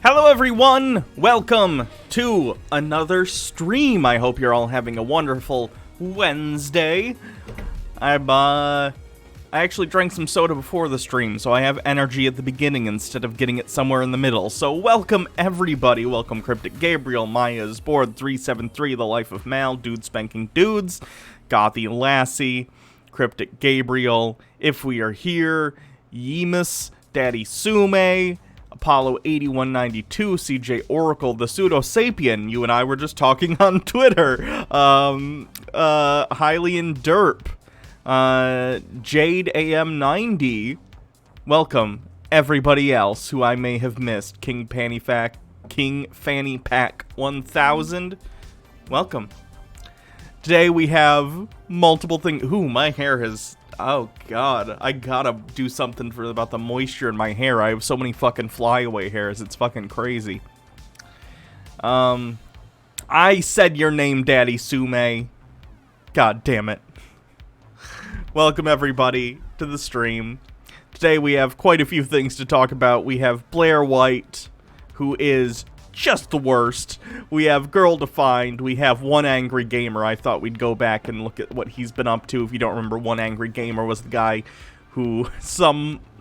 Hello everyone! Welcome to another stream. I hope you're all having a wonderful Wednesday. I actually drank some soda before the stream, so I have energy at the beginning instead of getting it somewhere in the middle. So welcome everybody. Welcome Cryptic Gabriel, Maya's Board 373, The Life of Mal, Dude Spanking Dudes, Gothy Lassie, Cryptic Gabriel, If We Are Here, Yemus, Daddy Sume, Apollo 8192, CJ Oracle, the Pseudo Sapien. You and I were just talking on Twitter. Hylian Derp, Jade AM90. Welcome everybody else who I may have missed. King Fanny Pack 1000. Welcome. Today we have multiple things. Ooh, my hair has. Oh god, I gotta do something about the moisture in my hair. I have so many fucking flyaway hairs, it's fucking crazy. I said your name, Daddy Sume. God damn it. Welcome everybody to the stream. Today we have quite a few things to talk about. We have Blaire White, who is just the worst. We have Girl Defined. We have One Angry Gamer. I thought we'd go back and look at what he's been up to. If you don't remember, One Angry Gamer was the guy who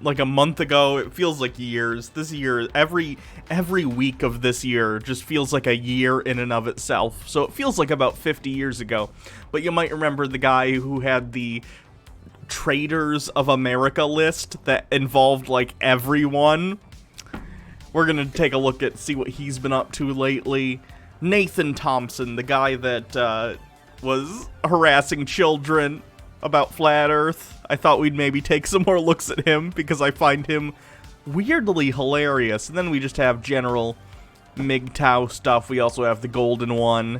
like a month ago, it feels like years. This year, every week of this year just feels like a year in and of itself. So it feels like about 50 years ago. But you might remember the guy who had the Traitors of America list that involved like everyone. We're gonna take a look at, see what he's been up to lately. Nathan Thompson, the guy that was harassing children about Flat Earth. I thought we'd maybe take some more looks at him because I find him weirdly hilarious. And then we just have general MGTOW stuff. We also have the Golden One.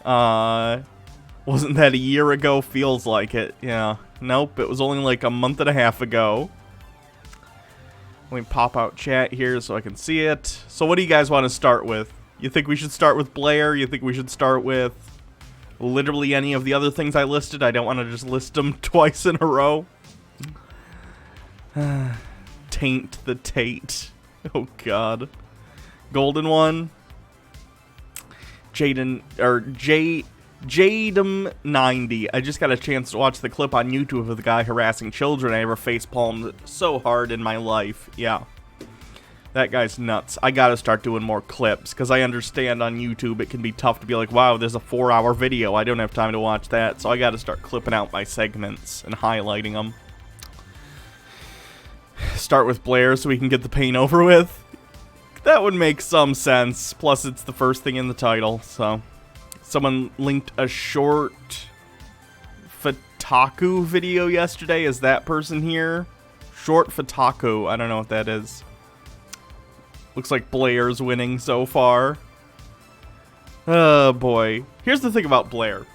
Wasn't that a year ago? Feels like it. Yeah. Nope, it was only like a month and a half ago. Let me pop out chat here so I can see it. So what do you guys want to start with? You think we should start with Blaire? You think we should start with literally any of the other things I listed? I don't want to just list them twice in a row. Taint the Tate. Oh god. Golden One. Jadem90. I just got a chance to watch the clip on YouTube of the guy harassing children. I ever facepalmed so hard in my life. Yeah. That guy's nuts. I gotta start doing more clips, because I understand on YouTube it can be tough to be like, wow, there's a 4-hour video. I don't have time to watch that, so I gotta start clipping out my segments and highlighting them. Start with Blaire so we can get the pain over with. That would make some sense. Plus, it's the first thing in the title, so. Someone linked a short Fataku video yesterday. Is that person here? Short Fataku. I don't know what that is. Looks like Blaire's winning so far. Oh boy. Here's the thing about Blaire.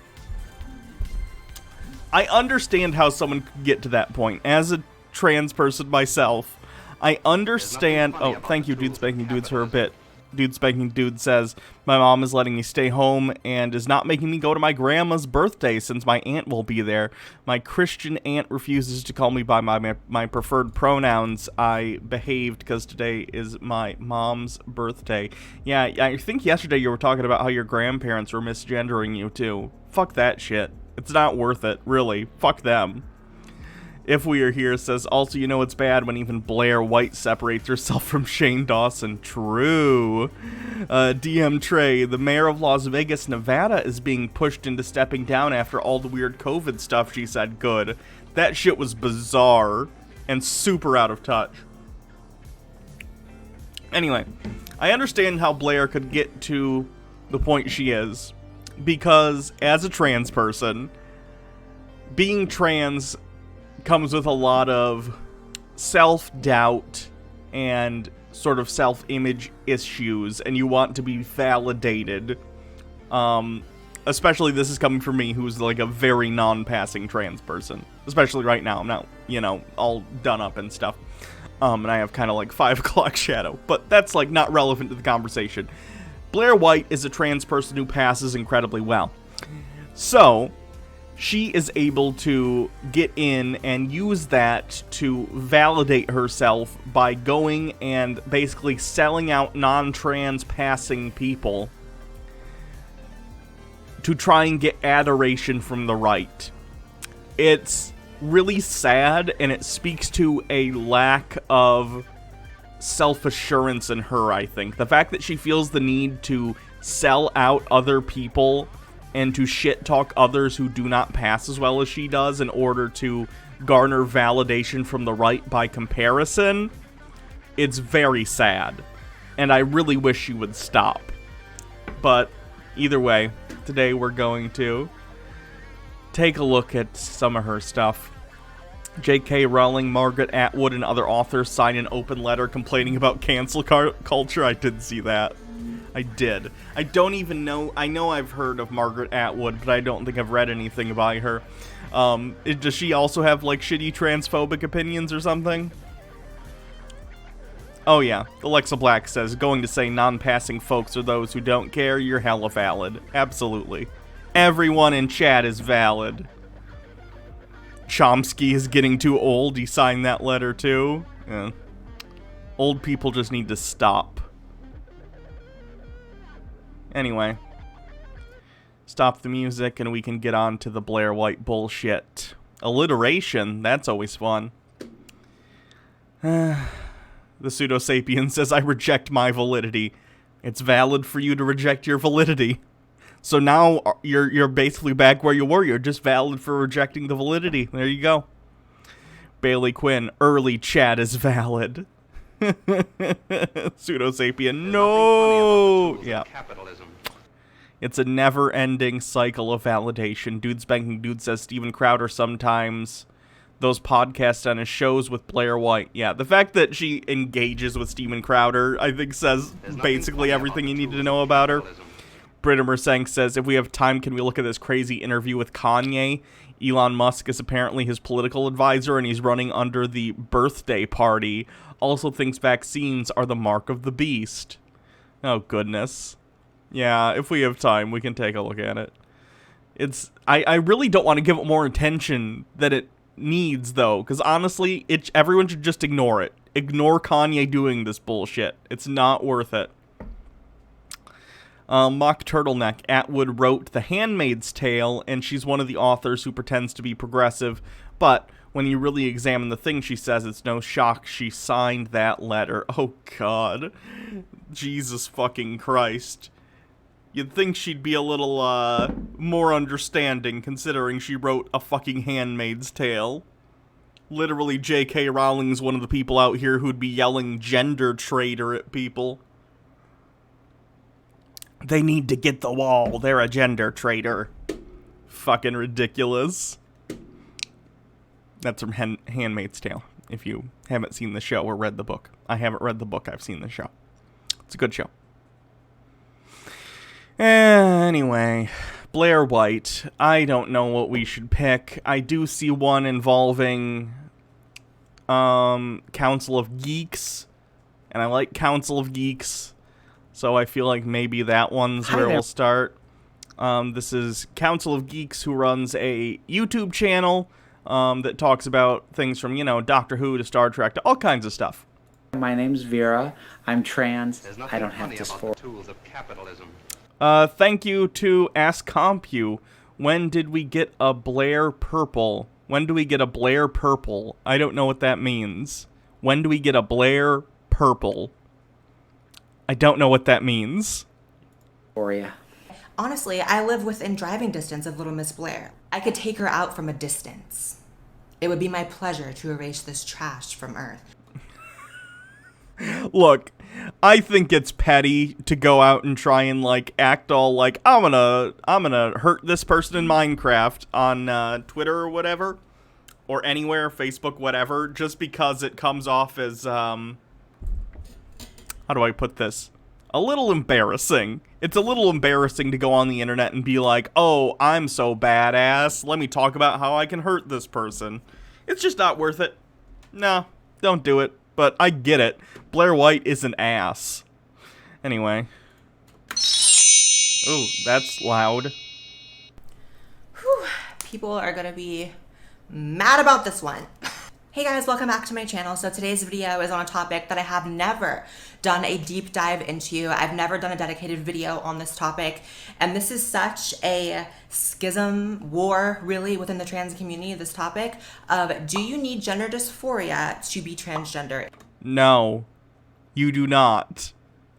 I understand how someone could get to that point. As a trans person myself, I understand. Oh, thank you, Dude Spanking Dudes, for a bit. Dude Spanking Dude says, my mom is letting me stay home and is not making me go to my grandma's birthday since my aunt will be there. My Christian aunt refuses to call me by my preferred pronouns. I behaved because today is my mom's birthday. Yeah, I think yesterday you were talking about how your grandparents were misgendering you too. Fuck that shit. It's not worth it, really. Fuck them. If We Are Here says, also, you know it's bad when even Blaire White separates herself from Shane Dawson. True. DM Trey, the mayor of Las Vegas, Nevada is being pushed into stepping down after all the weird COVID stuff, she said. Good. That shit was bizarre and super out of touch. Anyway, I understand how Blaire could get to the point she is, because as a trans person, being trans comes with a lot of self-doubt and sort of self-image issues, and you want to be validated. Especially this is coming from me, who's like a very non-passing trans person. Especially right now, I'm not, all done up and stuff. And I have kind of like 5 o'clock shadow, but that's like not relevant to the conversation. Blaire White is a trans person who passes incredibly well. So, she is able to get in and use that to validate herself by going and basically selling out non-trans passing people to try and get adoration from the right. It's really sad, and it speaks to a lack of self-assurance in her, I think. The fact that she feels the need to sell out other people and to shit-talk others who do not pass as well as she does in order to garner validation from the right by comparison, it's very sad. And I really wish she would stop. But either way, today we're going to take a look at some of her stuff. J.K. Rowling, Margaret Atwood, and other authors sign an open letter complaining about cancel culture. I did see that. I did. I don't even know. I know I've heard of Margaret Atwood, but I don't think I've read anything by her. Does she also have, like, shitty transphobic opinions or something? Oh, yeah. Alexa Black says, going to say non-passing folks are those who don't care, you're hella valid. Absolutely. Everyone in chat is valid. Chomsky is getting too old. He signed that letter, too. Yeah. Old people just need to stop. Anyway. Stop the music and we can get on to the Blaire White bullshit. Alliteration, that's always fun. The pseudo-sapien says, I reject my validity. It's valid for you to reject your validity. So now you're basically back where you were. You're just valid for rejecting the validity. There you go. Bailey Quinn, early chat is valid. Pseudo-sapien, no! Yeah. It's a never-ending cycle of validation. Dude Spanking Dude says Steven Crowder sometimes those podcasts on his shows with Blaire White. Yeah, the fact that she engages with Steven Crowder, I think, says basically everything you need to know about her. Britta Mersenk says, if we have time, can we look at this crazy interview with Kanye? Elon Musk is apparently his political advisor, and he's running under the birthday party. Also thinks vaccines are the mark of the beast. Oh, goodness. Yeah, if we have time, we can take a look at it. I really don't want to give it more attention than it needs, though, because honestly, everyone should just ignore it. Ignore Kanye doing this bullshit. It's not worth it. Mock Turtleneck, Atwood wrote The Handmaid's Tale, and she's one of the authors who pretends to be progressive, but when you really examine the thing she says, it's no shock she signed that letter. Oh, God. Jesus fucking Christ. You'd think she'd be a little, more understanding, considering she wrote a fucking Handmaid's Tale. Literally, J.K. Rowling's one of the people out here who'd be yelling gender traitor at people. They need to get the wall. They're a gender traitor. Fucking ridiculous. That's from Handmaid's Tale, if you haven't seen the show or read the book. I haven't read the book, I've seen the show. It's a good show. Anyway, Blaire White. I don't know what we should pick. I do see one involving Council of Geeks, and I like Council of Geeks, so I feel like maybe that one's where we'll start. This is Council of Geeks, who runs a YouTube channel that talks about things from, Doctor Who to Star Trek to all kinds of stuff. My name's Vera. I'm trans. I don't have dysphoria. Tools of capitalism. Thank you to AskCompu. When did we get a Blaire Purple? When do we get a Blaire Purple? I don't know what that means. When do we get a Blaire Purple? I don't know what that means. Honestly, I live within driving distance of Little Miss Blaire. I could take her out from a distance. It would be my pleasure to erase this trash from Earth. Look, I think it's petty to go out and try and, act all like, I'm gonna hurt this person in Minecraft on Twitter or whatever, or anywhere, Facebook, whatever, just because it comes off as, how do I put this? A little embarrassing. It's a little embarrassing to go on the internet and be like, oh, I'm so badass, let me talk about how I can hurt this person. It's just not worth it. No, don't do it. But I get it. Blaire White is an ass. Anyway. Ooh, that's loud. Whew. People are gonna be mad about this one. Hey guys, welcome back to my channel. So today's video is on a topic that I have never done a deep dive into. I've never done a dedicated video on this topic. And this is such a schism, war really within the trans community, this topic of, do you need gender dysphoria to be transgender? No, you do not.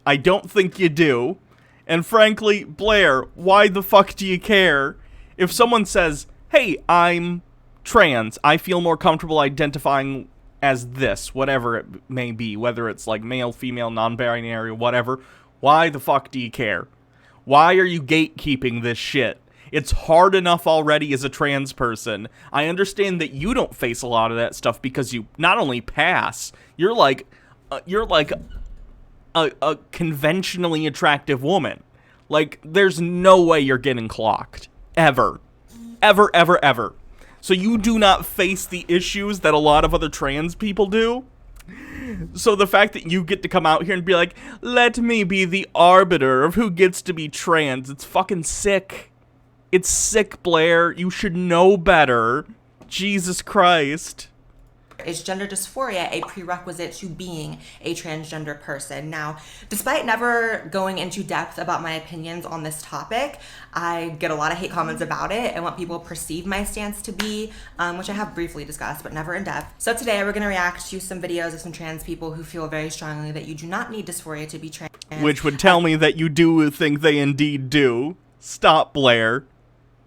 I don't think you do. And frankly, Blaire, why the fuck do you care? If someone says, hey, I'm trans, I feel more comfortable identifying as this, whatever it may be, whether it's like male, female, non-binary, whatever, why the fuck do you care? Why are you gatekeeping this shit? It's hard enough already as a trans person. I understand that you don't face a lot of that stuff because you not only pass, you're like a conventionally attractive woman. Like, there's no way you're getting clocked. Ever. Ever, ever, ever. So you do not face the issues that a lot of other trans people do. So the fact that you get to come out here and be like, let me be the arbiter of who gets to be trans, it's fucking sick. It's sick, Blaire. You should know better. Jesus Christ. Is gender dysphoria a prerequisite to being a transgender person? Now, despite never going into depth about my opinions on this topic, I get a lot of hate comments about it and what people perceive my stance to be, which I have briefly discussed, but never in depth. So today we're going to react to some videos of some trans people who feel very strongly that you do not need dysphoria to be trans. Which would tell me that you do think they indeed do. Stop, Blaire.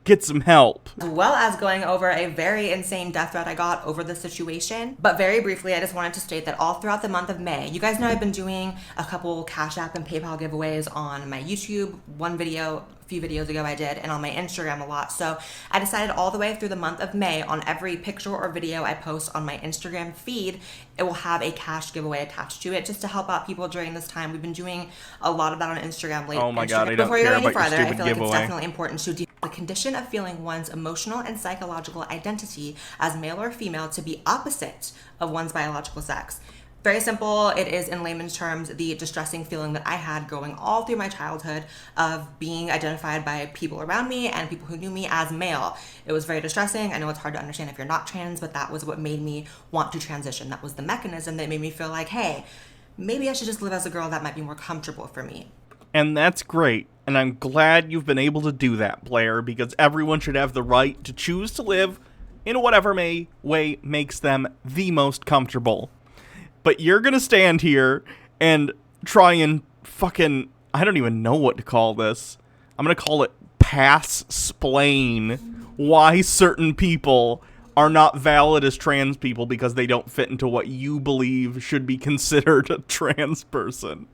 Get some help. As well as going over a very insane death threat I got over the situation. But very briefly, I just wanted to state that all throughout the month of May, you guys know I've been doing a couple Cash App and PayPal giveaways on my YouTube, one video, a few videos ago I did, and on my Instagram a lot. So I decided all the way through the month of May, on every picture or video I post on my Instagram feed, it will have a cash giveaway attached to it, just to help out people during this time. We've been doing a lot of that on Instagram lately. Oh my God, I don't Before you go care any about your further, I stupid feel like giveaway. it's definitely important to the condition of feeling one's emotional and psychological identity as male or female to be opposite of one's biological sex. Very simple. It is, in layman's terms, the distressing feeling that I had growing all through my childhood of being identified by people around me and people who knew me as male. It was very distressing. I know it's hard to understand if you're not trans, but that was what made me want to transition. That was the mechanism that made me feel like, hey, maybe I should just live as a girl. That might be more comfortable for me. And that's great. And I'm glad you've been able to do that, Blaire, because everyone should have the right to choose to live in whatever way makes them the most comfortable. But you're gonna stand here and try and fucking, I don't even know what to call this. I'm gonna call it pass-splain why certain people are not valid as trans people because they don't fit into what you believe should be considered a trans person.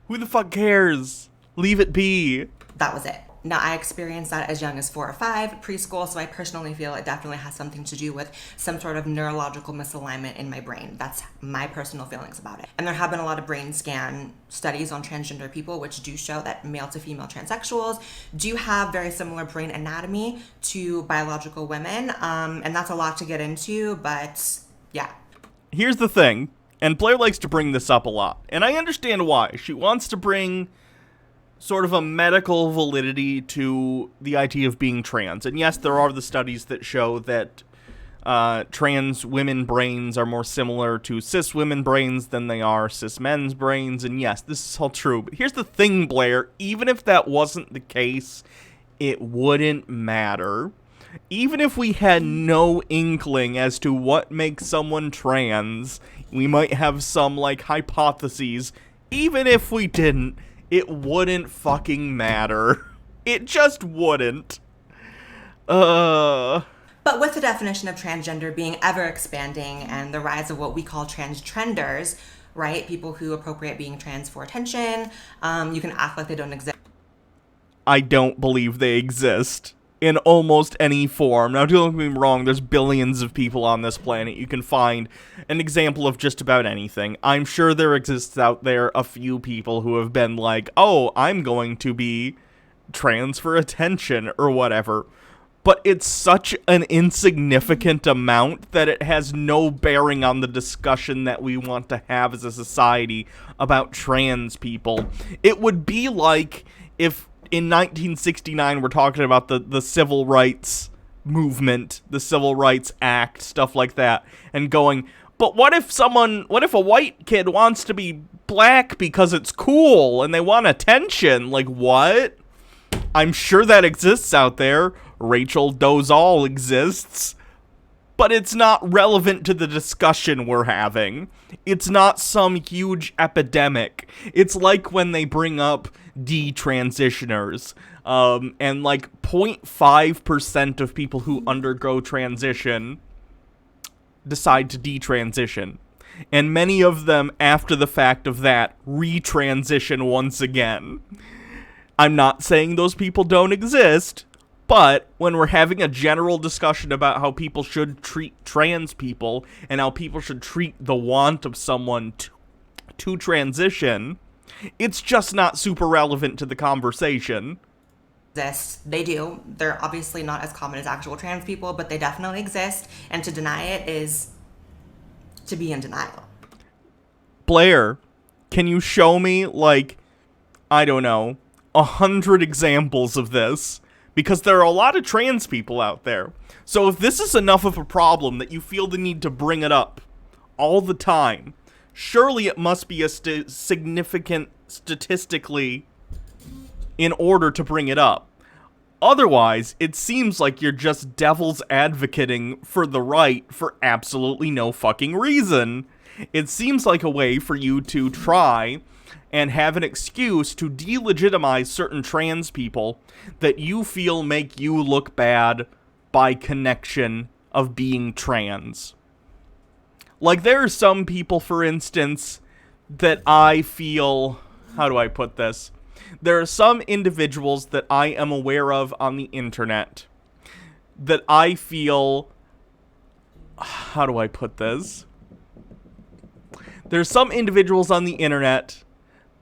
Who the fuck cares? Leave it be. That was it. Now, I experienced that as young as 4 or 5, preschool, so I personally feel it definitely has something to do with some sort of neurological misalignment in my brain. That's my personal feelings about it. And there have been a lot of brain scan studies on transgender people, which do show that male to female transsexuals do have very similar brain anatomy to biological women, and that's a lot to get into, but yeah. Here's the thing, and Blaire likes to bring this up a lot, and I understand why. She wants to bring sort of a medical validity to the idea of being trans. And yes, there are the studies that show that trans women brains are more similar to cis women brains than they are cis men's brains. And yes, this is all true. But here's the thing, Blaire. Even if that wasn't the case, it wouldn't matter. Even if we had no inkling as to what makes someone trans, we might have some, like, hypotheses. Even if we didn't, it wouldn't fucking matter. It just wouldn't. But with the definition of transgender being ever expanding and the rise of what we call transgenders, right? People who appropriate being trans for attention, you can act like they don't exist. I don't believe they exist in almost any form. Now, don't get me wrong, there's billions of people on this planet. You can find an example of just about anything. I'm sure there exists out there a few people who have been like, oh, I'm going to be trans for attention or whatever. But it's such an insignificant amount that it has no bearing on the discussion that we want to have as a society about trans people. It would be like if in 1969 we're talking about the civil rights movement, the Civil Rights Act, stuff like that, and going, but what if a white kid wants to be black because it's cool and they want attention? Like, what? I'm sure that exists out there. Rachel Dolezal exists. But it's not relevant to the discussion we're having. It's not some huge epidemic. It's like when they bring up detransitioners, and like 0.5% of people who undergo transition decide to detransition. And many of them, after the fact of that, retransition once again. I'm not saying those people don't exist, but when we're having a general discussion about how people should treat trans people and how people should treat the want of someone to transition, it's just not super relevant to the conversation. Exist. They do. They're obviously not as common as actual trans people, but they definitely exist, and to deny it is to be in denial. Blaire, can you show me, like, I don't know, 100 examples of this? Because there are a lot of trans people out there. So if this is enough of a problem that you feel the need to bring it up all the time, surely it must be a significant statistically in order to bring it up. Otherwise, it seems like you're just devil's advocating for the right for absolutely no fucking reason. It seems like a way for you to try and have an excuse to delegitimize certain trans people that you feel make you look bad by connection of being trans. Like, there are some people, for instance, that I feel... How do I put this? There are some individuals that I am aware of on the internet that I feel... How do I put this? There's some individuals on the internet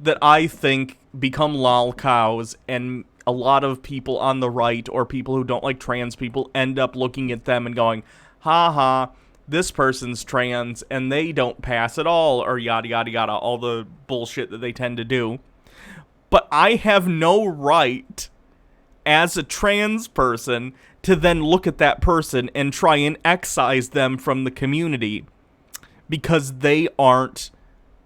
that I think become lol cows, and a lot of people on the right, or people who don't like trans people, end up looking at them and going, haha, this person's trans, and they don't pass at all, or yada yada yada, all the bullshit that they tend to do. But I have no right, as a trans person, to then look at that person and try and excise them from the community, because they aren't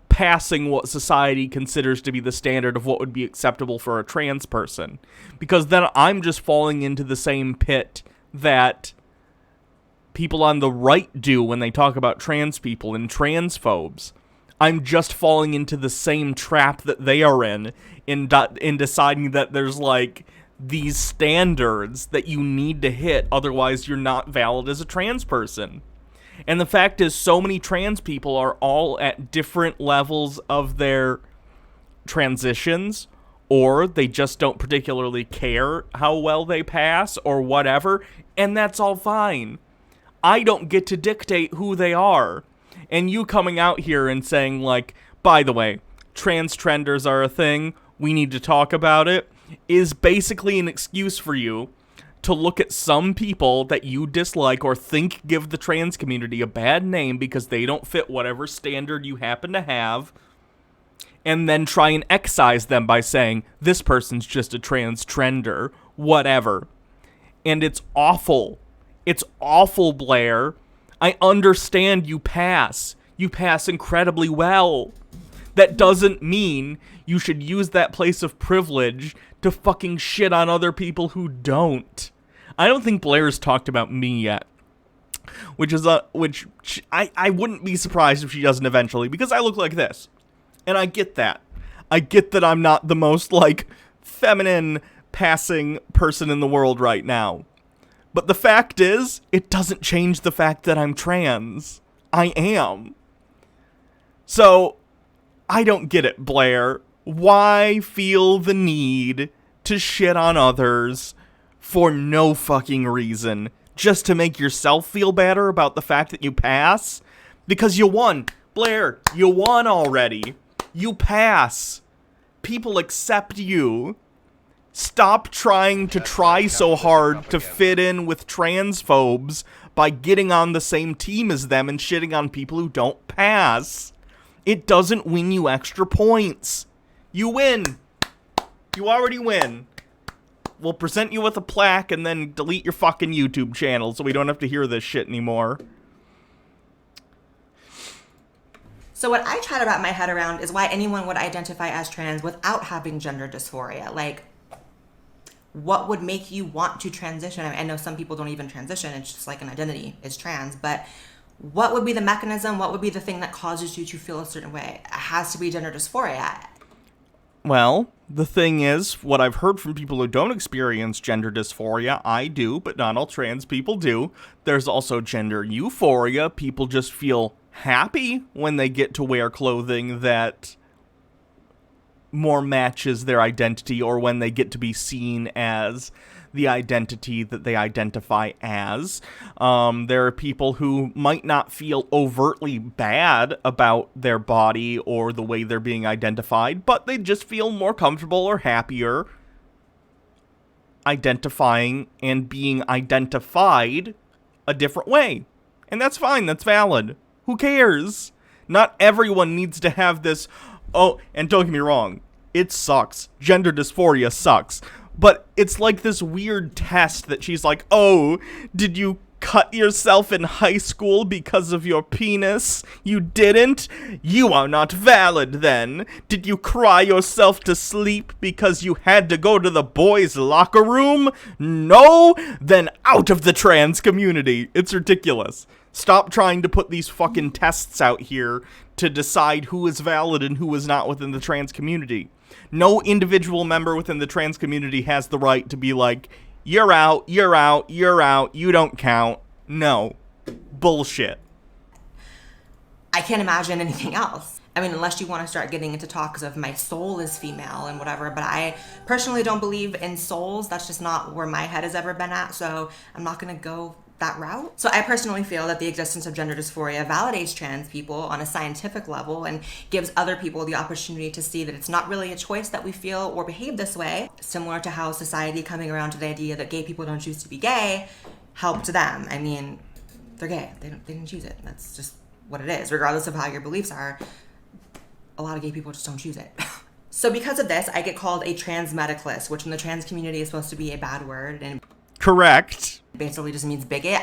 passing what society considers to be the standard of what would be acceptable for a trans person. Because then I'm just falling into the same pit that people on the right do when they talk about trans people and transphobes. I'm just falling into the same trap that they are in deciding that there's, like, these standards that you need to hit, otherwise you're not valid as a trans person. And the fact is, so many trans people are all at different levels of their transitions, or they just don't particularly care how well they pass, or whatever, and that's all fine. I don't get to dictate who they are. And you coming out here and saying, like, by the way, trans trenders are a thing, we need to talk about it, is basically an excuse for you to look at some people that you dislike or think give the trans community a bad name because they don't fit whatever standard you happen to have, and then try and excise them by saying, this person's just a trans trender, whatever. And it's awful. It's awful, Blaire. I understand you pass. You pass incredibly well. That doesn't mean you should use that place of privilege to fucking shit on other people who don't. I don't think Blaire's talked about me yet. I wouldn't be surprised if she doesn't eventually, because I look like this. And I get that. I get that I'm not the most, like, feminine passing person in the world right now. But the fact is, it doesn't change the fact that I'm trans. I am. So, I don't get it, Blaire. Why feel the need to shit on others for no fucking reason? Just to make yourself feel better about the fact that you pass? Because you won. Blaire, you won already. You pass. People accept you. Stop trying to try so hard to fit in with transphobes by getting on the same team as them and shitting on people who don't pass. It doesn't win you extra points. You win. You already win. we'll present you with a plaque and then delete your fucking YouTube channel so we don't have to hear this shit anymore. So what I try to wrap my head around is why anyone would identify as trans without having gender dysphoria. Like, what would make you want to transition? I know some people don't even transition. It's just like an identity is trans. But what would be the mechanism? What would be the thing that causes you to feel a certain way? It has to be gender dysphoria. Well, the thing is, what I've heard from people who don't experience gender dysphoria, I do, but not all trans people do. There's also gender euphoria. People just feel happy when they get to wear clothing that more matches their identity, or when they get to be seen as the identity that they identify as. There are people who might not feel overtly bad about their body or the way they're being identified, but they just feel more comfortable or happier identifying and being identified a different way. And that's fine, that's valid. Who cares? Not everyone needs to have this. Oh, and don't get me wrong, it sucks. Gender dysphoria sucks. But it's like this weird test that she's like, oh, did you cut yourself in high school because of your penis? You didn't? You are not valid then. Did you cry yourself to sleep because you had to go to the boys' locker room? No? Then out of the trans community. It's ridiculous. Stop trying to put these fucking tests out here to decide who is valid and who is not within the trans community. No individual member within the trans community has the right to be like, you're out, you're out, you're out, you don't count. No. Bullshit. I can't imagine anything else. I mean, unless you want to start getting into talks of my soul is female and whatever, but I personally don't believe in souls. That's just not where my head has ever been at, so I'm not going to go that route. So I personally feel that the existence of gender dysphoria validates trans people on a scientific level and gives other people the opportunity to see that it's not really a choice that we feel or behave this way, similar to how society coming around to the idea that gay people don't choose to be gay helped them. I mean, they're gay. They didn't choose it. That's just what it is. Regardless of how your beliefs are, a lot of gay people just don't choose it. So because of this, I get called a trans medicalist, which in the trans community is supposed to be a bad word. And correct. Basically just means bigot.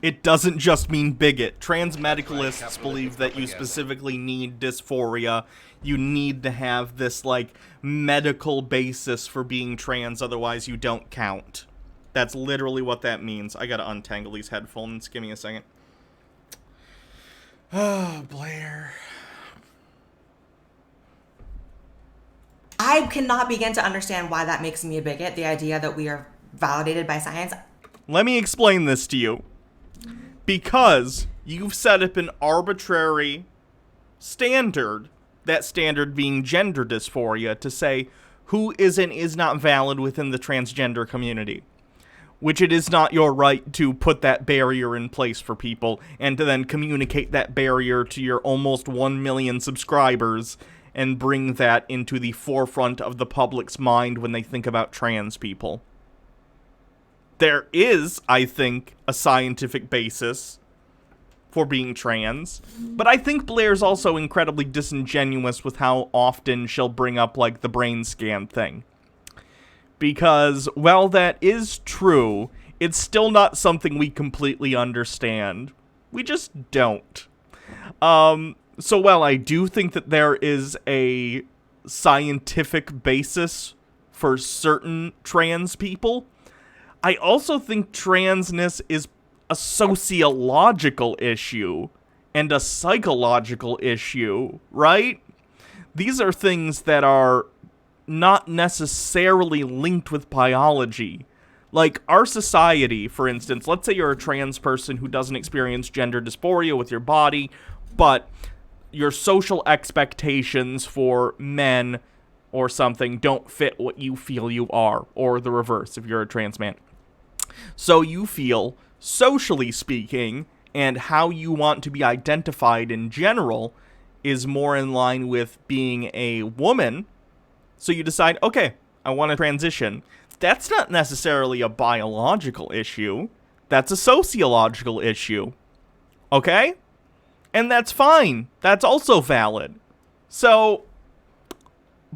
It doesn't just mean bigot. Trans medicalists believe that you specifically need dysphoria. You need to have this, like, medical basis for being trans, otherwise you don't count. That's literally what that means. I gotta untangle these headphones. Give me a second. Oh, Blaire. I cannot begin to understand why that makes me a bigot, the idea that we are validated by science. Let me explain this to you. Because you've set up an arbitrary standard, that standard being gender dysphoria, to say who is and is not valid within the transgender community. Which it is not your right to put that barrier in place for people, and to then communicate that barrier to your almost 1 million subscribers, and bring that into the forefront of the public's mind when they think about trans people. There is, I think, a scientific basis for being trans, but I think Blaire's also incredibly disingenuous with how often she'll bring up, like, the brain scan thing. Because, while that is true, it's still not something we completely understand. We just don't. So while I do think that there is a scientific basis for certain trans people, I also think transness is a sociological issue and a psychological issue, right? These are things that are not necessarily linked with biology. Like, our society, for instance, let's say you're a trans person who doesn't experience gender dysphoria with your body, but your social expectations for men or something don't fit what you feel you are, or the reverse if you're a trans man. So you feel, socially speaking, and how you want to be identified in general is more in line with being a woman. So you decide, okay, I want to transition. That's not necessarily a biological issue. That's a sociological issue. Okay? And that's fine. That's also valid. So,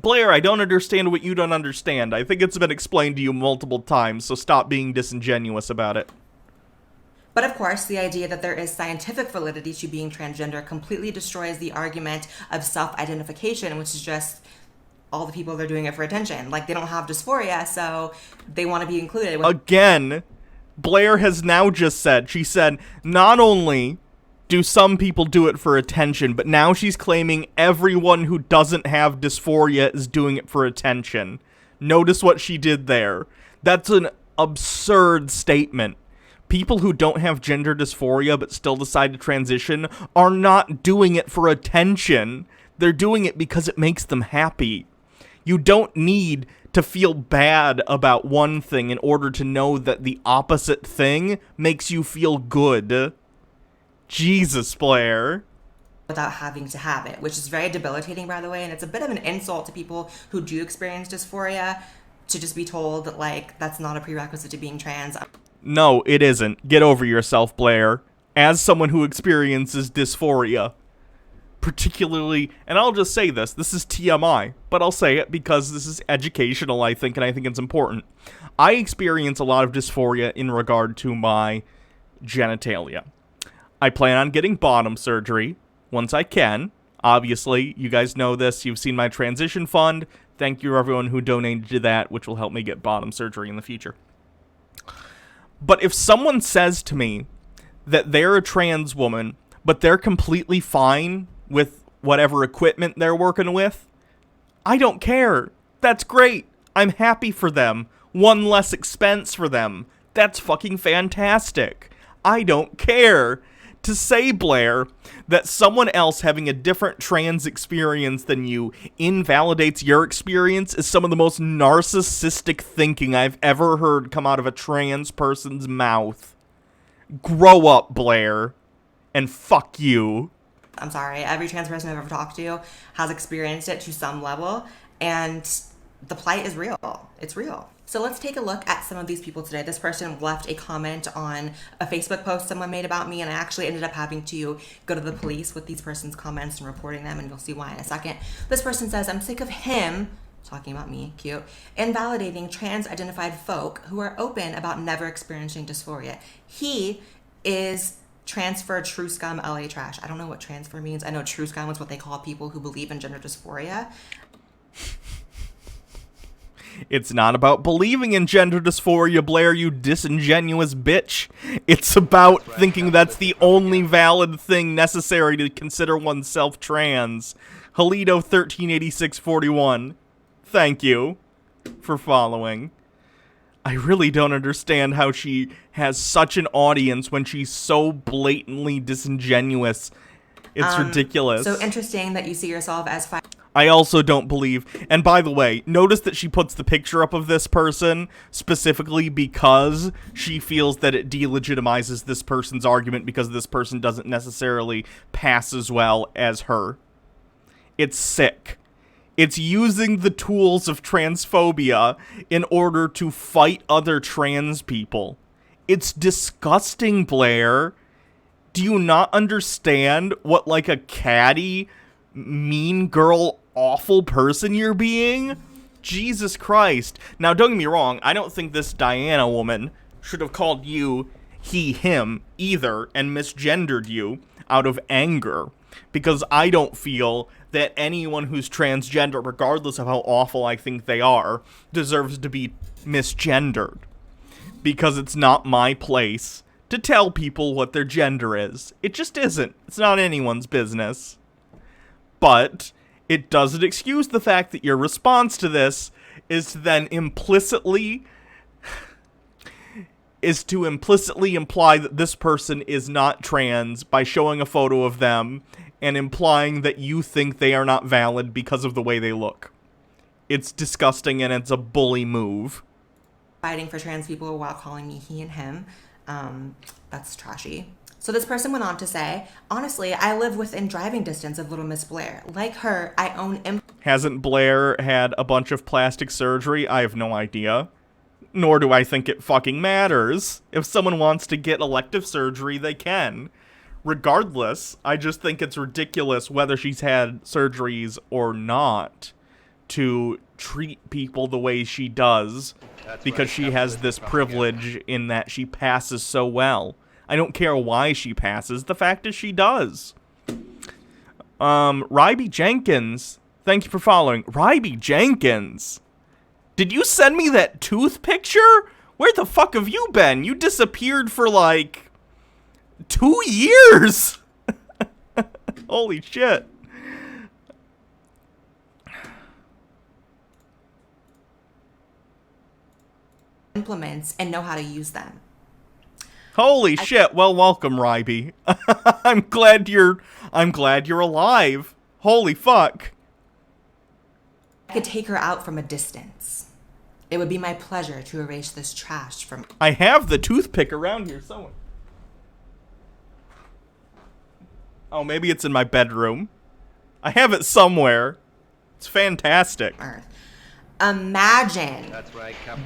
Blaire, I don't understand what you don't understand. I think it's been explained to you multiple times, so stop being disingenuous about it. But of course, the idea that there is scientific validity to being transgender completely destroys the argument of self-identification, which is just all the people they're doing it for attention. Like, they don't have dysphoria, so they want to be included. Again, Blaire has now just said, she said, not only do some people do it for attention, but now she's claiming everyone who doesn't have dysphoria is doing it for attention. Notice what she did there. That's an absurd statement. People who don't have gender dysphoria but still decide to transition are not doing it for attention. They're doing it because it makes them happy. You don't need to feel bad about one thing in order to know that the opposite thing makes you feel good. Jesus, Blaire. Without having to have it, which is very debilitating, by the way, and it's a bit of an insult to people who do experience dysphoria to just be told that, like, that's not a prerequisite to being trans. No, it isn't. Get over yourself, Blaire. As someone who experiences dysphoria, particularly, and I'll just say this is TMI, but I'll say it because this is educational, I think, and I think it's important. I experience a lot of dysphoria in regard to my genitalia. I plan on getting bottom surgery once I can. Obviously, you guys know this. You've seen my transition fund. Thank you, everyone who donated to that, which will help me get bottom surgery in the future. But if someone says to me that they're a trans woman, but they're completely fine with whatever equipment they're working with, I don't care. That's great. I'm happy for them. One less expense for them. That's fucking fantastic. I don't care. To say, Blaire, that someone else having a different trans experience than you invalidates your experience is some of the most narcissistic thinking I've ever heard come out of a trans person's mouth. Grow up, Blaire. And fuck you. I'm sorry, every trans person I've ever talked to has experienced it to some level, and the plight is real. It's real. So let's take a look at some of these people today. This person left a comment on a Facebook post someone made about me, and I actually ended up having to go to the police with these person's comments and reporting them, and you'll see why in a second. This person says, I'm sick of him, talking about me, cute, invalidating trans-identified folk who are open about never experiencing dysphoria. He is transfer true scum LA trash. I don't know what transfer means. I know true scum is what they call people who believe in gender dysphoria. It's not about believing in gender dysphoria, Blaire, you disingenuous bitch. It's about thinking that's the only valid thing necessary to consider oneself trans. Halido 138641. Thank you for following. I really don't understand how she has such an audience when she's so blatantly disingenuous. It's ridiculous. So interesting that you see yourself as I also don't believe, and by the way, notice that she puts the picture up of this person specifically because she feels that it delegitimizes this person's argument because this person doesn't necessarily pass as well as her. It's sick. It's using the tools of transphobia in order to fight other trans people. It's disgusting, Blaire. Do you not understand what, like, a catty, mean girl, awful person you're being? Jesus Christ. Now, don't get me wrong, I don't think this Diana woman should have called you he, him, either, and misgendered you out of anger, because I don't feel that anyone who's transgender, regardless of how awful I think they are, deserves to be misgendered, because it's not my place to tell people what their gender is. It just isn't. It's not anyone's business. But it doesn't excuse the fact that your response to this is to then implicitly imply that this person is not trans by showing a photo of them and implying that you think they are not valid because of the way they look. It's disgusting, and it's a bully move. Fighting for trans people while calling me he and him. That's trashy. So this person went on to say, honestly, I live within driving distance of Little Miss Blaire. Like her, I own... Hasn't Blaire had a bunch of plastic surgery? I have no idea. Nor do I think it fucking matters. If someone wants to get elective surgery, they can. Regardless, I just think it's ridiculous whether she's had surgeries or not. to treat people the way she does because she has this privilege in that she passes so well. I don't care why she passes. The fact is she does. Ryby Jenkins, thank you for following. Ryby Jenkins, did you send me that tooth picture? Where the fuck have you been? You disappeared for like 2 years. Holy shit. Implements and know how to use them. Holy shit. Well, welcome, Ryby. I'm glad you're alive. Holy fuck. I could take her out from a distance. It would be my pleasure to erase this trash from... I have the toothpick around here somewhere. Oh, maybe it's in my bedroom. I have it somewhere. It's fantastic. Earth. Imagine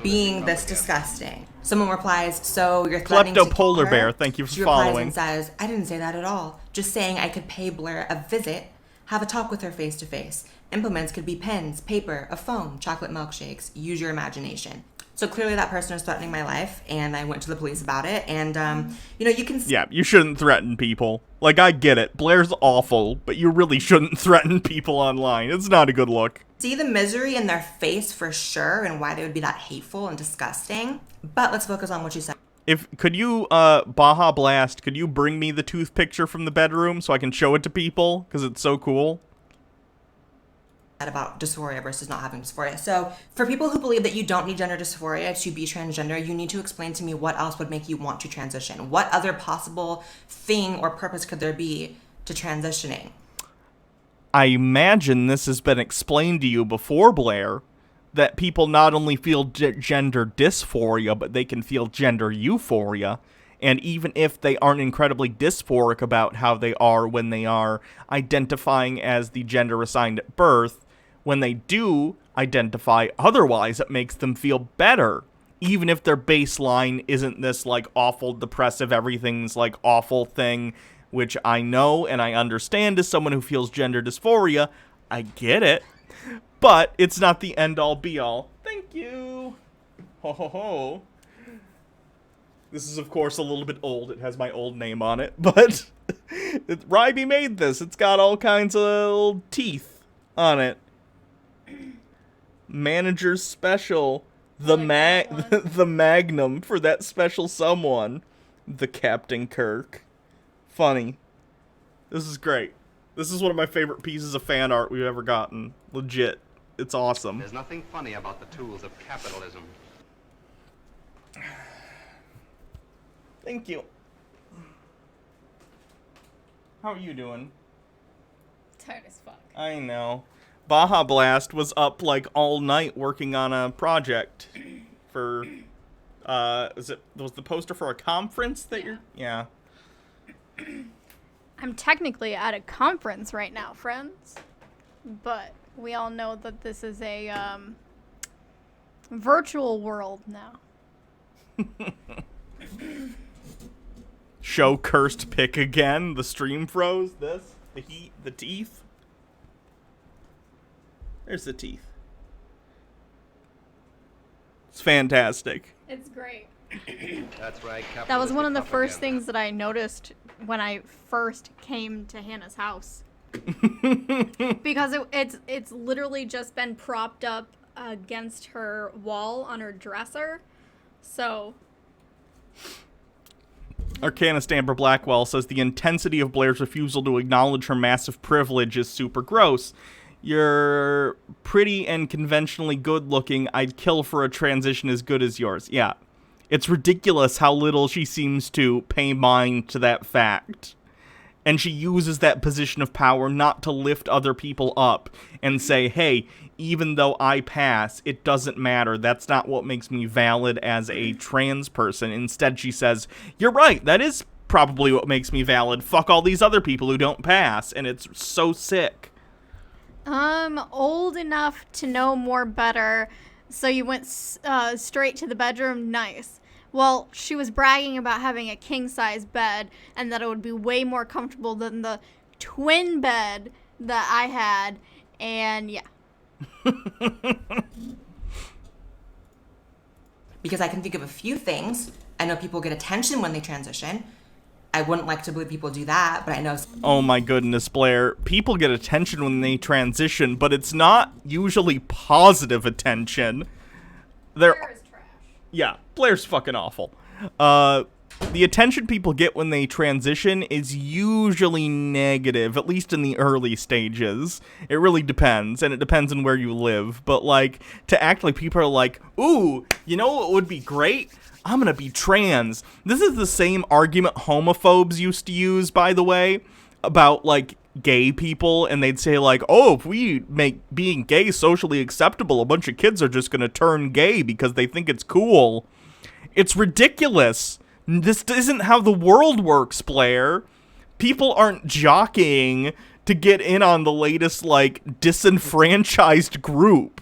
being this disgusting. Someone replies, so you're threatening to kill Polar her? Bear, thank you for She replies following. and says, I didn't say that at all. Just saying I could pay Blaire a visit, have a talk with her face to face. Implements could be pens, paper, a phone, chocolate milkshakes. Use your imagination. So clearly that person is threatening my life, and I went to the police about it, and, you can... Yeah, you shouldn't threaten people. Like, I get it. Blaire's awful, but you really shouldn't threaten people online. It's not a good look. See the misery in their face for sure, and why they would be that hateful and disgusting. But let's focus on what you said. Could you, Baja Blast, could you bring me the tooth picture from the bedroom so I can show it to people? Because it's so cool. About dysphoria versus not having dysphoria. So for people who believe that you don't need gender dysphoria to be transgender, you need to explain to me what else would make you want to transition. What other possible thing or purpose could there be to transitioning? I imagine this has been explained to you before, Blaire, that people not only feel gender dysphoria, but they can feel gender euphoria. And even if they aren't incredibly dysphoric about how they are when they are identifying as the gender assigned at birth, when they do identify otherwise, it makes them feel better. Even if their baseline isn't this, like, awful, depressive, everything's, like, awful thing, which I know and I understand as someone who feels gender dysphoria. I get it. But it's not the end-all, be-all. Thank you. Ho, ho, ho. This is, of course, a little bit old. It has my old name on it. But Ryby made this. It's got all kinds of little teeth on it. Manager's special. The Magnum for that special someone. The Captain Kirk. Funny. This is great. This is one of my favorite pieces of fan art we've ever gotten. Legit. It's awesome. There's nothing funny about the tools of capitalism. Thank you. How are you doing? Tired as fuck. I know. Baja Blast was up like all night working on a project for was the poster for a conference that you're I'm technically at a conference right now, friends. But we all know that this is a virtual world now. Show cursed pick again. The stream froze. This, the heat, the teeth. There's the teeth. It's fantastic. It's great. That's right. That was one of the first things that I noticed when I first came to Hannah's house. Because it's literally just been propped up against her wall on her dresser. So... Arcana Stamper Blackwell says the intensity of Blaire's refusal to acknowledge her massive privilege is super gross. You're pretty and conventionally good looking. I'd kill for a transition as good as yours. Yeah. It's ridiculous how little she seems to pay mind to that fact. And she uses that position of power not to lift other people up and say, hey, even though I pass, it doesn't matter. That's not what makes me valid as a trans person. Instead, she says, you're right, that is probably what makes me valid. Fuck all these other people who don't pass. And it's so sick. I'm old enough to know more better, so you went straight to the bedroom? Nice. Well, she was bragging about having a king-size bed and that it would be way more comfortable than the twin bed that I had, and yeah. Because I can think of a few things. I know people get attention when they transition. I wouldn't like to believe people do that, but I know... Oh my goodness, Blaire. People get attention when they transition, but it's not usually positive attention. Blaire is trash. Yeah, Blaire's fucking awful. The attention people get when they transition is usually negative, at least in the early stages. It really depends, and it depends on where you live. But, like, to act like people are like, ooh, you know what would be great? I'm gonna be trans. This is the same argument homophobes used to use, by the way, about, like, gay people, and they'd say, like, oh, if we make being gay socially acceptable, a bunch of kids are just gonna turn gay because they think it's cool. It's ridiculous. This isn't how the world works, Blaire. People aren't jockeying to get in on the latest, like, disenfranchised group.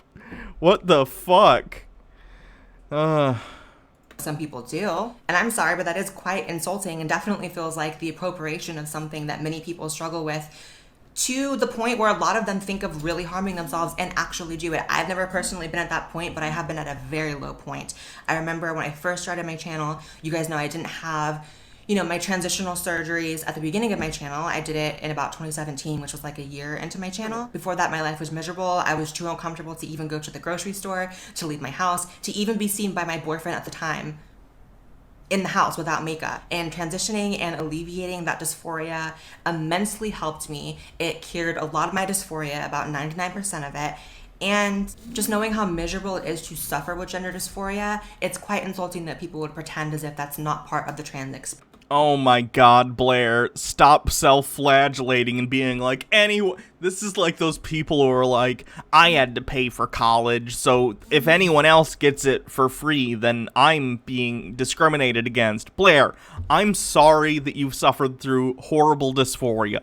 What the fuck? Some people do. And I'm sorry, but that is quite insulting and definitely feels like the appropriation of something that many people struggle with, to the point where a lot of them think of really harming themselves and actually do it. I've never personally been at that point, but I have been at a very low point. I remember when I first started my channel, you guys know I didn't have, you know, my transitional surgeries at the beginning of my channel. I did it in about 2017, which was like a year into my channel. Before that, my life was miserable. I was too uncomfortable to even go to the grocery store, to leave my house, to even be seen by my boyfriend at the time in the house without makeup. And transitioning and alleviating that dysphoria immensely helped me. It cured a lot of my dysphoria, about 99% of it. And just knowing how miserable it is to suffer with gender dysphoria, it's quite insulting that people would pretend as if that's not part of the trans experience. Oh my god, Blaire, stop self-flagellating and being like, this is like those people who are like, I had to pay for college, so if anyone else gets it for free, then I'm being discriminated against. Blaire, I'm sorry that you've suffered through horrible dysphoria.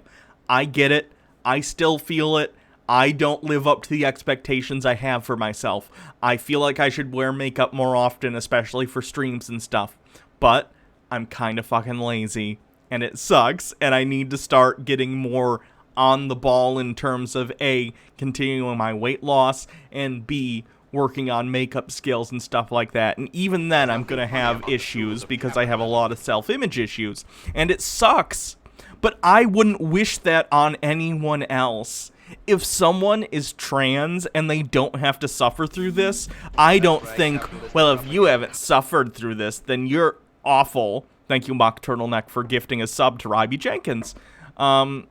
I get it. I still feel it. I don't live up to the expectations I have for myself. I feel like I should wear makeup more often, especially for streams and stuff. But I'm kind of fucking lazy, and it sucks, and I need to start getting more on the ball in terms of A, continuing my weight loss, and B, working on makeup skills and stuff like that. And even then, I'm gonna have issues because I have a lot of self-image issues, and it sucks. But I wouldn't wish that on anyone else. If someone is trans and they don't have to suffer through this, I don't think, well, if you haven't suffered through this, then you're awful. Thank you, Mock Turtleneck, for gifting a sub to Ryby Jenkins. I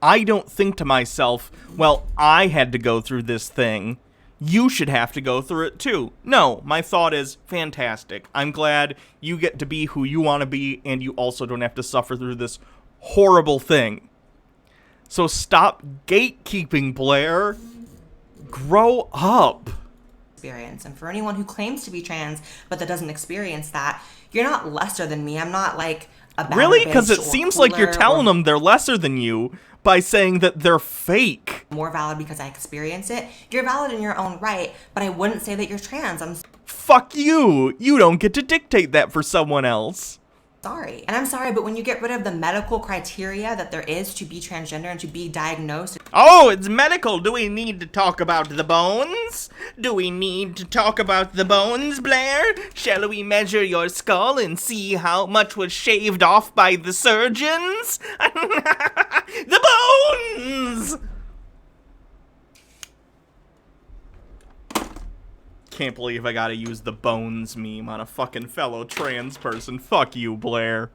don't think to myself, well, I had to go through this thing. You should have to go through it too. No, my thought is, fantastic. I'm glad you get to be who you want to be, and you also don't have to suffer through this horrible thing. So stop gatekeeping, Blaire. Grow up. Experience. And for anyone who claims to be trans but that doesn't experience that, you're not lesser than me. I'm not like a bad Really? Because bitch it or seems like you're cooler telling or them they're lesser than you by saying that they're fake. more valid because I experience it. You're valid in your own right, but I wouldn't say that you're trans. I'm Fuck you. You don't get to dictate that for someone else. sorry. And I'm sorry, but when you get rid of the medical criteria that there is to be transgender and to be diagnosed, Oh, it's medical. Do we need to talk about the bones? Do we need to talk about the bones, Blaire? Shall we measure your skull and see how much was shaved off by the surgeons? The bones! Can't believe I gotta use the bones meme on a fucking fellow trans person. Fuck you, Blaire.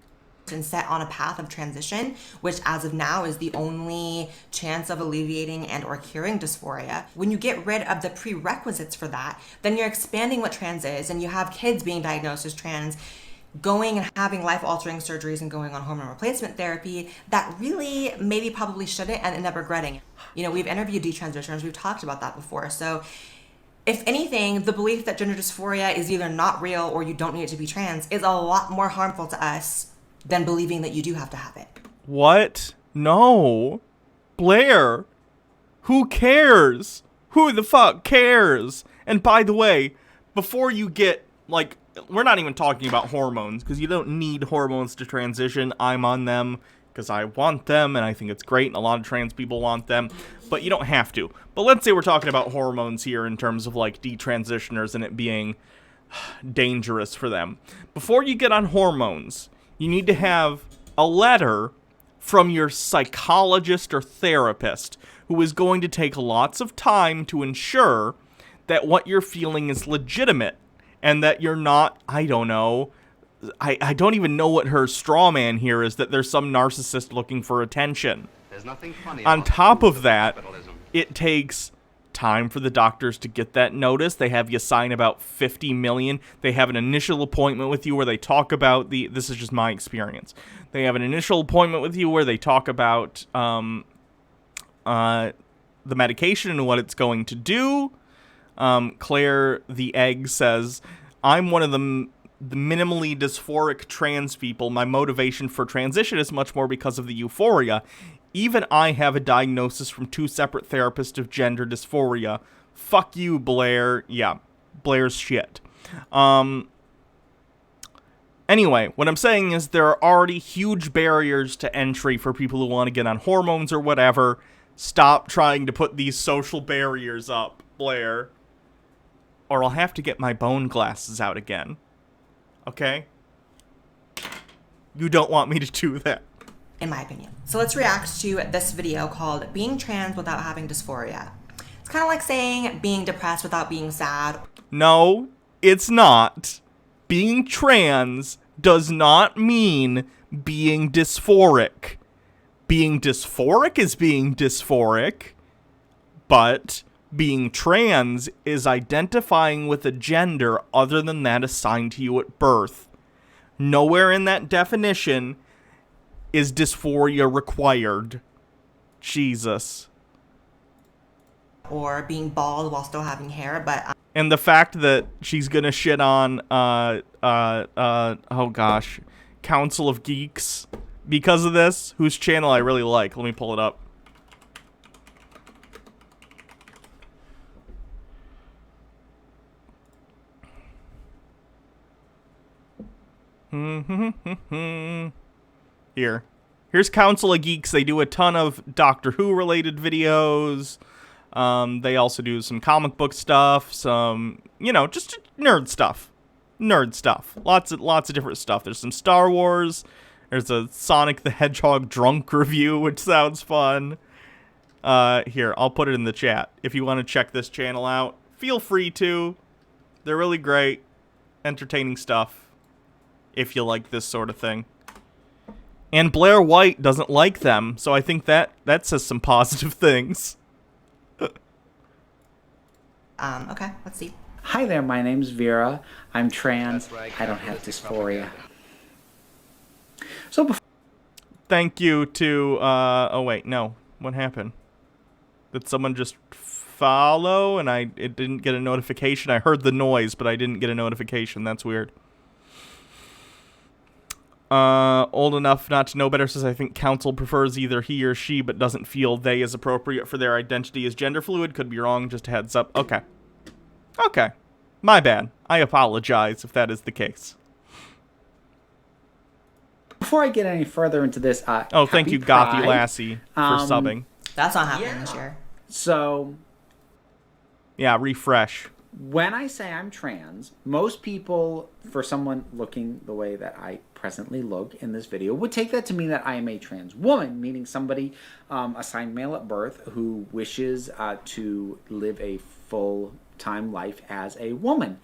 and set on a path of transition, which as of now is the only chance of alleviating and or curing dysphoria. When you get rid of the prerequisites for that, then you're expanding what trans is, and you have kids being diagnosed as trans, going and having life-altering surgeries and going on hormone replacement therapy that really maybe probably shouldn't and end up regretting. You know, we've interviewed detransitioners, we've talked about that before. So if anything, the belief that gender dysphoria is either not real or you don't need to be trans is a lot more harmful to us than believing that you do have to have it. What? No. Blaire. Who cares? Who the fuck cares? And by the way, before you get, like, we're not even talking about hormones, because you don't need hormones to transition. I'm on them. because I want them, and I think it's great, and a lot of trans people want them, but you don't have to. But let's say we're talking about hormones here in terms of, like, detransitioners and it being dangerous for them. Before you get on hormones, you need to have a letter from your psychologist or therapist who is going to take lots of time to ensure that what you're feeling is legitimate and that you're not, I don't know, I don't even know what her straw man here is, that there's some narcissist looking for attention. There's nothing funny On about the top tools of that, capitalism. it takes time for the doctors to get that notice. They have you sign about 50 million. They have an initial appointment with you where they talk about this is just my experience. They have an initial appointment with you where they talk about the medication and what it's going to do. Claire the Egg says, I'm one of the minimally dysphoric trans people. My motivation for transition is much more because of the euphoria. Even I have a diagnosis from 2 separate therapists of gender dysphoria. Fuck you, Blaire. Yeah, Blaire's shit. Anyway, what I'm saying is there are already huge barriers to entry for people who want to get on hormones or whatever. Stop trying to put these social barriers up, Blaire. Or I'll have to get my bone glasses out again. Okay? You don't want me to do that. In my opinion. So let's react to this video called Being Trans Without Having Dysphoria. It's kind of like saying being depressed without being sad. No, it's not. Being trans does not mean being dysphoric. Being dysphoric is being dysphoric, but being trans is identifying with a gender other than that assigned to you at birth. Nowhere in that definition is dysphoria required. Jesus. Or being bald while still having hair, but And the fact that she's gonna shit on, oh gosh, Council of Geeks because of this, whose channel I really like. Let me pull it up. Here's Council of Geeks. They do a ton of Doctor Who related videos. They also do some comic book stuff, some, you know, just nerd stuff. Nerd stuff. Lots of different stuff. There's some Star Wars. There's a Sonic the Hedgehog drunk review, which sounds fun. Here, I'll put it in the chat. If you want to check this channel out, feel free to. They're really great. Entertaining stuff. If you like this sort of thing. And Blaire White doesn't like them, so I think that says some positive things. okay, let's see. Hi there, my name's Vera. I'm trans. That's right, I don't have capitalistic dysphoria. propaganda. So before Thank you to, oh wait, no. What happened? Did someone just follow and it didn't get a notification? I heard the noise, but I didn't get a notification. That's weird. Old enough not to know better says, I think council prefers either he or she, but doesn't feel they is appropriate for their identity as gender fluid. Could be wrong, just a heads up. Okay. Okay. My bad. I apologize if that is the case. before I get any further into this, Oh, thank you, Gothy Pride. Lassie, for subbing. That's not happening this year. So Yeah, refresh. when I say I'm trans, most people, for someone looking the way that I presently look in this video, would take that to mean that I am a trans woman, meaning somebody assigned male at birth who wishes to live a full-time life as a woman.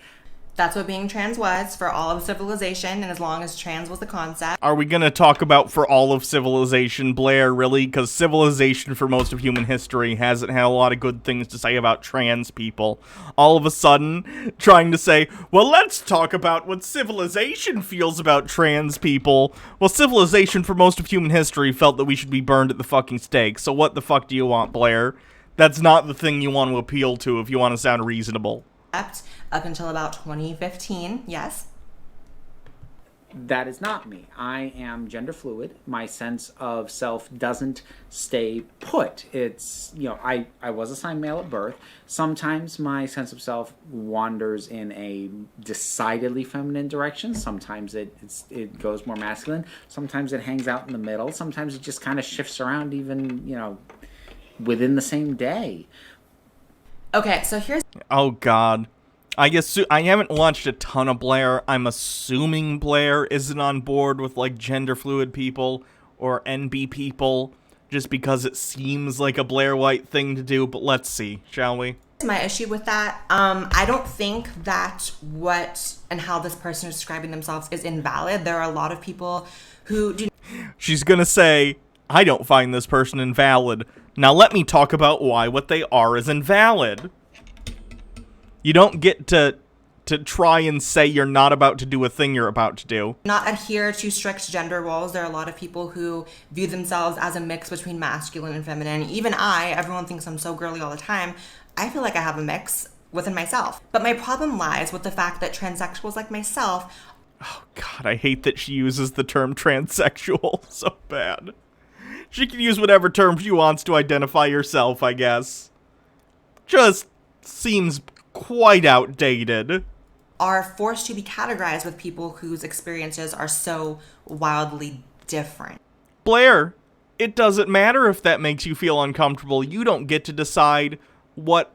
That's what being trans was for all of civilization, and as long as trans was the concept. Are we going to talk about for all of civilization, Blaire, really? Because civilization for most of human history hasn't had a lot of good things to say about trans people. All of a sudden, trying to say, well, let's talk about what civilization feels about trans people. Well, civilization for most of human history felt that we should be burned at the fucking stake. So what the fuck do you want, Blaire? That's not the thing you want to appeal to if you want to sound reasonable. Up until about 2015, yes. that is not me. I am gender fluid. My sense of self doesn't stay put. It's, I was assigned male at birth. Sometimes my sense of self wanders in a decidedly feminine direction. Sometimes it goes more masculine. Sometimes it hangs out in the middle. Sometimes it just kind of shifts around even, within the same day. Okay, so here's... Oh, God. I guess I haven't watched a ton of Blaire. I'm assuming Blaire isn't on board with, like, gender fluid people or NB people just because it seems like a Blaire White thing to do, but let's see, shall we? My issue with that, I don't think that what and how this person is describing themselves is invalid. There are a lot of people who do... She's gonna say, I don't find this person invalid. Now let me talk about why what they are is invalid. You don't get to try and say you're not about to do a thing you're about to do. Not adhere to strict gender roles. There are a lot of people who view themselves as a mix between masculine and feminine. Even everyone thinks I'm so girly all the time. I feel like I have a mix within myself. But my problem lies with the fact that transsexuals like myself... Oh, God, I hate that she uses the term transsexual so bad. She can use whatever term she wants to identify herself, I guess. Just seems quite outdated. Are forced to be categorized with people whose experiences are so wildly different. Blaire, it doesn't matter if that makes you feel uncomfortable. You don't get to decide what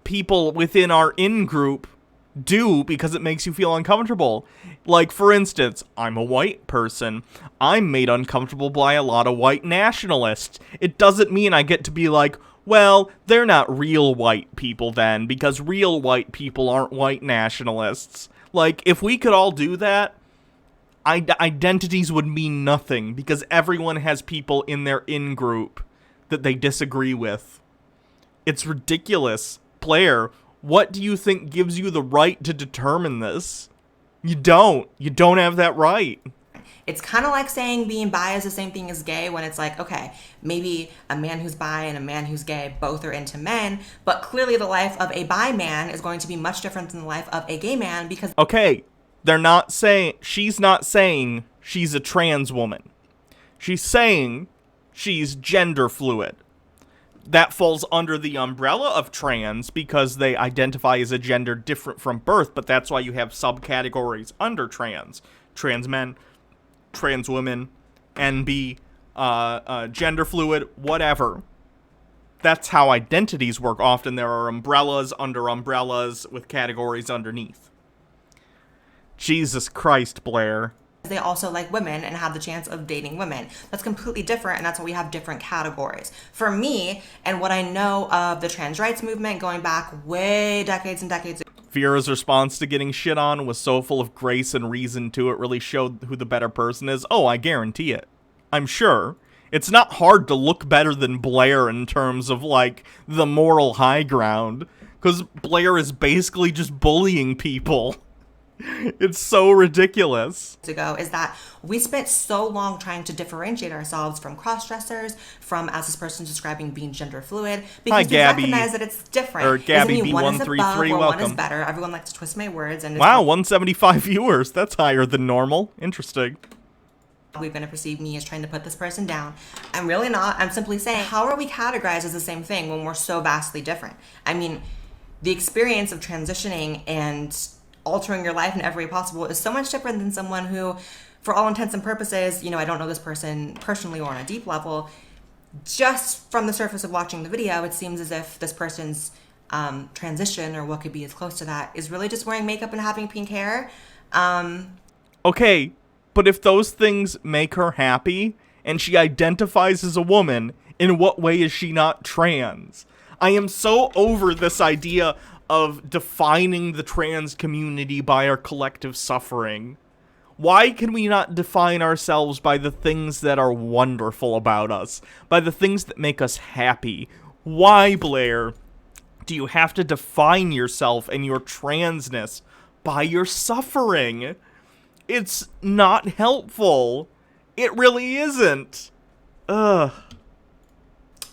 people within our in-group do because it makes you feel uncomfortable. Like, for instance, I'm a white person. I'm made uncomfortable by a lot of white nationalists. It doesn't mean I get to be like, well, they're not real white people then, because real white people aren't white nationalists. Like, if we could all do that, identities would mean nothing, because everyone has people in their in-group that they disagree with. It's ridiculous. Blaire, what do you think gives you the right to determine this? You don't. You don't have that right. It's kind of like saying being bi is the same thing as gay when it's like, okay, maybe a man who's bi and a man who's gay both are into men, but clearly the life of a bi man is going to be much different than the life of a gay man because... Okay, she's not saying she's a trans woman. She's saying she's gender fluid. That falls under the umbrella of trans because they identify as a gender different from birth, but that's why you have subcategories under trans. Trans men, trans women, NB, gender fluid, whatever. That's how identities work. Often there are umbrellas under umbrellas with categories underneath. Jesus Christ, Blaire. They also like women and have the chance of dating women. That's completely different, and that's why we have different categories. For me, and what I know of the trans rights movement going back way decades and decades ago, Vera's response to getting shit on was so full of grace and reason to it really showed who the better person is. Oh, I guarantee it. I'm sure. It's not hard to look better than Blaire in terms of, like, the moral high ground, because Blaire is basically just bullying people. It's so ridiculous. Ago is that we spent so long trying to differentiate ourselves from cross-dressers, from, as this person describing, being gender fluid, because we recognize that it's different. Or Gabby B133, welcome. One is better. Everyone likes to twist my words. And wow, 175 viewers. That's higher than normal. Interesting. We're going to perceive me as trying to put this person down. I'm really not. I'm simply saying, how are we categorized as the same thing when we're so vastly different? I mean, the experience of transitioning and altering your life in every way possible is so much different than someone who, for all intents and purposes, I don't know this person personally or on a deep level. Just from the surface of watching the video, it seems as if this person's transition, or what could be as close to that, is really just wearing makeup and having pink hair. Okay, but if those things make her happy, and she identifies as a woman, in what way is she not trans? I am so over this idea of defining the trans community by our collective suffering. Why can we not define ourselves by the things that are wonderful about us? By the things that make us happy? Why, Blaire, do you have to define yourself and your transness by your suffering? It's not helpful. It really isn't. Ugh.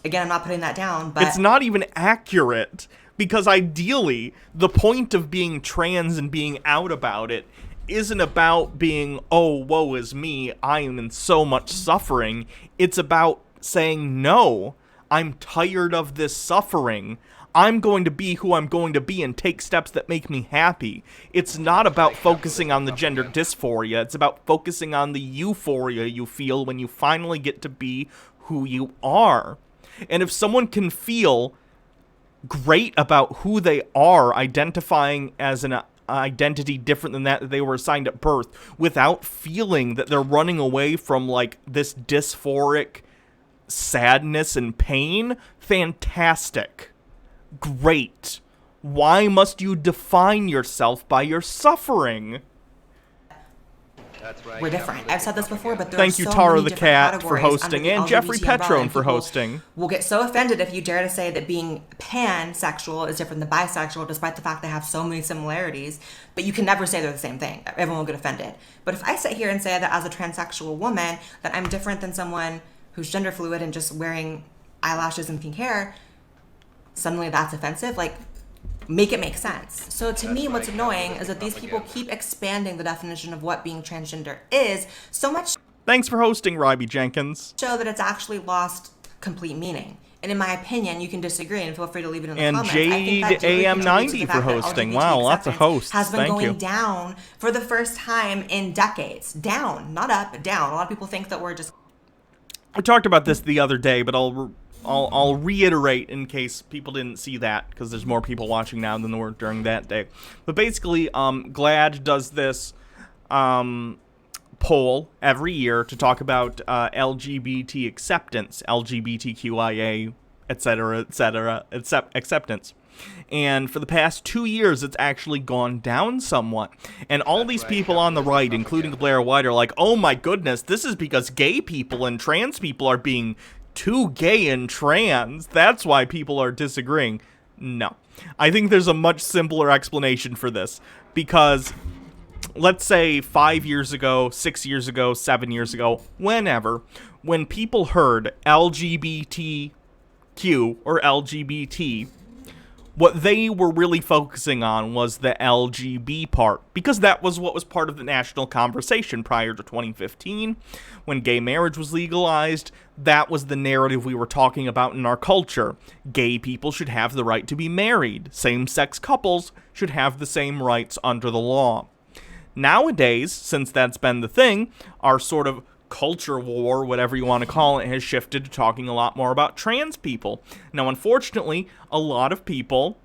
Again, I'm not putting that down, but... It's not even accurate. Because ideally, the point of being trans and being out about it isn't about being, oh, woe is me, I am in so much suffering. It's about saying, no, I'm tired of this suffering. I'm going to be who I'm going to be and take steps that make me happy. It's not about focusing on the gender dysphoria. It's about focusing on the euphoria you feel when you finally get to be who you are. And if someone can feel great about who they are, identifying as an identity different than that they were assigned at birth, without feeling that they're running away from, like, this dysphoric sadness and pain, fantastic. Great. Why must you define yourself by your suffering? That's right. We're different. I've said this before, but there Thank are you, so Tara many the different Cat, for categories hosting, under the and Jeffrey LGBT umbrella, Petrone and for people hosting. will get so offended if you dare to say that being pansexual is different than bisexual, despite the fact they have so many similarities. But you can never say they're the same thing. Everyone will get offended. But if I sit here and say that as a transsexual woman, that I'm different than someone who's gender fluid and just wearing eyelashes and pink hair, suddenly that's offensive? Like, make it make sense. So to me, what's annoying is that these people keep expanding the definition of what being transgender is, so much Thanks for hosting, Ryby Jenkins. so that it's actually lost complete meaning. And in my opinion, you can disagree, and feel free to leave it in the And comments. I think that Jade deeply AM90 contributes to the for fact that hosting. LGBT Wow, lots of acceptance hosts. has been Thank going you. down for the first time in decades. Down, not up, down. A lot of people think that we're just I talked about this the other day, but I'll reiterate in case people didn't see that, because there's more people watching now than there were during that day. But basically, GLAAD does this poll every year to talk about LGBT acceptance, LGBTQIA, etc., acceptance. And for the past 2 years, it's actually gone down somewhat. And all these people on the right, including Blaire White, are like, oh my goodness, this is because gay people and trans people are being too gay and trans. That's why people are disagreeing. No. I think there's a much simpler explanation for this. Because, let's say 5 years ago, 6 years ago, 7 years ago, whenever, when people heard LGBTQ or LGBT, what they were really focusing on was the LGB part, because that was what was part of the national conversation prior to 2015. When gay marriage was legalized, that was the narrative we were talking about in our culture. Gay people should have the right to be married. Same-sex couples should have the same rights under the law. Nowadays, since that's been the thing, our sort of culture war, whatever you want to call it, has shifted to talking a lot more about trans people. Now, unfortunately, a lot of people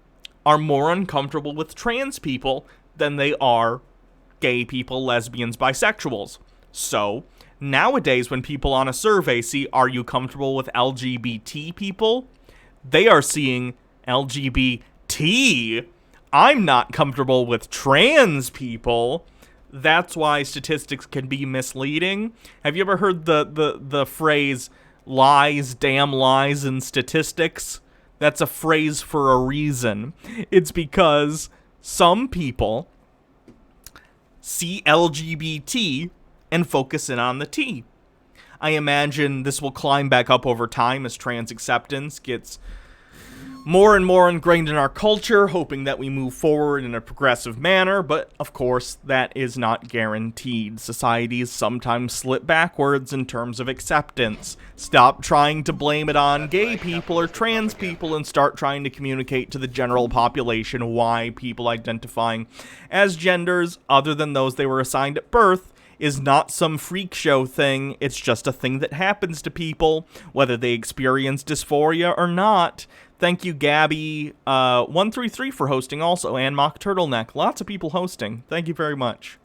are more uncomfortable with trans people than they are gay people, lesbians, bisexuals. So, nowadays, when people on a survey see, are you comfortable with LGBT people? They are seeing LGBT. I'm not comfortable with trans people. That's why statistics can be misleading. Have you ever heard the phrase, lies, damn lies in statistics? That's a phrase for a reason. It's because some people see LGBT and focus in on the T. I imagine this will climb back up over time as trans acceptance gets more and more ingrained in our culture, hoping that we move forward in a progressive manner, but of course that is not guaranteed. Societies sometimes slip backwards in terms of acceptance. Stop trying to blame it on gay people or trans people and start trying to communicate to the general population why people identifying as genders other than those they were assigned at birth is not some freak show thing. It's just a thing that happens to people, whether they experience dysphoria or not. Thank you, Gabby133 for hosting also, and Mock Turtleneck. Lots of people hosting. Thank you very much.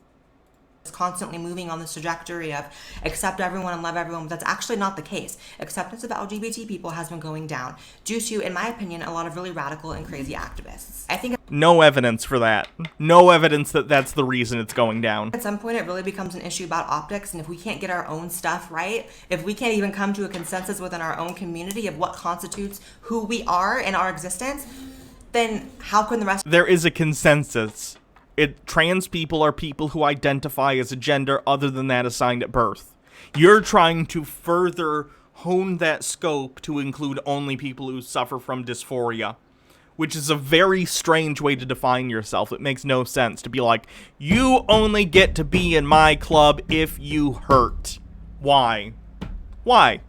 constantly moving on this trajectory of accept everyone and love everyone, but that's actually not the case. Acceptance of LGBT people has been going down due to, in my opinion, a lot of really radical and crazy activists. I think no evidence for that. No evidence that that's the reason it's going down. at some point it really becomes an issue about optics, and if we can't get our own stuff right, if we can't even come to a consensus within our own community of what constitutes who we are in our existence, then how can the rest There is a consensus. Trans people are people who identify as a gender other than that assigned at birth. You're trying to further hone that scope to include only people who suffer from dysphoria, which is a very strange way to define yourself. It makes no sense to be like, you only get to be in my club if you hurt. Why? Why?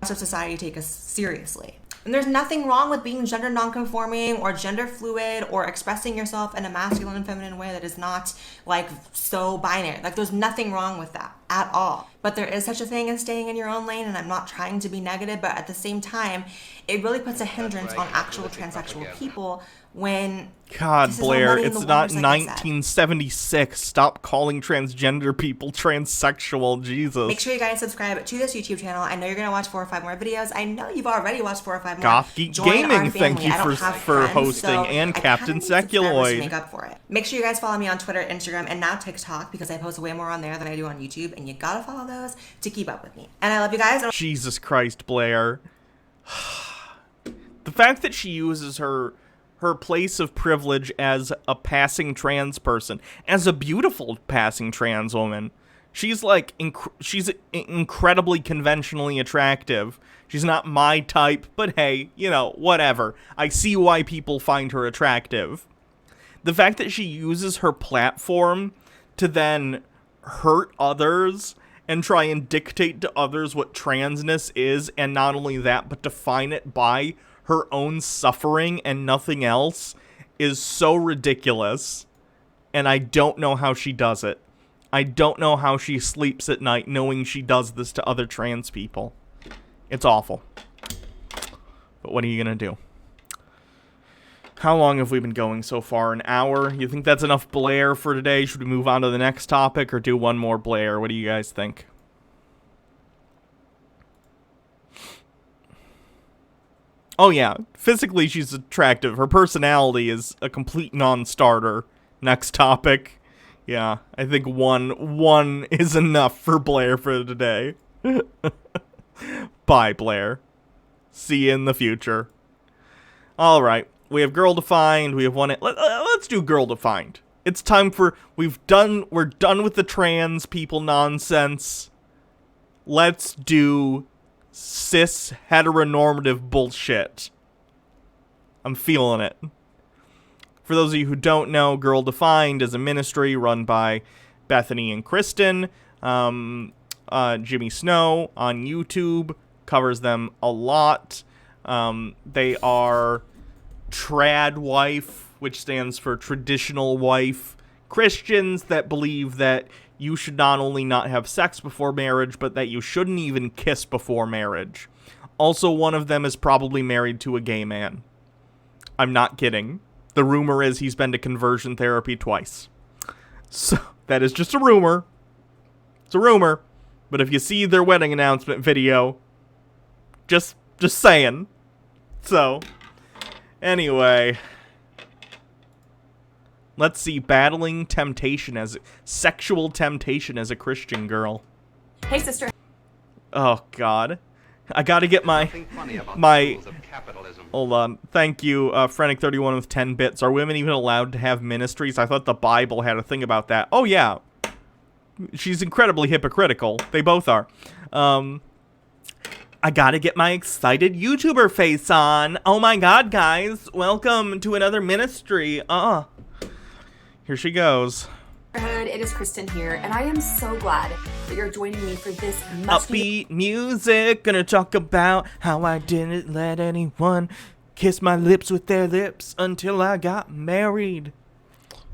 So society take us seriously. And there's nothing wrong with being gender nonconforming or gender fluid or expressing yourself in a masculine and feminine way that is not like so binary. Like there's nothing wrong with that at all. But there is such a thing as staying in your own lane, and I'm not trying to be negative, but at the same time, it really puts a hindrance on actual transsexual people when God, Blaire, already in it's the not works, like I said. 1976. Stop calling transgender people transsexual. Jesus. Make sure you guys subscribe to this YouTube channel. I know you're going to watch 4 or 5 more videos. I know you've already watched 4 or 5 more. Goth Geek Join our Gaming, thank family. you I don't for have friends, hosting, so and I Captain kinda need subscribers Seculoid. to make up for it. Make sure you guys follow me on Twitter, Instagram, and now TikTok, because I post way more on there than I do on YouTube, and you gotta follow those to keep up with me. And I love you guys. Jesus Christ, Blaire. The fact that she uses her place of privilege as a passing trans person, as a beautiful passing trans woman. She's like, she's incredibly conventionally attractive. She's not my type, but hey, you know, whatever. I see why people find her attractive. The fact that she uses her platform to then hurt others and try and dictate to others what transness is, and not only that, but define it by her own suffering and nothing else, is so ridiculous. And I don't know how she does it. I don't know how she sleeps at night knowing she does this to other trans people. It's awful. But what are you gonna do? How long have we been going so far? An hour? You think that's enough Blaire for today? Should we move on to the next topic or do one more Blaire? What do you guys think? Oh yeah, physically she's attractive. Her personality is a complete non-starter. Next topic. Yeah, I think one is enough for Blaire for today. Bye, Blaire. See you in the future. Alright, we have Girl Defined, we have one... Let's do Girl Defined. It's time for... We're done with the trans people nonsense. Let's do cis heteronormative bullshit. I'm feeling it. For those of you who don't know, Girl Defined is a ministry run by Bethany and Kristen. Jimmy Snow on YouTube covers them a lot. They are trad wife, which stands for traditional wife, Christians that believe that you should not only not have sex before marriage, but that you shouldn't even kiss before marriage. Also, one of them is probably married to a gay man. I'm not kidding. The rumor is he's been to conversion therapy twice. So, that is just a rumor. It's a rumor. But if you see their wedding announcement video, just saying. So, anyway, let's see, battling sexual temptation as a Christian girl. Hey, sister. Oh God, I gotta get Hold on. Thank you, Frenic31 with 10 bits. Are women even allowed to have ministries? I thought the Bible had a thing about that. Oh yeah. She's incredibly hypocritical. They both are. I gotta get my excited YouTuber face on. Oh my God, guys. Welcome to another ministry. Here she goes. It is Kristen here, and I am so glad that you're joining me for this upbeat music. Gonna talk about how I didn't let anyone kiss my lips with their lips until I got married.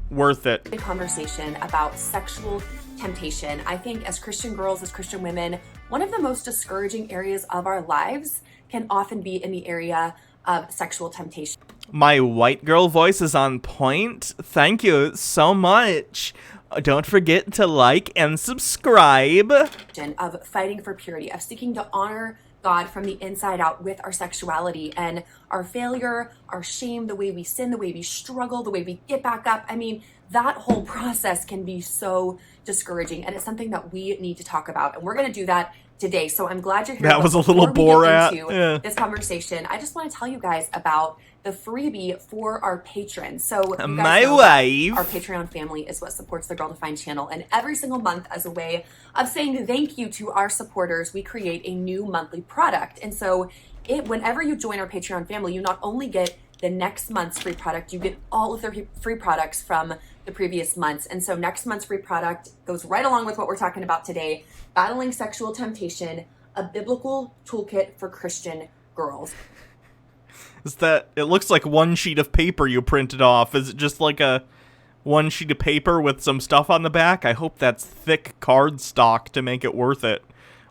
Worth it. A conversation about sexual temptation. I think as Christian girls, as Christian women, one of the most discouraging areas of our lives can often be in the area of sexual temptation. My white girl voice is on point. Thank you so much. Don't forget to like and subscribe. Of fighting for purity, of seeking to honor God from the inside out with our sexuality and our failure, our shame, the way we sin, the way we struggle, the way we get back up. I mean, that whole process can be so discouraging, and it's something that we need to talk about. And we're going to do that today. So I'm glad you're here. That was a little Borat. This conversation, I just want to tell you guys about the freebie for our patrons. So you guys my know wife, our Patreon family is what supports the Girl Defined channel, and every single month, as a way of saying thank you to our supporters, we create a new monthly product. And so whenever you join our Patreon family, you not only get the next month's free product, you get all of the free products from the previous months. And so next month's free product goes right along with what we're talking about today, Battling Sexual Temptation, a biblical toolkit for Christian girls. Is that, it looks like one sheet of paper you printed off. Is it just like a one sheet of paper with some stuff on the back? I hope that's thick cardstock to make it worth it.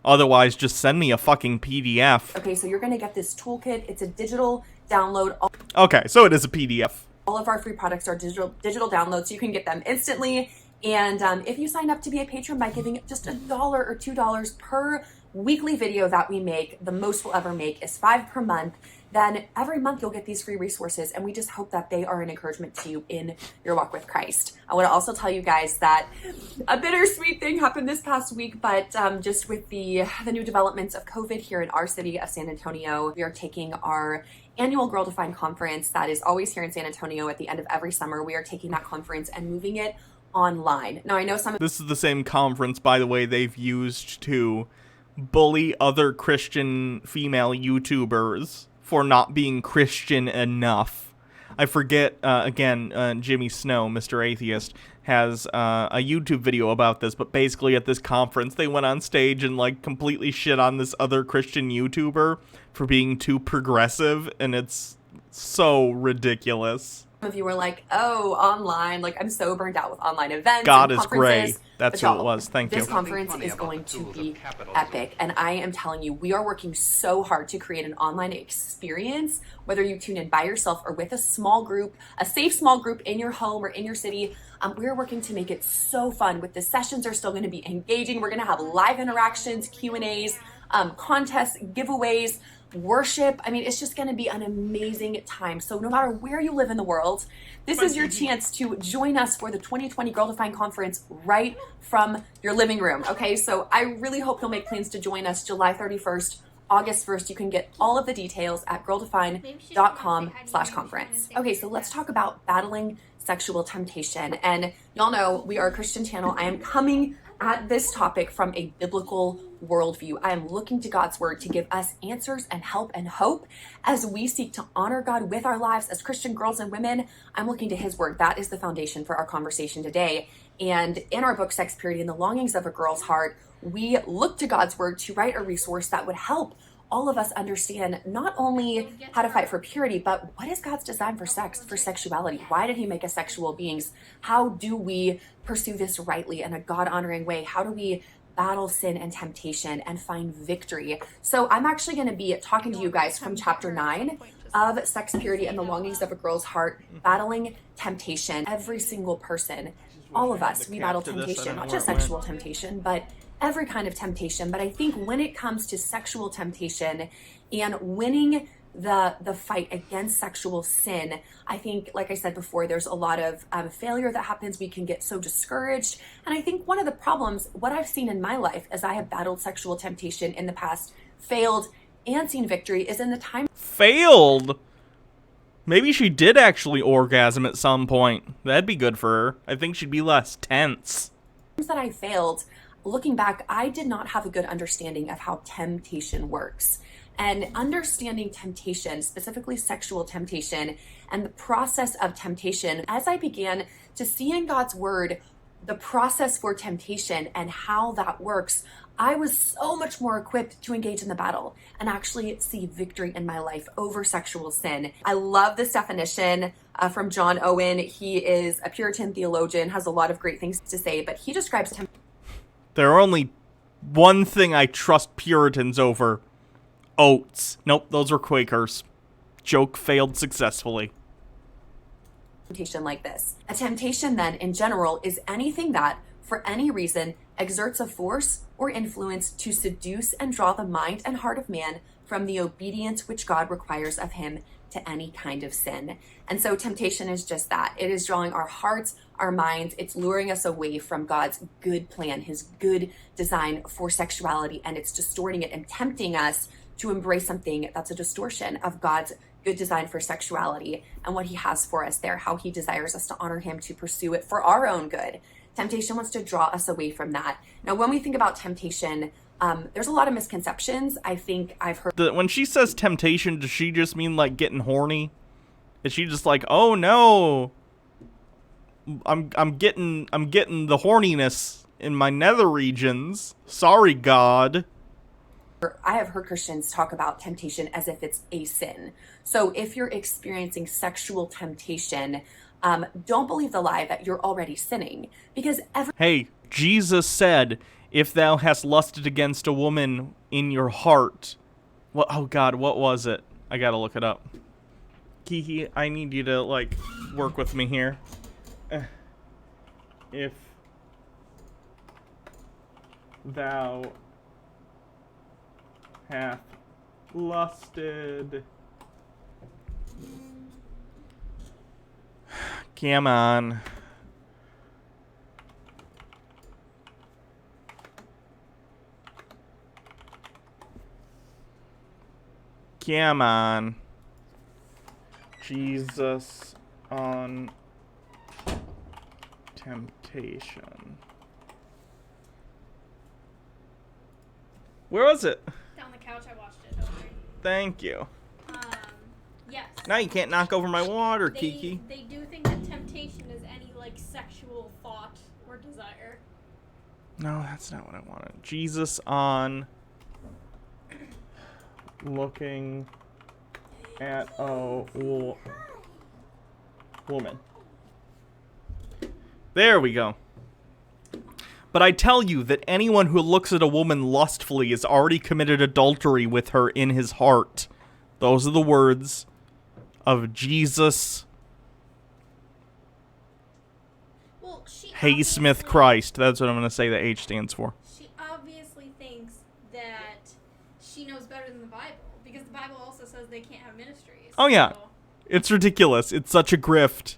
Otherwise, just send me a fucking PDF. Okay, so you're going to get this toolkit. It's a digital download. Okay, so it is a PDF. All of our free products are digital downloads, so you can get them instantly. And if you sign up to be a patron by giving just $1 or $2 per weekly video that we make, the most we'll ever make is $5 per month. Then every month you'll get these free resources, and we just hope that they are an encouragement to you in your walk with Christ. I want to also tell you guys that a bittersweet thing happened this past week, but just with the new developments of COVID here in our city of San Antonio, we are taking our annual Girl Defined conference that is always here in San Antonio at the end of every summer. We are taking that conference and moving it online. Now, I know some of This is the same conference, by the way, they've used to bully other Christian female YouTubers for not being Christian enough. I forget, again, Jimmy Snow, Mr. Atheist, has a YouTube video about this, but basically at this conference, they went on stage and, like, completely shit on this other Christian YouTuber for being too progressive, and it's so ridiculous. of you were like, oh, online, like I'm so burned out with online events. God and is gray. That's who who it was. Thank you. This conference is going to be epic. And I am telling you, we are working so hard to create an online experience, whether you tune in by yourself or with a small group, a safe small group in your home or in your city. We are working to make it so fun. With the sessions are still going to be engaging. We're going to have live interactions, Q&As, contests, giveaways, worship. I mean, it's just going to be an amazing time. So no matter where you live in the world, this is your chance to join us for the 2020 Girl Defined Conference right from your living room. Okay, so I really hope you'll make plans to join us July 31st, August 1st. You can get all of the details at girldefined.com/conference. Okay, so let's talk about battling sexual temptation. And y'all know we are a Christian channel. I am coming at this topic from a biblical worldview. I am looking to God's word to give us answers and help and hope as we seek to honor God with our lives as Christian girls and women. I'm looking to his word. That is the foundation for our conversation today. And in our book, Sex, Purity, and the Longings of a Girl's Heart, we look to God's word to write a resource that would help all of us understand not only how to fight for purity, but what is God's design for sex, for sexuality? Why did he make us sexual beings? How do we pursue this rightly in a God-honoring way? How do we battle sin and temptation and find victory? So I'm actually going to be talking to you guys from chapter 9 of Sex, Purity, and the Longings of a Girl's Heart, battling temptation. Every single person, all of us, we battle temptation, not just sexual temptation, but every kind of temptation. But I think when it comes to sexual temptation and winning the fight against sexual sin, I think, like I said before, there's a lot of failure that happens. We can get so discouraged. And I think one of the problems, what I've seen in my life as I have battled sexual temptation in the past, failed and seen victory, is in the time. Failed? Maybe she did actually orgasm at some point. That'd be good for her. I think she'd be less tense. That I failed, looking back, I did not have a good understanding of how temptation works. And understanding temptation, specifically sexual temptation, and the process of temptation, as I began to see in God's word the process for temptation and how that works, I was so much more equipped to engage in the battle and actually see victory in my life over sexual sin. I love this definition from John Owen. He is a Puritan theologian, has a lot of great things to say, but he describes temptation. There are only one thing I trust Puritans over. Oats. Nope, those were Quakers. Joke failed successfully. Temptation like this. A temptation then, in general, is anything that, for any reason, exerts a force or influence to seduce and draw the mind and heart of man from the obedience which God requires of him to any kind of sin. And so temptation is just that. It is drawing our hearts, our minds. It's luring us away from God's good plan, his good design for sexuality, and it's distorting it and tempting us to embrace something that's a distortion of God's good design for sexuality and what he has for us there, how he desires us to honor him, to pursue it for our own good. Temptation wants to draw us away from that. Now, when we think about temptation, there's a lot of misconceptions. I think I've heard... When she says temptation, does she just mean like getting horny? Is she just like, oh no, I'm getting the horniness in my nether regions. Sorry, God. I have heard Christians talk about temptation as if it's a sin. So if you're experiencing sexual temptation, don't believe the lie that you're already sinning, because Hey, Jesus said, if thou hast lusted against a woman in your heart. What? Oh God, what was it? I gotta look it up. Kiki, I need you to, like, work with me here. If thou hath lusted. Come on. Come on. Jesus on temptation. Where was it? Down the couch, I watched it. Don't worry. Thank you. Yes. Now you can't knock over my water, Kiki. They do think that temptation is any, like, sexual thought or desire. No, that's not what I wanted. Jesus on looking at a woman. There we go. But I tell you that anyone who looks at a woman lustfully has already committed adultery with her in his heart. Those are the words of Jesus Haysmith Christ. That's what I'm going to say the H stands for. She obviously thinks that she knows better than the Bible, because the Bible also says they can't have ministries. Oh, yeah. So. It's ridiculous. It's such a grift.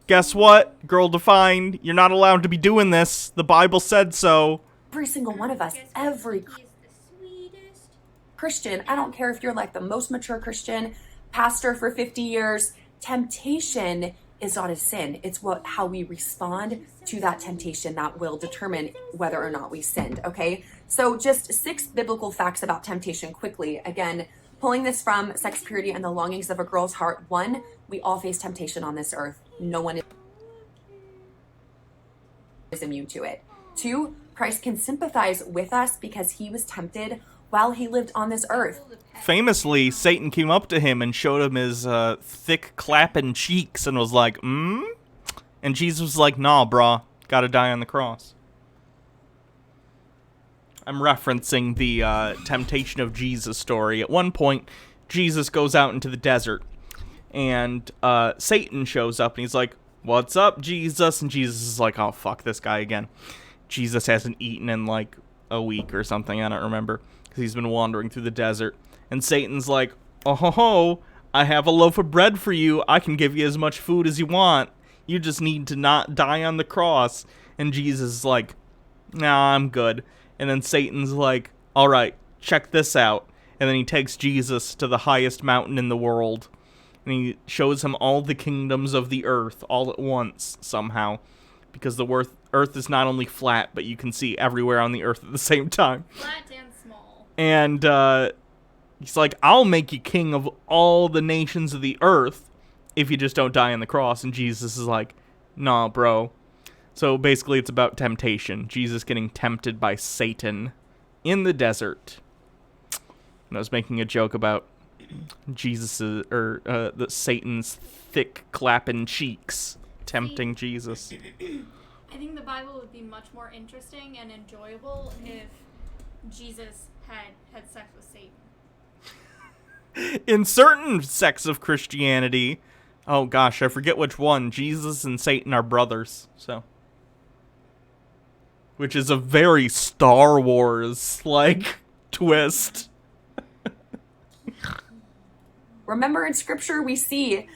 Guess what? Girl defined. You're not allowed to be doing this. The Bible said so. every single one of us, every Christian, I don't care if you're like the most mature Christian, pastor for 50 years, temptation is not a sin. It's how we respond to that temptation that will determine whether or not we sinned, okay? So just 6 biblical facts about temptation quickly. Again, pulling this from Sex, Purity, and the Longings of a Girl's Heart. 1, we all face temptation on this earth. No one is immune to it. 2, Christ can sympathize with us because he was tempted while he lived on this earth. Famously, Satan came up to him and showed him his thick clapping cheeks and was like, And Jesus was like, nah, brah, gotta die on the cross. I'm referencing the temptation of Jesus story. At one point, Jesus goes out into the desert, and Satan shows up, and he's like, what's up, Jesus? And Jesus is like, oh, fuck this guy again. Jesus hasn't eaten in, like, a week or something, I don't remember, because he's been wandering through the desert. And Satan's like, oh ho ho, I have a loaf of bread for you. I can give you as much food as you want. You just need to not die on the cross. And Jesus is like, nah, I'm good. And then Satan's like, all right, check this out. And then he takes Jesus to the highest mountain in the world. And he shows him all the kingdoms of the earth all at once, somehow. Because the earth is not only flat, but you can see everywhere on the earth at the same time. Flat and small. And he's like, I'll make you king of all the nations of the earth if you just don't die on the cross. And Jesus is like, nah, bro. So basically it's about temptation. Jesus getting tempted by Satan in the desert. And I was making a joke about Satan's thick clapping cheeks tempting Jesus. I think the Bible would be much more interesting and enjoyable if Jesus had sex with Satan. In certain sects of Christianity, oh gosh, I forget which one, Jesus and Satan are brothers, so. Which is a very Star Wars-like twist. Remember in scripture we see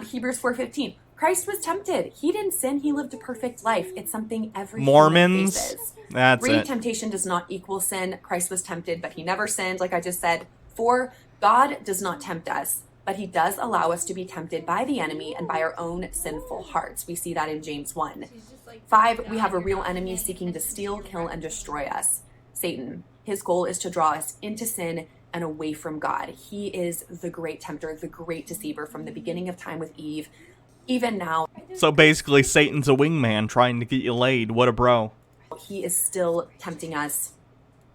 Hebrews 4:15. Christ was tempted. He didn't sin. He lived a perfect life. It's something every Mormons. faces. That's it. Temptation does not equal sin. Christ was tempted, but he never sinned, like I just said. 4, God does not tempt us, but he does allow us to be tempted by the enemy and by our own sinful hearts. We see that in James 1. 5, we have a real enemy seeking to steal, kill, and destroy us. Satan. His goal is to draw us into sin and away from God. He is the great tempter, the great deceiver from the beginning of time with Eve, even now. So basically, Satan's a wingman trying to get you laid. What a bro. He is still tempting us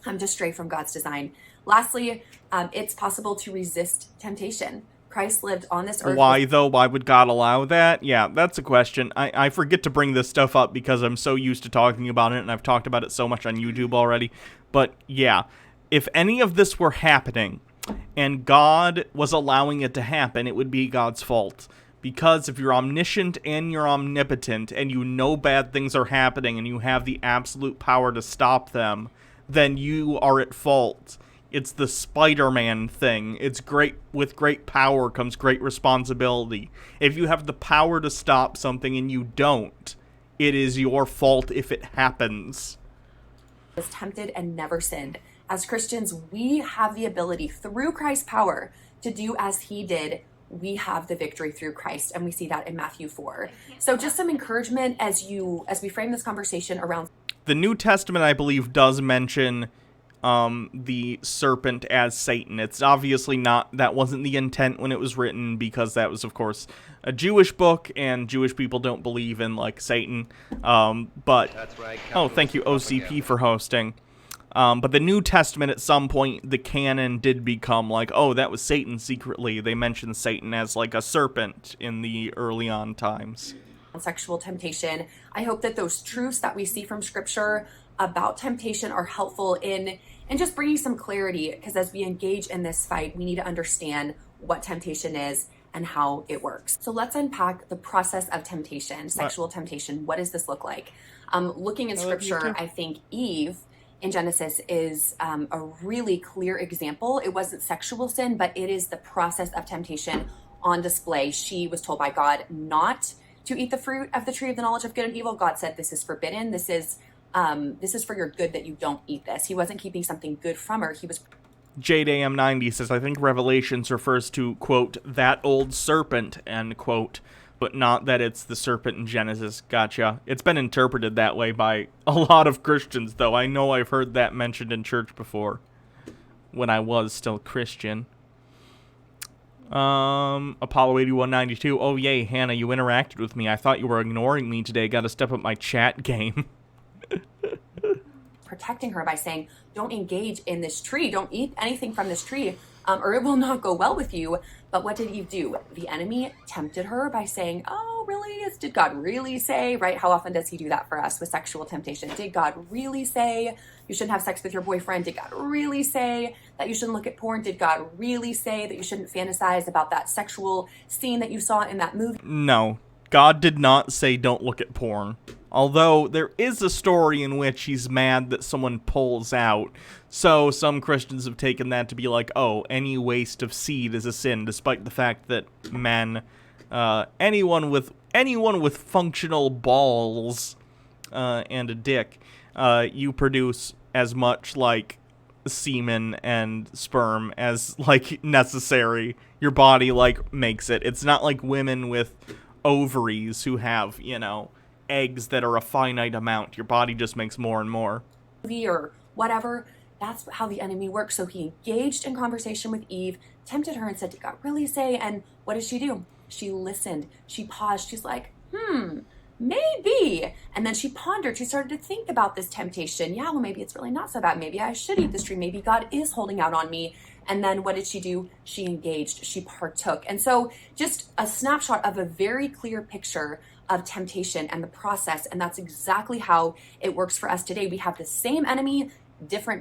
to stray from God's design. Lastly, it's possible to resist temptation. Christ lived on this earth. Why, though? Why would God allow that? Yeah, that's a question. I forget to bring this stuff up because I'm so used to talking about it, and I've talked about it so much on YouTube already. But, yeah, if any of this were happening, and God was allowing it to happen, it would be God's fault. Because if you're omniscient and you're omnipotent, and you know bad things are happening, and you have the absolute power to stop them, then you are at fault. It's the Spider-Man thing. It's great. With great power comes great responsibility. If you have the power to stop something and you don't, it is your fault if it happens. Was tempted and never sinned. As Christians, we have the ability through Christ's power to do as he did. We have the victory through Christ, and we see that in Matthew 4. So just some encouragement as we frame this conversation around. The New Testament, I believe, does mention the serpent as Satan. It's obviously not, that wasn't the intent when it was written, because that was, of course, a Jewish book, and Jewish people don't believe in, like, Satan. But, That's right. oh, thank you, OCP, for hosting. But the New Testament, at some point, the canon did become like, oh, that was Satan secretly. They mentioned Satan as, like, a serpent in the early on times. Sexual temptation. I hope that those truths that we see from Scripture about temptation are helpful in just bringing some clarity, because as we engage in this fight, we need to understand what temptation is and how it works. So let's unpack the process of temptation, sexual temptation. What does this look like? Looking in Scripture, I think Eve in Genesis is a really clear example. It wasn't sexual sin, but it is the process of temptation on display. She was told by God not to eat the fruit of the tree of the knowledge of good and evil. God said, this is forbidden. This is for your good that you don't eat this. He wasn't keeping something good from her. He was. JDAM90 says, I think Revelations refers to, quote, that old serpent, end quote, but not that it's the serpent in Genesis. Gotcha. It's been interpreted that way by a lot of Christians, though. I know I've heard that mentioned in church before, when I was still Christian. Apollo 8192. Oh, yay, Hannah, you interacted with me. I thought you were ignoring me today. Gotta step up my chat game. Protecting her by saying, don't engage in this tree. Don't eat anything from this tree, or it will not go well with you. But what did Eve do? The enemy tempted her by saying, oh, really? Did God really say, right? How often does he do that for us with sexual temptation? Did God really say you shouldn't have sex with your boyfriend? Did God really say that you shouldn't look at porn? Did God really say that you shouldn't fantasize about that sexual scene that you saw in that movie? No, God did not say don't look at porn. Although there is a story in which he's mad that someone pulls out. So some Christians have taken that to be like, oh, any waste of seed is a sin, despite the fact that men, anyone with functional balls and a dick, you produce as much like semen and sperm as like necessary. Your body like makes it. It's not like women with ovaries who have, you know, eggs that are a finite amount. Your body just makes more and more. Or whatever. That's how the enemy works. So he engaged in conversation with Eve, tempted her and said, did God really say? And what did she do? She listened. She paused. She's like, maybe. And then she pondered. She started to think about this temptation. Yeah, well, maybe it's really not so bad. Maybe I should eat this tree. Maybe God is holding out on me. And then what did she do? She engaged. She partook. And so just a snapshot of a very clear picture of temptation and the process. And that's exactly how it works for us today. We have the same enemy,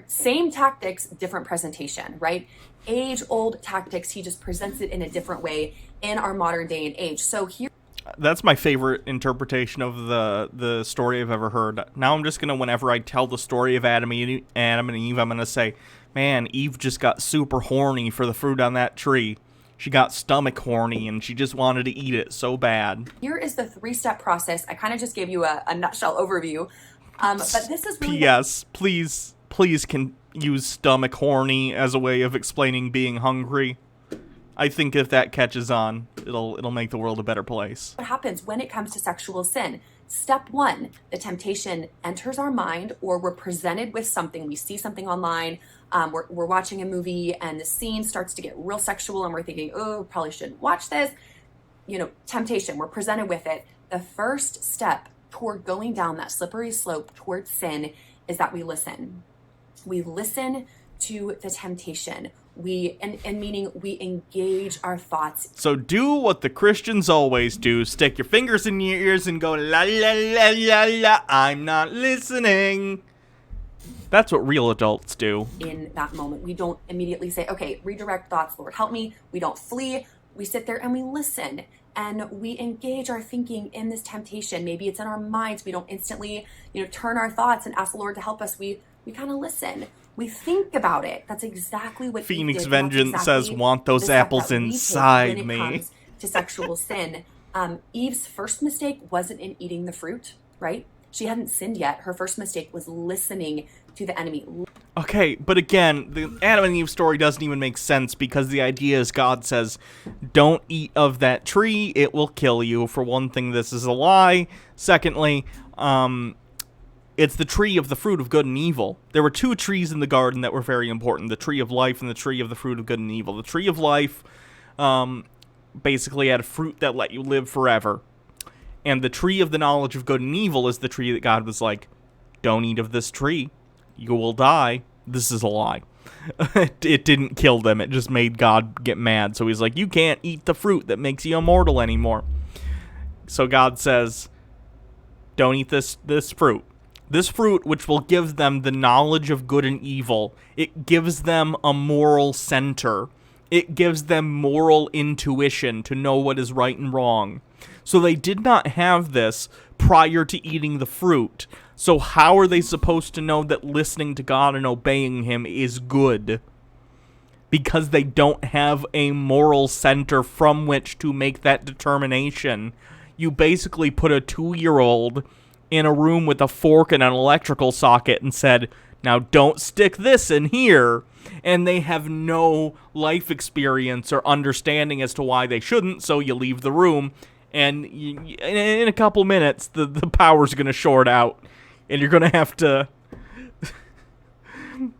same tactics, different presentation, right? Age-old tactics. He just presents it in a different way in our modern day and age. So here. That's my favorite interpretation of the story I've ever heard. Now I'm just going to, whenever I tell the story of Adam and Eve, I'm going to say, man, Eve just got super horny for the fruit on that tree. She got stomach horny and she just wanted to eat it so bad. Here is the 3-step process. I kind of just gave you a nutshell overview. But this is really... P.S. Please can use stomach horny as a way of explaining being hungry. I think if that catches on, it'll make the world a better place. What happens when it comes to sexual sin? Step 1, the temptation enters our mind, or we're presented with something. We see something online, We're watching a movie and the scene starts to get real sexual and we're thinking, oh, probably shouldn't watch this. Temptation, we're presented with it. The first step toward going down that slippery slope towards sin is that we listen. We listen to the temptation. Meaning we engage our thoughts. So do what the Christians always do. Stick your fingers in your ears and go, la la la la la, I'm not listening. That's what real adults do. In that moment, we don't immediately say, okay, redirect thoughts, Lord, help me. We don't flee. We sit there and we listen and we engage our thinking in this temptation. Maybe it's in our minds. We don't instantly, turn our thoughts and ask the Lord to help us. We kind of listen. We think about it. That's exactly what Phoenix Vengeance says, want those apples inside me. When it comes to sexual sin, Eve's first mistake wasn't in eating the fruit, right? She hadn't sinned yet. Her first mistake was listening to the enemy. Okay, but again, the Adam and Eve story doesn't even make sense because the idea is God says, don't eat of that tree, it will kill you. For one thing, this is a lie. Secondly, it's the tree of the fruit of good and evil. There were two trees in the garden that were very important, the tree of life and the tree of the fruit of good and evil. The tree of life basically had a fruit that let you live forever. And the tree of the knowledge of good and evil is the tree that God was like, don't eat of this tree. You will die. This is a lie. It didn't kill them. It just made God get mad. So he's like, you can't eat the fruit that makes you immortal anymore. So God says, don't eat this fruit. This fruit, which will give them the knowledge of good and evil, it gives them a moral center. It gives them moral intuition to know what is right and wrong. So they did not have this prior to eating the fruit. So how are they supposed to know that listening to God and obeying him is good? Because they don't have a moral center from which to make that determination. You basically put a 2-year-old in a room with a fork and an electrical socket and said, now don't stick this in here. And they have no life experience or understanding as to why they shouldn't, so you leave the room. And in a couple minutes, the power's going to short out. And you're going to have to...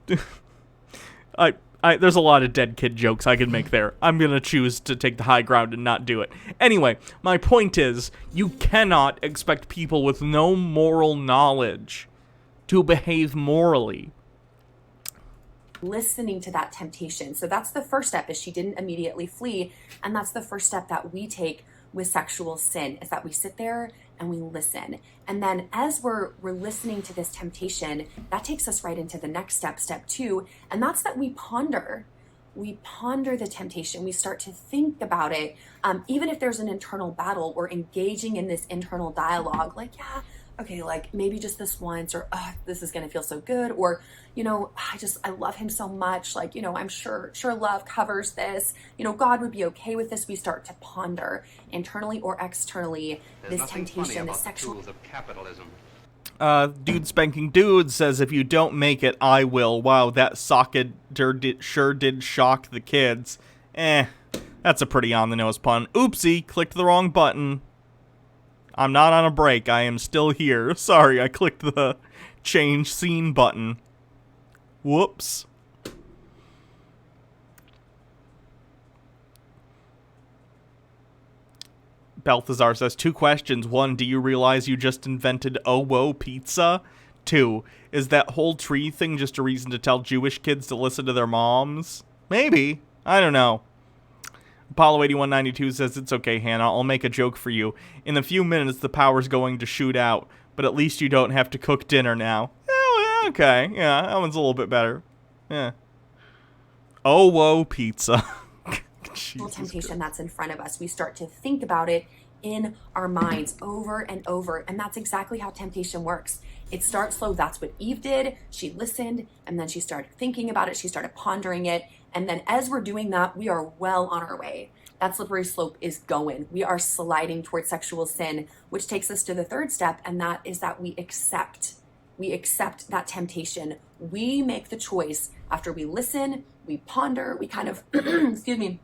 there's a lot of dead kid jokes I can make there. I'm going to choose to take the high ground and not do it. Anyway, my point is, you cannot expect people with no moral knowledge to behave morally. Listening to that temptation. So that's the first step, is she didn't immediately flee. And that's the first step that we take with sexual sin, is that we sit there and we listen. And then as we're listening to this temptation, that takes us right into the next step, step 2, and that's that we ponder. We ponder the temptation. We start to think about it. Even if there's an internal battle, we're engaging in this internal dialogue, like, yeah, okay, like maybe just this once, or this is going to feel so good, or, I love him so much. Like, I'm sure love covers this. God would be okay with this. We start to ponder internally or externally this temptation, this sexual. Tools of capitalism. Dude Spanking Dude says, if you don't make it, I will. Wow, that socket sure did shock the kids. That's a pretty on-the-nose pun. Oopsie, clicked the wrong button. I'm not on a break. I am still here. Sorry, I clicked the change scene button. Whoops. Balthazar says, 2 questions. 1, do you realize you just invented Oh-Whoa pizza? 2, is that whole tree thing just a reason to tell Jewish kids to listen to their moms? Maybe. I don't know. Apollo 8192 says, it's okay, Hannah. I'll make a joke for you. In a few minutes, the power's going to shoot out, but at least you don't have to cook dinner now. Oh, okay. Yeah, that one's a little bit better. Yeah. Oh-Whoa pizza. Temptation that's in front of us. We start to think about it in our minds over and over, and that's exactly how temptation works. It starts slow. That's what Eve did. She listened, and then she started thinking about it. She started pondering it, and then as we're doing that, we are well on our way. That slippery slope is going. We are sliding towards sexual sin, which takes us to the third step, and that is that we accept. We accept that temptation. We make the choice after we listen, we ponder, we kind of, excuse me,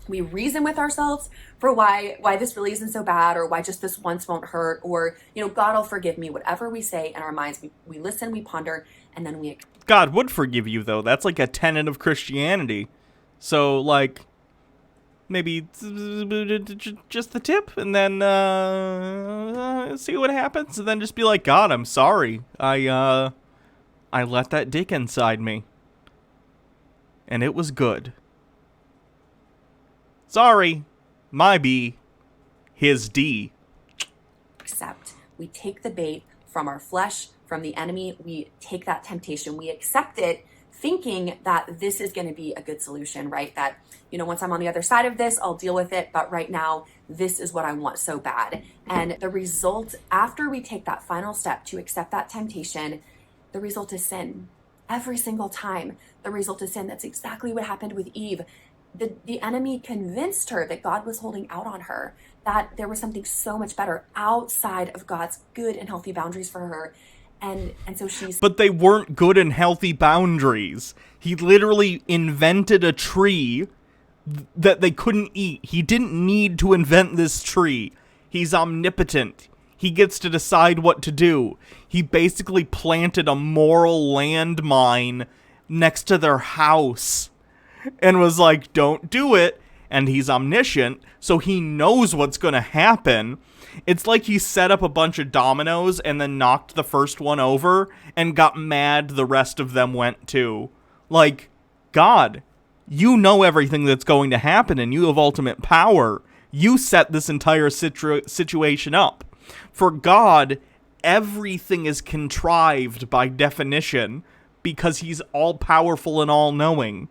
We reason with ourselves for why this really isn't so bad, or why just this once won't hurt, or, God will forgive me. Whatever we say in our minds, we listen, we ponder, and then we... God would forgive you, though. That's like a tenet of Christianity. So, like, maybe just the tip, and then see what happens, and then just be like, God, I'm sorry. I let that dick inside me. And it was good. Sorry, my B, his D. Accept. We take the bait from our flesh, from the enemy. We take that temptation. We accept it, thinking that this is going to be a good solution, right? That, once I'm on the other side of this, I'll deal with it. But right now, this is what I want so bad. And the result, after we take that final step to accept that temptation, the result is sin. Every single time, the result is sin. That's exactly what happened with Eve. The enemy convinced her that God was holding out on her, that there was something so much better outside of God's good and healthy boundaries for her. And so she's... But they weren't good and healthy boundaries. He literally invented a tree that they couldn't eat. He didn't need to invent this tree. He's omnipotent. He gets to decide what to do. He basically planted a moral landmine next to their house and was like, don't do it. And he's omniscient, so he knows what's going to happen. It's like he set up a bunch of dominoes and then knocked the first one over and got mad the rest of them went too. Like, God, you know everything that's going to happen and you have ultimate power. You set this entire situation up. For God, everything is contrived by definition because he's all-powerful and all-knowing.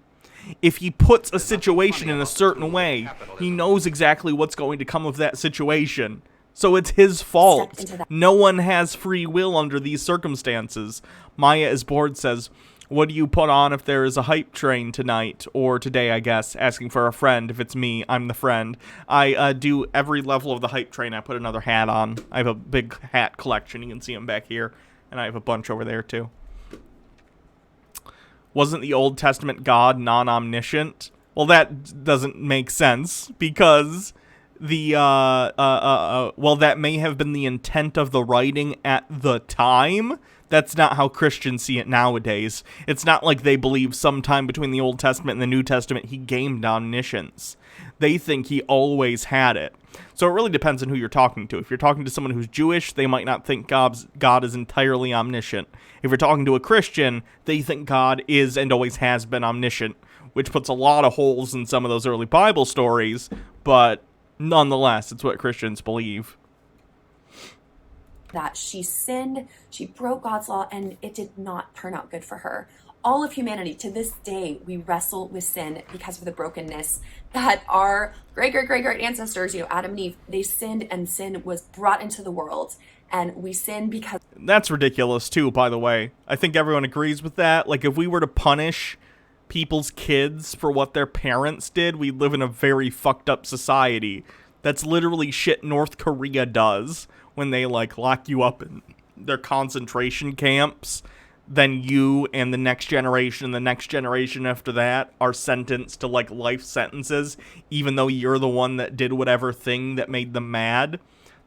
If he puts a situation in a certain way, he knows exactly what's going to come of that situation. So it's his fault. No one has free will under these circumstances. Maya is bored says, what do you put on if there is a hype train tonight? Or today, I guess, asking for a friend. If it's me, I'm the friend. I do every level of the hype train. I put another hat on. I have a big hat collection. You can see them back here. And I have a bunch over there, too. Wasn't the Old Testament God non-omniscient? Well, that doesn't make sense, because the, well, that may have been the intent of the writing at the time. That's not how Christians see it nowadays. It's not like they believe sometime between the Old Testament and the New Testament he gained omniscience. They think he always had it. So it really depends on who you're talking to. If you're talking to someone who's Jewish, they might not think God is entirely omniscient. If you're talking to a Christian, they think God is and always has been omniscient, which puts a lot of holes in some of those early Bible stories, but nonetheless, it's what Christians believe. That she sinned, she broke God's law, and it did not turn out good for her. All of humanity, to this day, we wrestle with sin because of the brokenness that our great ancestors, Adam and Eve, they sinned, and sin was brought into the world. And we sin because... That's ridiculous, too, by the way. I think everyone agrees with that. Like, if we were to punish people's kids for what their parents did, we'd live in a very fucked up society. That's literally shit North Korea does when they, like, lock you up in their concentration camps. Then you and the next generation after that are sentenced to, like, life sentences, even though you're the one that did whatever thing that made them mad.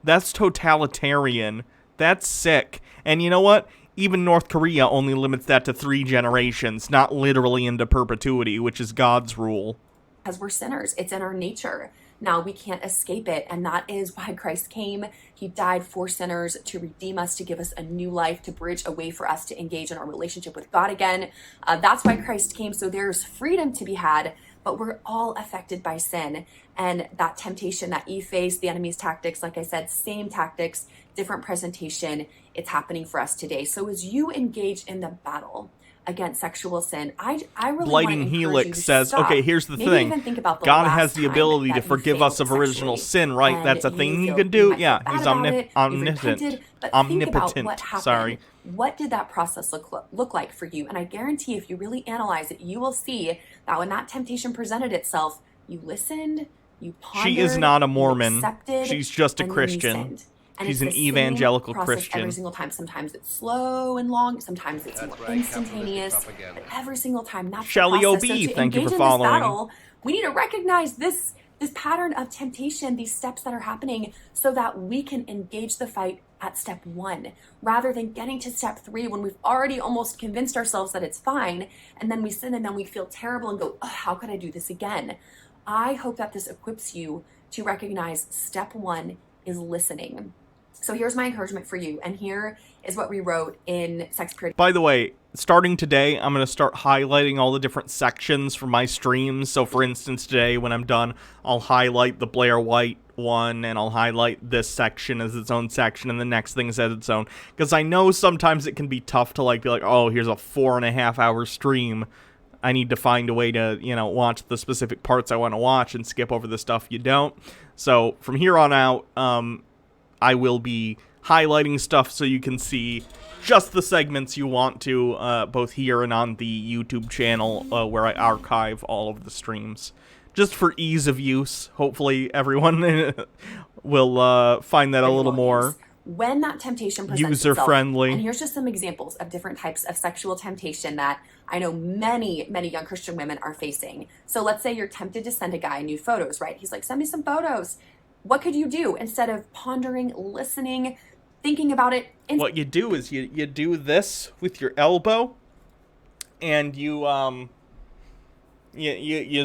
That's totalitarian. That's sick. And you know what? Even North Korea only limits that to 3 generations, not literally into perpetuity, which is God's rule. Because we're sinners. It's in our nature. Now we can't escape it, and that is why Christ came. He died for sinners to redeem us, to give us a new life, to bridge a way for us to engage in our relationship with God again. That's why Christ came, so there's freedom to be had, but we're all affected by sin. And that temptation that Eve faced, the enemy's tactics, like I said, same tactics, different presentation, it's happening for us today. So as you engage in the battle against sexual sin, I really Blighting Helix says, okay, here's the thing. God has the ability to forgive us of original sin, right? That's a thing he can do. Yeah, he's omnipotent. Sorry. What did that process look like for you? And I guarantee if you really analyze it, you will see that when that temptation presented itself, you listened, you pondered, she is not a Mormon. Accepted, she's just a Christian. She's an evangelical Christian. Every single time. Sometimes it's slow and long. Sometimes it's more instantaneous. But every single time, that's Shelly the process. OB, So thank you for engage in this following. battle, we need to recognize this this pattern of temptation, these steps that are happening, so that we can engage the fight at step 1 rather than getting to step 3 when we've already almost convinced ourselves that it's fine, and then we sin and then we feel terrible and go, oh, how could I do this again? I hope that this equips you to recognize step 1 is listening. So here's my encouragement for you, and here is what we wrote in Sex Purity. By the way, starting today, I'm going to start highlighting all the different sections for my streams. So for instance, today when I'm done, I'll highlight the Blaire White one, and I'll highlight this section as its own section, and the next thing as its own. Because I know sometimes it can be tough to be like, oh, here's a 4.5 hour stream. I need to find a way to, watch the specific parts I want to watch and skip over the stuff you don't. So from here on out, I will be highlighting stuff so you can see just the segments you want to, both here and on the YouTube channel, where I archive all of the streams. Just for ease of use. Hopefully everyone will find that a little more when that temptation presents user-friendly. And here's just some examples of different types of sexual temptation that I know many, many young Christian women are facing. So let's say you're tempted to send a guy nude photos, right? He's like, send me some photos. What could you do instead of pondering, listening, thinking about it? What you do is you do this with your elbow, and you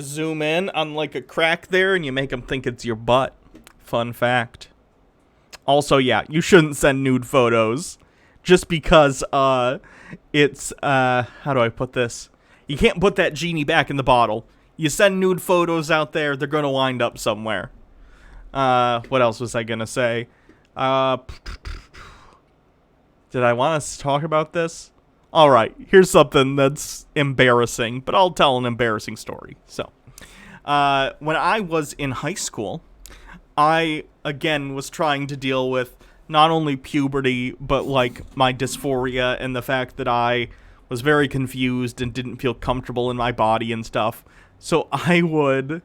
zoom in on like a crack there, and you make them think it's your butt. Fun fact. Also, yeah, you shouldn't send nude photos just because it's how do I put this? You can't put that genie back in the bottle. You send nude photos out there, they're going to wind up somewhere. What else was I gonna say? Did I want us to talk about this? Alright, here's something that's embarrassing, but I'll tell an embarrassing story. So, when I was in high school, I, again, was trying to deal with not only puberty, but, my dysphoria and the fact that I was very confused and didn't feel comfortable in my body and stuff. So I'm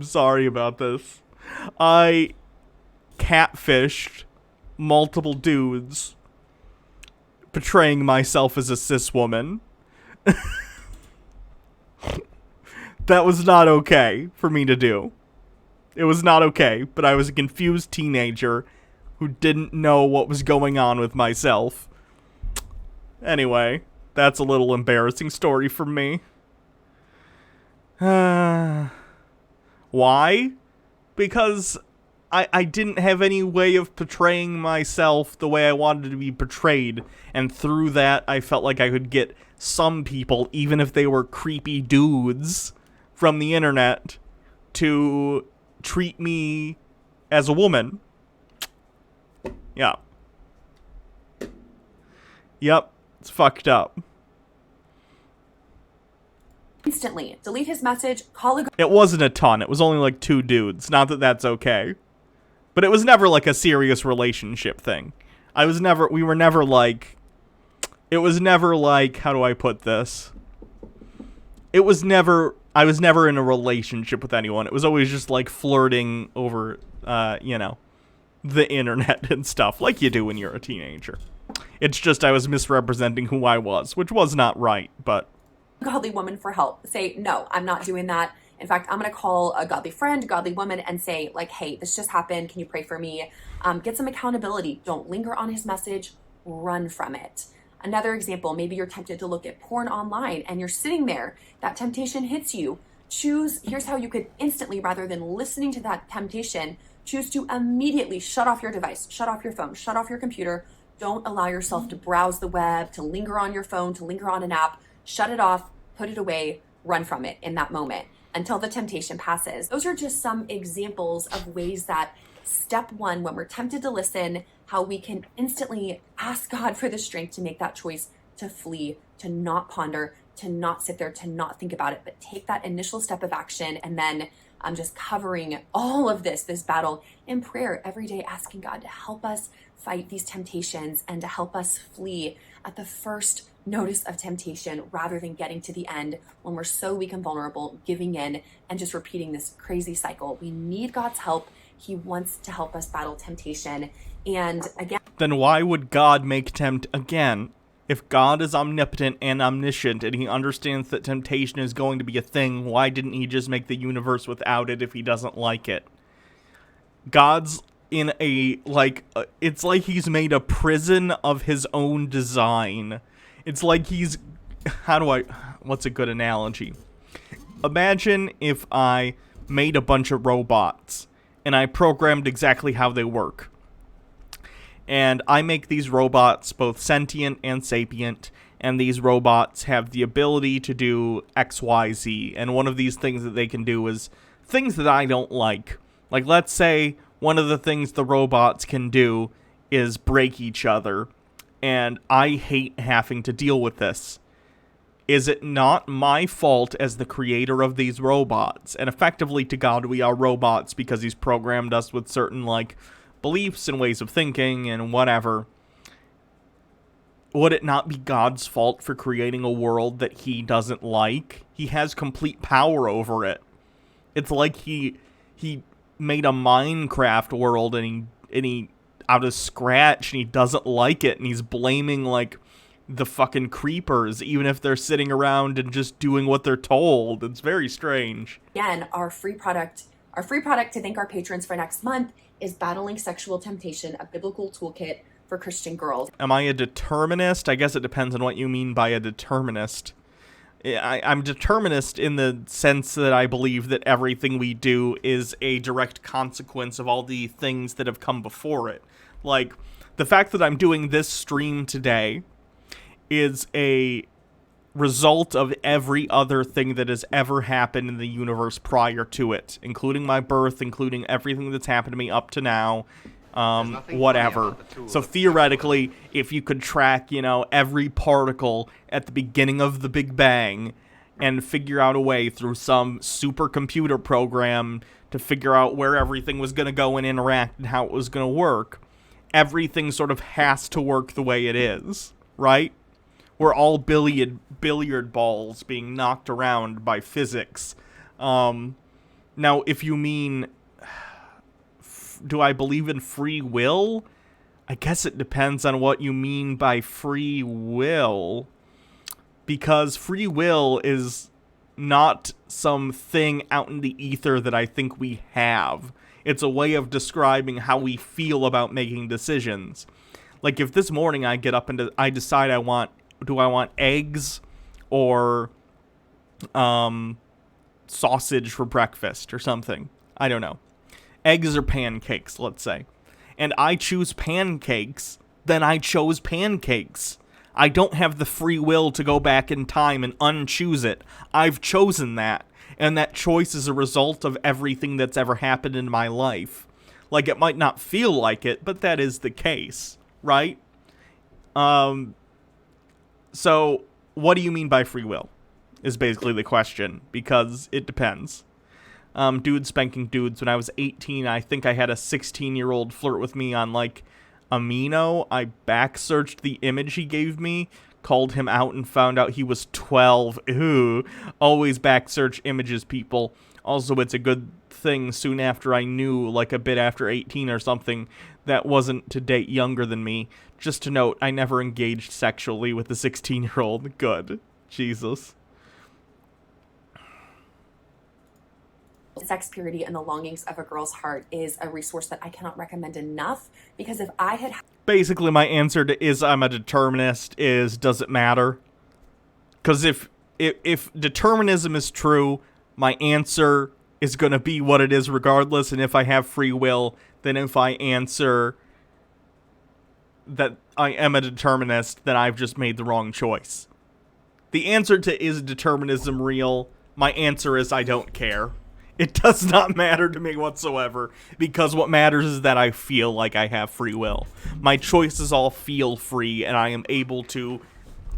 sorry about this. I catfished multiple dudes, portraying myself as a cis woman. That was not okay for me to do. It was not okay, but I was a confused teenager who didn't know what was going on with myself. Anyway, that's a little embarrassing story for me. Why? Because I didn't have any way of portraying myself the way I wanted to be portrayed, and through that I felt like I could get some people, even if they were creepy dudes from the internet, to treat me as a woman. Yeah. Yep, it's fucked up. Instantly delete his message, call a... It wasn't a ton. It was only like 2 dudes. Not that that's okay. But it was never like a serious relationship thing. We were never like... It was never like, how do I put this? I was never in a relationship with anyone. It was always just like flirting over, the internet and stuff, like you do when you're a teenager. It's just I was misrepresenting who I was, which was not right, but... godly woman for help. Say, no, I'm not doing that. In fact, I'm going to call a godly friend, godly woman, and say, hey, this just happened. Can you pray for me? Get some accountability. Don't linger on his message. Run from it. Another example, maybe you're tempted to look at porn online and you're sitting there. That temptation hits you. Here's how you could instantly, rather than listening to that temptation, choose to immediately shut off your device, shut off your phone, shut off your computer. Don't allow yourself to browse the web, to linger on your phone, to linger on an app. Shut it off, put it away, run from it in that moment until the temptation passes. Those are just some examples of ways that step 1, when we're tempted to listen, how we can instantly ask God for the strength to make that choice to flee, to not ponder, to not sit there, to not think about it, but take that initial step of action. And then I'm just covering all of this battle in prayer every day, asking God to help us fight these temptations and to help us flee at the first notice of temptation, rather than getting to the end when we're so weak and vulnerable, giving in and just repeating this crazy cycle. We need God's help. He wants to help us battle temptation. And again, then why would God make again, If God is omnipotent and omniscient and he understands that temptation is going to be a thing, why didn't he just make the universe without it if he doesn't like it? God's in a, it's like he's made a prison of his own design. It's like he's, what's a good analogy? Imagine if I made a bunch of robots and I programmed exactly how they work. And I make these robots both sentient and sapient, and these robots have the ability to do X, Y, Z. And one of these things that they can do is things that I don't like. Like, let's say one of the things the robots can do is break each other, and I hate having to deal with this. Is it not my fault as the creator of these robots? And effectively, to God, we are robots because he's programmed us with certain, beliefs and ways of thinking and whatever. Would it not be God's fault for creating a world that he doesn't like? He has complete power over it. It's like he made a Minecraft world and he out of scratch and he doesn't like it, and he's blaming the fucking creepers even if they're sitting around and just doing what they're told. It's very strange. Again, our free product to thank our patrons for next month is Battling Sexual Temptation, a biblical toolkit for Christian girls. Am I a determinist? I guess it depends on what you mean by a determinist. I'm determinist in the sense that I believe that everything we do is a direct consequence of all the things that have come before it. Like, the fact that I'm doing this stream today is a result of every other thing that has ever happened in the universe prior to it, including my birth, including everything that's happened to me up to now, whatever. So theoretically, if you could track, every particle at the beginning of the Big Bang and figure out a way through some supercomputer program to figure out where everything was going to go and interact and how it was going to work, everything sort of has to work the way it is, right? We're all billiard balls being knocked around by physics. Now, if you mean, do I believe in free will? I guess it depends on what you mean by free will. Because free will is not something out in the ether that I think we have. It's a way of describing how we feel about making decisions. Like, if this morning I get up and I decide do I want eggs or sausage for breakfast or something? I don't know. Eggs or pancakes, let's say. And I choose pancakes, then I chose pancakes. I don't have the free will to go back in time and unchoose it. I've chosen that. And that choice is a result of everything that's ever happened in my life. Like, it might not feel like it, but that is the case, right? So, what do you mean by free will? Is basically the question, because it depends. Dudes spanking dudes. When I was 18, I think I had a 16-year-old flirt with me on, Amino. I back-searched the image he gave me, called him out, and found out he was 12. Ooh. Always back-search images, people. Also, it's a good thing soon after I knew, a bit after 18 or something, that wasn't to date younger than me. Just to note, I never engaged sexually with a 16-year-old. Good. Jesus. Sex purity and the longings of a girl's heart is a resource that I cannot recommend enough, because if I had... Basically, my answer to is I'm a determinist is, does it matter? Because if determinism is true, my answer is going to be what it is regardless, and if I have free will, then if I answer that I am a determinist, then I've just made the wrong choice. The answer to is determinism real, my answer is I don't care. It does not matter to me whatsoever, because what matters is that I feel like I have free will. My choices all feel free, and I am able to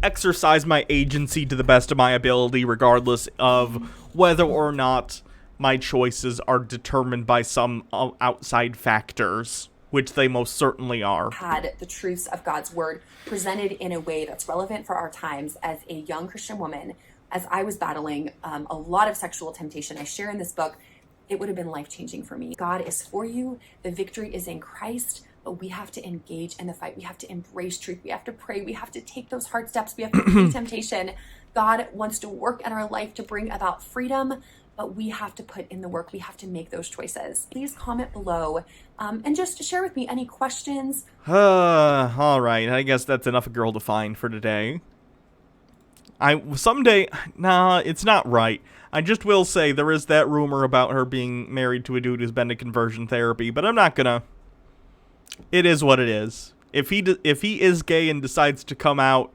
exercise my agency to the best of my ability, regardless of whether or not my choices are determined by some outside factors, which they most certainly are. Had the truths of God's word presented in a way that's relevant for our times as a young Christian woman. As I was battling a lot of sexual temptation, I share in this book, it would have been life-changing for me. God is for you. The victory is in Christ. but we have to engage in the fight. We have to embrace truth. We have to pray. We have to take those hard steps. We have to flee temptation. God wants to work in our life to bring about freedom, but we have to put in the work. We have to make those choices. Please comment below and just share with me any questions. All right. I guess that's enough girl to find for today. Nah, it's not right. I just will say there is that rumor about her being married to a dude who's been to conversion therapy, but I'm not gonna. It is what it is. If he is gay and decides to come out,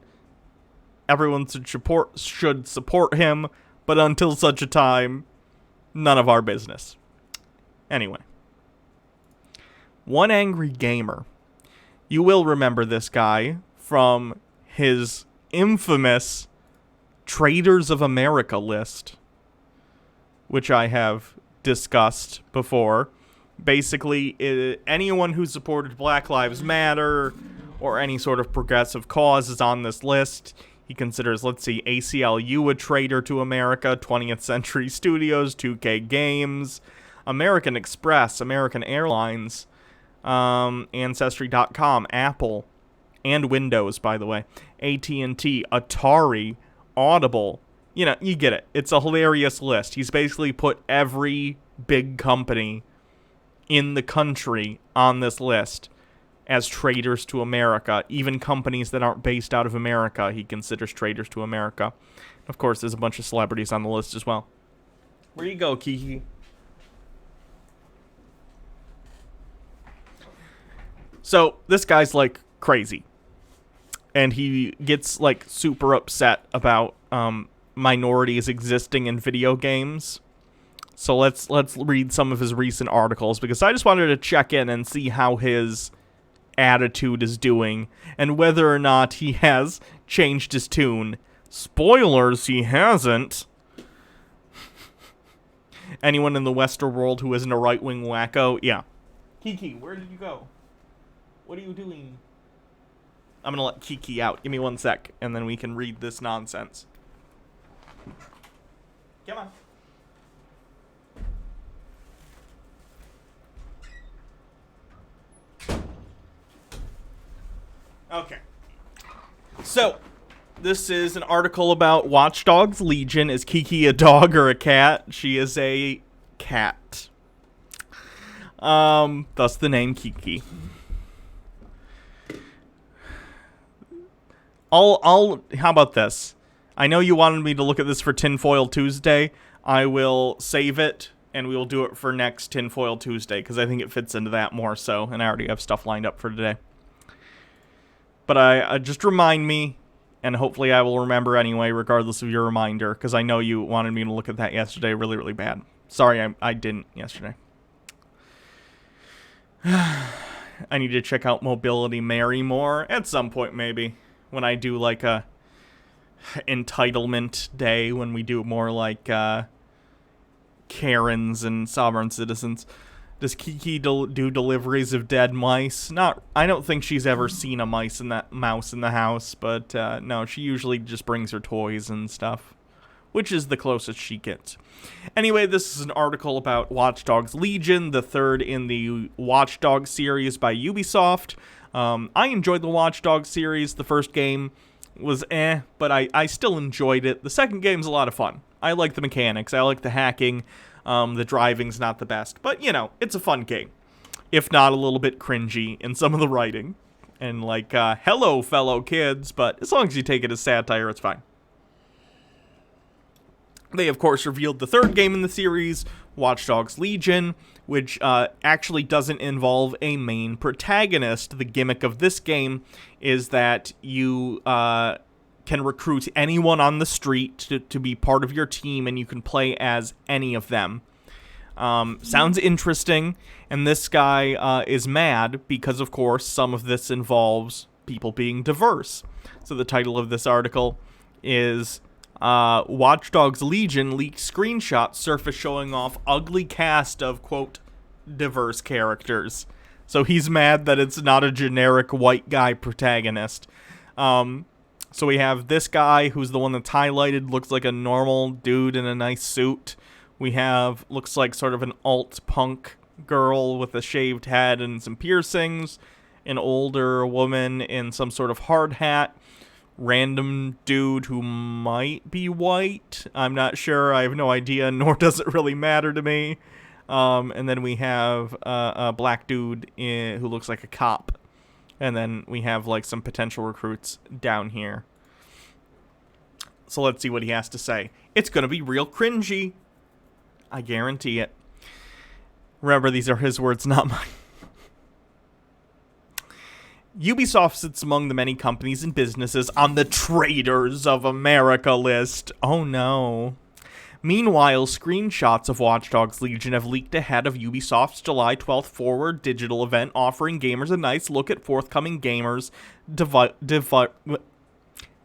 everyone should support him, but until such a time, none of our business. Anyway. One Angry Gamer. You will remember this guy from his infamous Traitors of America list, which I have discussed before. Basically, anyone who supported Black Lives Matter or any sort of progressive cause is on this list. He considers, let's see, ACLU a traitor to America, 20th Century Studios, 2K Games, American Express, American Airlines, Ancestry.com, Apple, and Windows, by the way, AT&T, Atari, Audible. You know, you get it. It's a hilarious list. He's basically put every big company in the country on this list as traitors to America. Even companies that aren't based out of America, he considers traitors to America. Of course, there's a bunch of celebrities on the list as well. Where you go, Kiki? So, this guy's, like, crazy. And he gets, like, super upset about minorities existing in video games. So let's read some of his recent articles, because I just wanted to check in and see how his attitude is doing, and whether or not he has changed his tune. Spoilers, he hasn't. Anyone in the Western world who isn't a right-wing wacko? Yeah. Kiki, where did you go? What are you doing? I'm gonna let Kiki out. Give me 1 sec, and then we can read this nonsense. Come on. Okay. So, this is an article about Watch Dogs Legion. Is Kiki a dog or a cat? She is a cat. Thus the name Kiki. How about this? I know you wanted me to look at this for Tinfoil Tuesday. I will save it, and we will do it for next Tinfoil Tuesday, because I think it fits into that more so, and I already have stuff lined up for today. But I just remind me, and hopefully I will remember anyway, regardless of your reminder, because I know you wanted me to look at that yesterday really, really bad. Sorry, I didn't yesterday. I need to check out Mobility Mary more at some point, maybe, when I do like a entitlement day, when we do more like Karens and sovereign citizens. Does Kiki do deliveries of dead mice? I don't think she's ever seen a mouse in the house, but no, she usually just brings her toys and stuff, which is the closest she gets. Anyway, this is an article about Watch Dogs Legion, the third in the Watch Dogs series by Ubisoft. I enjoyed the Watch Dogs series. The first game was but I still enjoyed it. The second game's a lot of fun. I like the mechanics. I like the hacking. The driving's not the best, but, you know, it's a fun game. If not a little bit cringy in some of the writing. And, like, hello, fellow kids, but as long as you take it as satire, it's fine. They, of course, revealed the third game in the series, Watch Dogs Legion, which actually doesn't involve a main protagonist. The gimmick of this game is that you can recruit anyone on the street to be part of your team, and you can play as any of them. Sounds interesting, and this guy is mad because, of course, some of this involves people being diverse. So the title of this article is Watch Dogs Legion leaked screenshots surface showing off ugly cast of, quote, diverse characters. So he's mad that it's not a generic white guy protagonist. So we have this guy who's the one that's highlighted, looks like a normal dude in a nice suit. We have, looks like sort of an alt-punk girl with a shaved head and some piercings, an older woman in some sort of hard hat, random dude who might be white. I'm not sure. I have no idea, nor does it really matter to me. And then we have a black dude who looks like a cop. And then we have like some potential recruits down here. So let's see what he has to say. It's going to be real cringy. I guarantee it. Remember, these are his words, not mine. Ubisoft sits among the many companies and businesses on the Traitors of America list. Oh no. Meanwhile, screenshots of Watch Dogs Legion have leaked ahead of Ubisoft's July 12th Forward digital event, offering gamers a nice look at forthcoming gamers'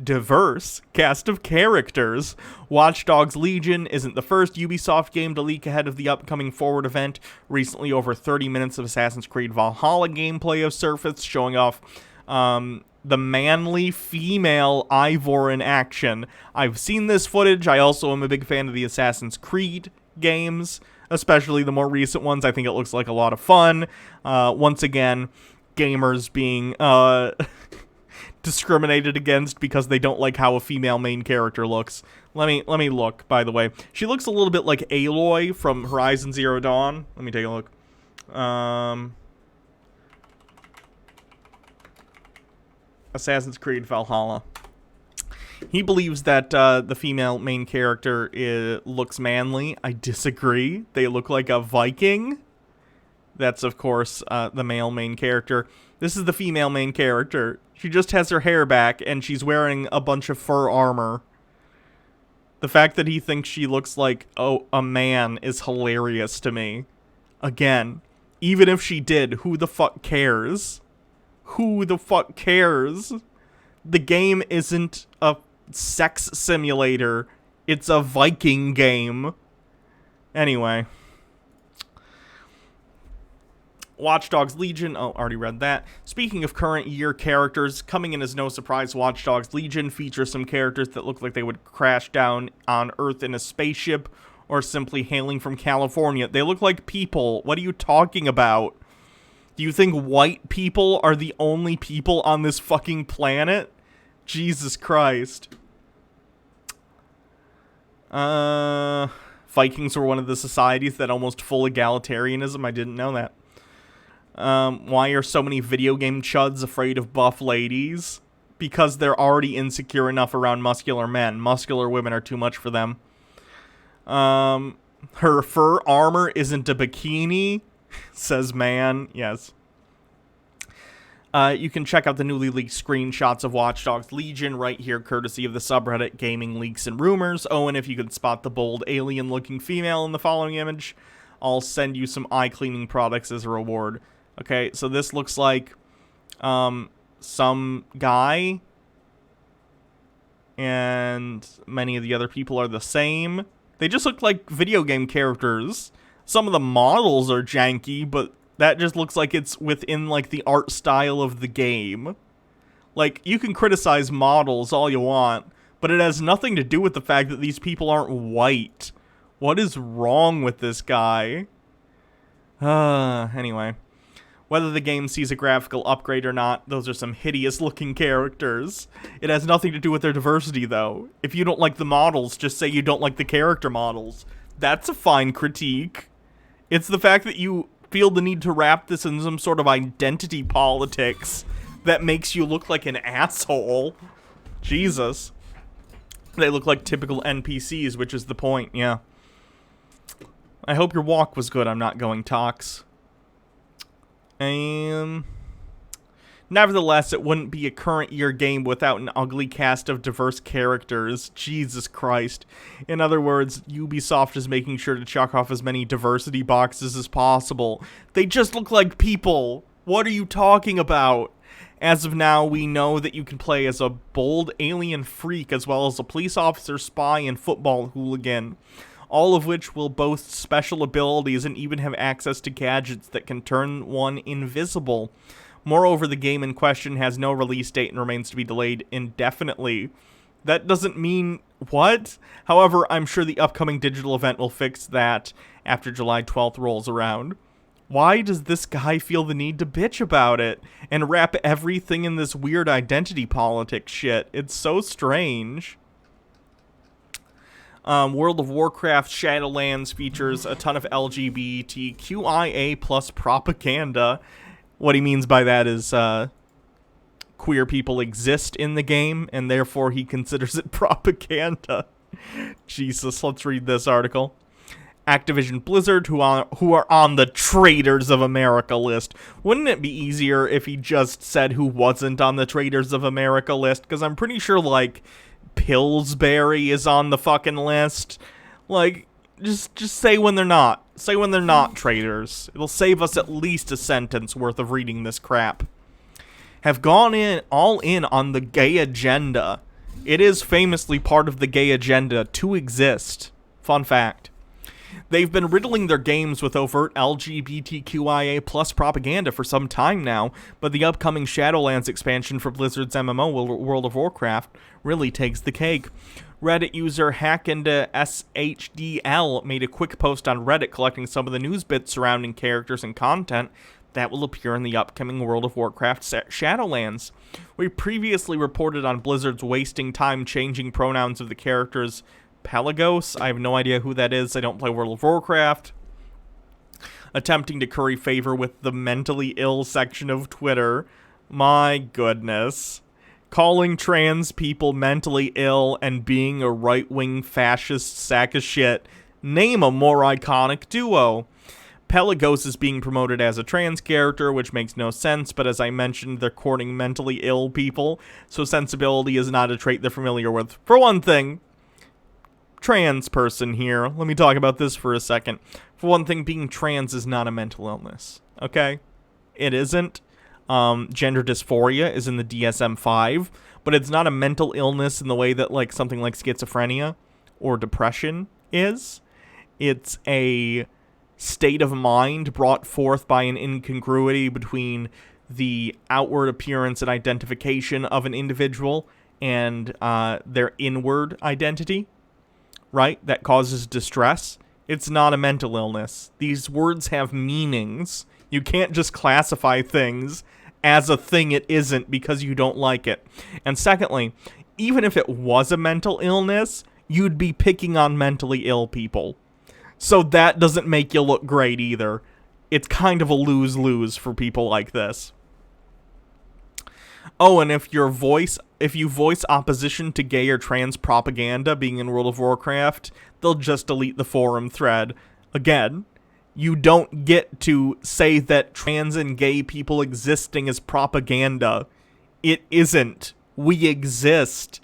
diverse cast of characters. Watch Dogs Legion isn't the first Ubisoft game to leak ahead of the upcoming Forward event. Recently, over 30 minutes of Assassin's Creed Valhalla gameplay have surfaced, showing off the manly female Ivor in action. I've seen this footage. I also am a big fan of the Assassin's Creed games, especially the more recent ones. I think it looks like a lot of fun. Once again, gamers being discriminated against because they don't like how a female main character looks. Let me look, by the way. She looks a little bit like Aloy from Horizon Zero Dawn. Let me take a look. Assassin's Creed Valhalla. He believes that the female main character looks manly. I disagree. They look like a Viking. That's, of course, the male main character. This is the female main character. She just has her hair back, and she's wearing a bunch of fur armor. The fact that he thinks she looks like a man is hilarious to me. Again, even if she did, who the fuck cares? Who the fuck cares? The game isn't a sex simulator. It's a Viking game. Anyway. Watch Dogs Legion. Oh, already read that. Speaking of current year characters, coming in as no surprise, Watch Dogs Legion features some characters that look like they would crash down on Earth in a spaceship or simply hailing from California. They look like people. What are you talking about? Do you think white people are the only people on this fucking planet? Jesus Christ. Vikings were one of the societies that almost full egalitarianism. I didn't know that. Why are so many video game chuds afraid of buff ladies? Because they're already insecure enough around muscular men. Muscular women are too much for them. Her fur armor isn't a bikini, says man. Yes. You can check out the newly leaked screenshots of Watch Dogs Legion right here, courtesy of the subreddit Gaming Leaks and Rumors. Oh, and if you could spot the bold alien-looking female in the following image, I'll send you some eye-cleaning products as a reward. Okay, so this looks like some guy, and many of the other people are the same. They just look like video game characters. Some of the models are janky, but that just looks like it's within, like, the art style of the game. Like, you can criticize models all you want, but it has nothing to do with the fact that these people aren't white. What is wrong with this guy? Anyway. Whether the game sees a graphical upgrade or not, those are some hideous-looking characters. It has nothing to do with their diversity, though. If you don't like the models, just say you don't like the character models. That's a fine critique. It's the fact that you feel the need to wrap this in some sort of identity politics that makes you look like an asshole. Jesus. They look like typical NPCs, which is the point, yeah. I hope your walk was good. I'm not going Tox. Nevertheless, it wouldn't be a current year game without an ugly cast of diverse characters. Jesus Christ. In other words, Ubisoft is making sure to check off as many diversity boxes as possible. They just look like people. What are you talking about? As of now, we know that you can play as a bold alien freak as well as a police officer, spy, and football hooligan. All of which will boast special abilities and even have access to gadgets that can turn one invisible. Moreover, the game in question has no release date and remains to be delayed indefinitely. That doesn't mean what? However, I'm sure the upcoming digital event will fix that after July 12th rolls around. Why does this guy feel the need to bitch about it and wrap everything in this weird identity politics shit? It's so strange. World of Warcraft Shadowlands features a ton of LGBTQIA plus propaganda. What he means by that is queer people exist in the game, and therefore he considers it propaganda. Jesus, let's read this article. Activision Blizzard, who are on the Traitors of America list. Wouldn't it be easier if he just said who wasn't on the Traitors of America list? Because I'm pretty sure, like, Pillsbury is on the fucking list. Like, just say when they're not. Say when they're not traitors. It'll save us at least a sentence worth of reading this crap. Have gone all in on the gay agenda. It is famously part of the gay agenda to exist. Fun fact. They've been riddling their games with overt LGBTQIA plus propaganda for some time now, but the upcoming Shadowlands expansion for Blizzard's MMO, World of Warcraft, really takes the cake. Reddit user HackIntoSHDL made a quick post on Reddit collecting some of the news bits surrounding characters and content that will appear in the upcoming World of Warcraft Shadowlands. We previously reported on Blizzard's wasting time changing pronouns of the characters Pelagos. I have no idea who that is. I don't play World of Warcraft. Attempting to curry favor with the mentally ill section of Twitter. My goodness. Calling trans people mentally ill and being a right-wing fascist sack of shit. Name a more iconic duo. Pelagos is being promoted as a trans character, which makes no sense, but as I mentioned, they're courting mentally ill people, so sensibility is not a trait they're familiar with. For one thing, trans person here. Let me talk about this for a second. For one thing, being trans is not a mental illness, okay? It isn't. Gender dysphoria is in the DSM-5, but it's not a mental illness in the way that, like, something like schizophrenia or depression is. It's a state of mind brought forth by an incongruity between the outward appearance and identification of an individual and their inward identity. Right? That causes distress. It's not a mental illness. These words have meanings. You can't just classify things as a thing it isn't because you don't like it. And secondly, even if it was a mental illness, you'd be picking on mentally ill people. So that doesn't make you look great either. It's kind of a lose-lose for people like this. Oh, and if you voice opposition to gay or trans propaganda being in World of Warcraft, they'll just delete the forum thread. Again, you don't get to say that trans and gay people existing is propaganda. It isn't. We exist.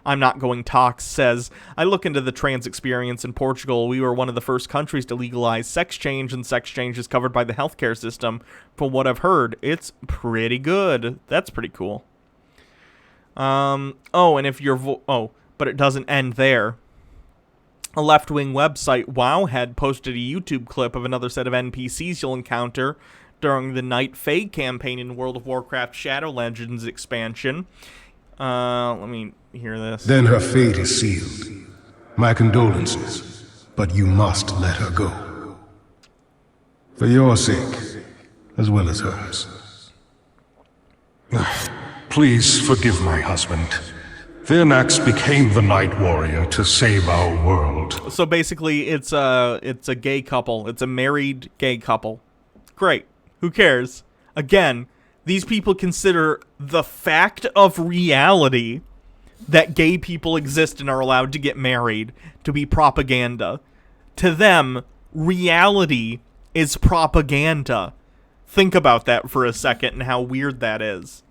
I'm Not Going Tox says, I look into the trans experience in Portugal. We were one of the first countries to legalize sex change, and sex change is covered by the healthcare system. From what I've heard, it's pretty good. That's pretty cool. And if you're... but it doesn't end there. A left-wing website, Wowhead, posted a YouTube clip of another set of NPCs you'll encounter during the Night Fade campaign in World of Warcraft Shadow Legends expansion. Let me hear this. Then her fate is sealed. My condolences, but you must let her go. For your sake, as well as hers. Please forgive my husband. Virnax became the Night Warrior to save our world. So basically, it's a gay couple. It's a married gay couple. Great. Who cares? Again, these people consider the fact of reality that gay people exist and are allowed to get married to be propaganda. To them, reality is propaganda. Think about that for a second and how weird that is.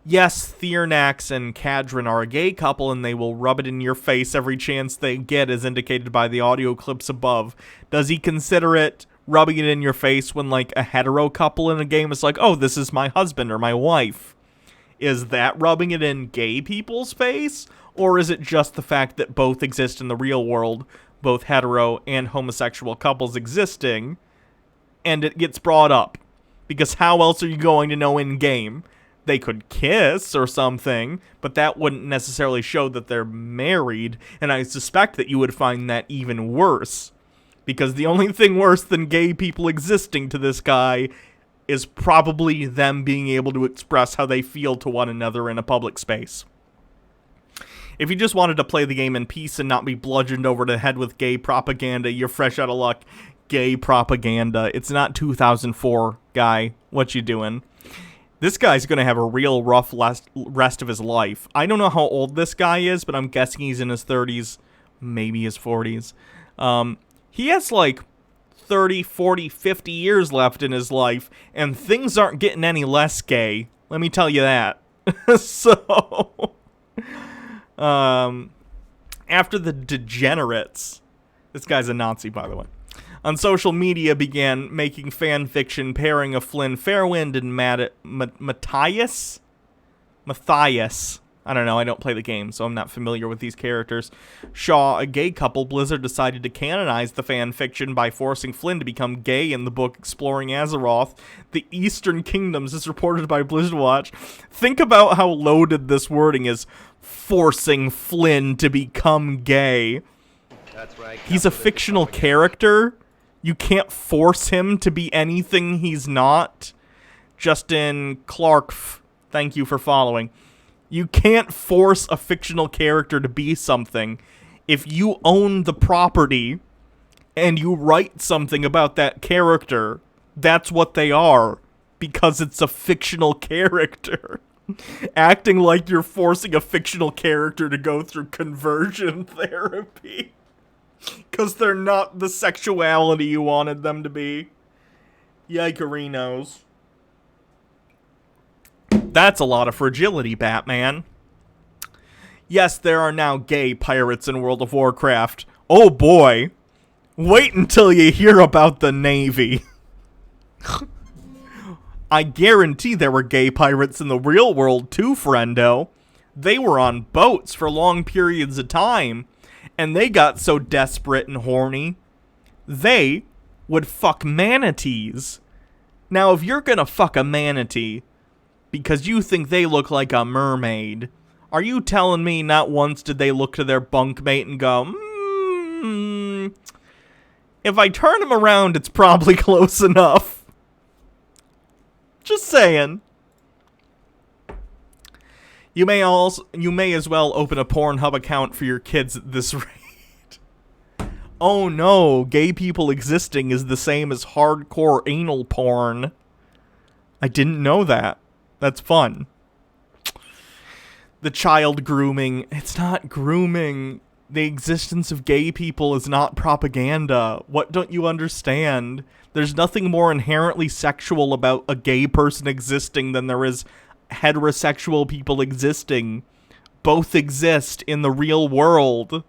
Yes, Thiernax and Kadrin are a gay couple, and they will rub it in your face every chance they get, as indicated by the audio clips above. Does he consider it rubbing it in your face when, like, a hetero couple in a game is like, oh, this is my husband or my wife? Is that rubbing it in gay people's face? Or is it just the fact that both exist in the real world, both hetero and homosexual couples existing, and it gets brought up? Because how else are you going to know in-game? They could kiss or something, but that wouldn't necessarily show that they're married, and I suspect that you would find that even worse Because the only thing worse than gay people existing to this guy is probably them being able to express how they feel to one another in a public space. If you just wanted to play the game in peace and not be bludgeoned over the head with gay propaganda, you're fresh out of luck. Gay propaganda. It's not 2004, guy. What you doing? This guy's going to have a real rough rest of his life. I don't know how old this guy is, but I'm guessing he's in his 30s, maybe his 40s. He has like 30, 40, 50 years left in his life, and things aren't getting any less gay. Let me tell you that. So, after the degenerates, this guy's a Nazi, by the way, on social media began making fan fiction pairing of Flynn Fairwind and Matthias? I don't know, I don't play the game, so I'm not familiar with these characters. Shaw, a gay couple, Blizzard decided to canonize the fan fiction by forcing Flynn to become gay in the book Exploring Azeroth, The Eastern Kingdoms, as reported by Blizzardwatch. Think about how loaded this wording is, forcing Flynn to become gay. That's right. He's a fictional character. You can't force him to be anything he's not. Justin Clark, thank you for following. You can't force a fictional character to be something. If you own the property and you write something about that character, that's what they are, because it's a fictional character. Acting like you're forcing a fictional character to go through conversion therapy because they're not the sexuality you wanted them to be. Yikerinos. That's a lot of fragility, Batman. Yes, there are now gay pirates in World of Warcraft. Oh boy. Wait until you hear about the Navy. I guarantee there were gay pirates in the real world too, friendo. They were on boats for long periods of time, and they got so desperate and horny, they would fuck manatees. Now, if you're gonna fuck a manatee because you think they look like a mermaid, are you telling me not once did they look to their bunkmate and go, if I turn him around, it's probably close enough. Just saying. You may as well open a Pornhub account for your kids at this rate. Oh no, gay people existing is the same as hardcore anal porn. I didn't know that. That's fun. The child grooming. It's not grooming. The existence of gay people is not propaganda. What don't you understand? There's nothing more inherently sexual about a gay person existing than there is heterosexual people existing. Both exist in the real world.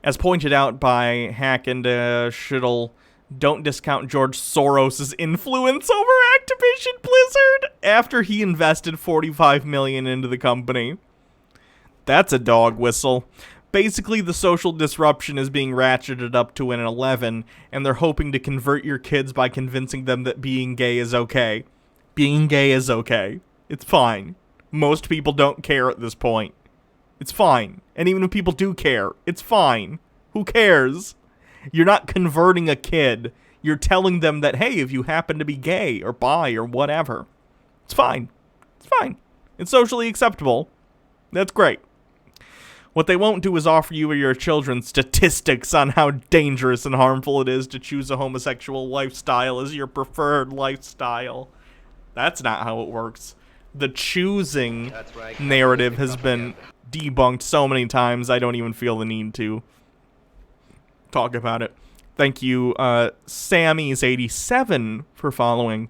As pointed out by Hack and Shittle, don't discount George Soros' influence over Activision Blizzard after he invested $45 million into the company. That's a dog whistle. Basically, the social disruption is being ratcheted up to an 11, and they're hoping to convert your kids by convincing them that being gay is okay. Being gay is okay. It's fine. Most people don't care at this point. It's fine. And even if people do care, it's fine. Who cares? You're not converting a kid. You're telling them that, hey, if you happen to be gay or bi or whatever, it's fine. It's fine. It's socially acceptable. That's great. What they won't do is offer you or your children statistics on how dangerous and harmful it is to choose a homosexual lifestyle as your preferred lifestyle. That's not how it works. The choosing narrative has been debunked so many times, I don't even feel the need to talk about it. Thank you, Sammy's87 for following.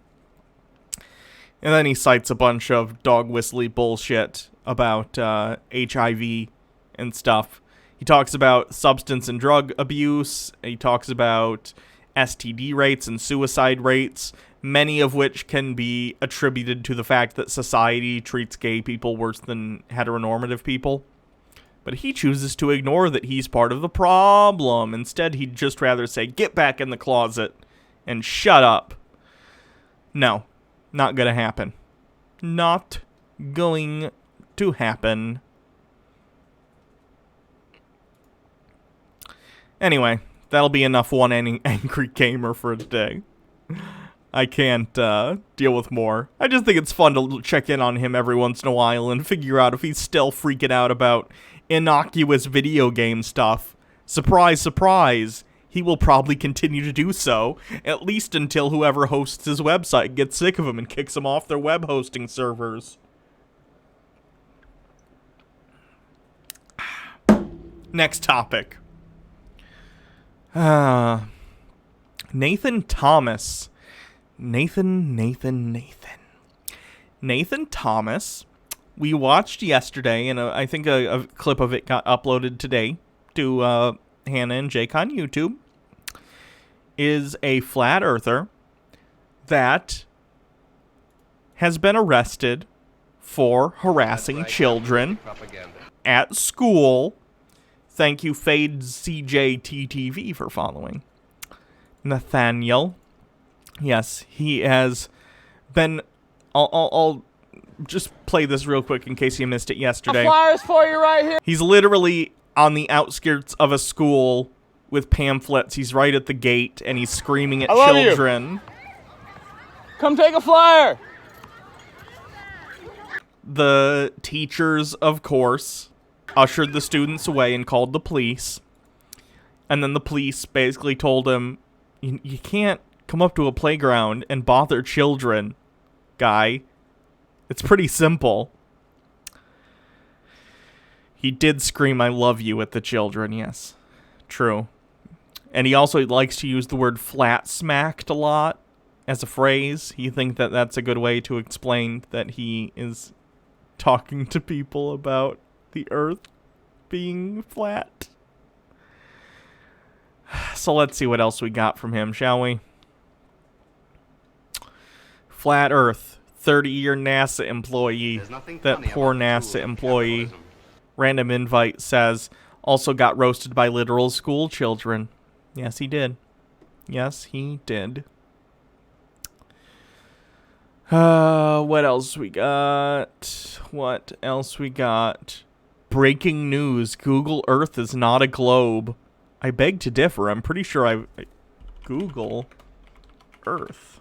And then he cites a bunch of dog whistly bullshit about HIV and stuff. He talks about substance and drug abuse. He talks about STD rates and suicide rates, many of which can be attributed to the fact that society treats gay people worse than heteronormative people. But he chooses to ignore that he's part of the problem. Instead, he'd just rather say, get back in the closet and shut up. No, not gonna happen. Not going to happen. Anyway, that'll be enough one angry gamer for today. I can't deal with more. I just think it's fun to check in on him every once in a while and figure out if he's still freaking out about innocuous video game stuff. Surprise, surprise. He will probably continue to do so, at least until whoever hosts his website gets sick of him and kicks him off their web hosting servers. Next topic. Nathan Thomas. Nathan Thomas. We watched yesterday, and I think a clip of it got uploaded today to Hannah and Jake on YouTube. Is a flat earther that has been arrested for harassing children at school. Thank you, Fade CJTTV, for following. Nathaniel. Yes, he has been... I'll just play this real quick in case you missed it yesterday. Flyers for you right here. He's literally on the outskirts of a school with pamphlets. He's right at the gate, and he's screaming at children. Come take a flyer. The teachers, of course, ushered the students away and called the police. And then the police basically told him, you can't come up to a playground and bother children, guy. It's pretty simple. He did scream, "I love you," at the children, yes. True. And he also likes to use the word flat smacked a lot as a phrase. He thinks that that's a good way to explain that he is talking to people about the earth being flat. So let's see what else we got from him, shall we? Flat Earth, 30-year NASA employee. That poor NASA employee. Random invite says, also got roasted by literal school children. Yes, he did. Yes, he did. What else we got? What else we got? Breaking news. Google Earth is not a globe. I beg to differ. I'm pretty sure Google Earth.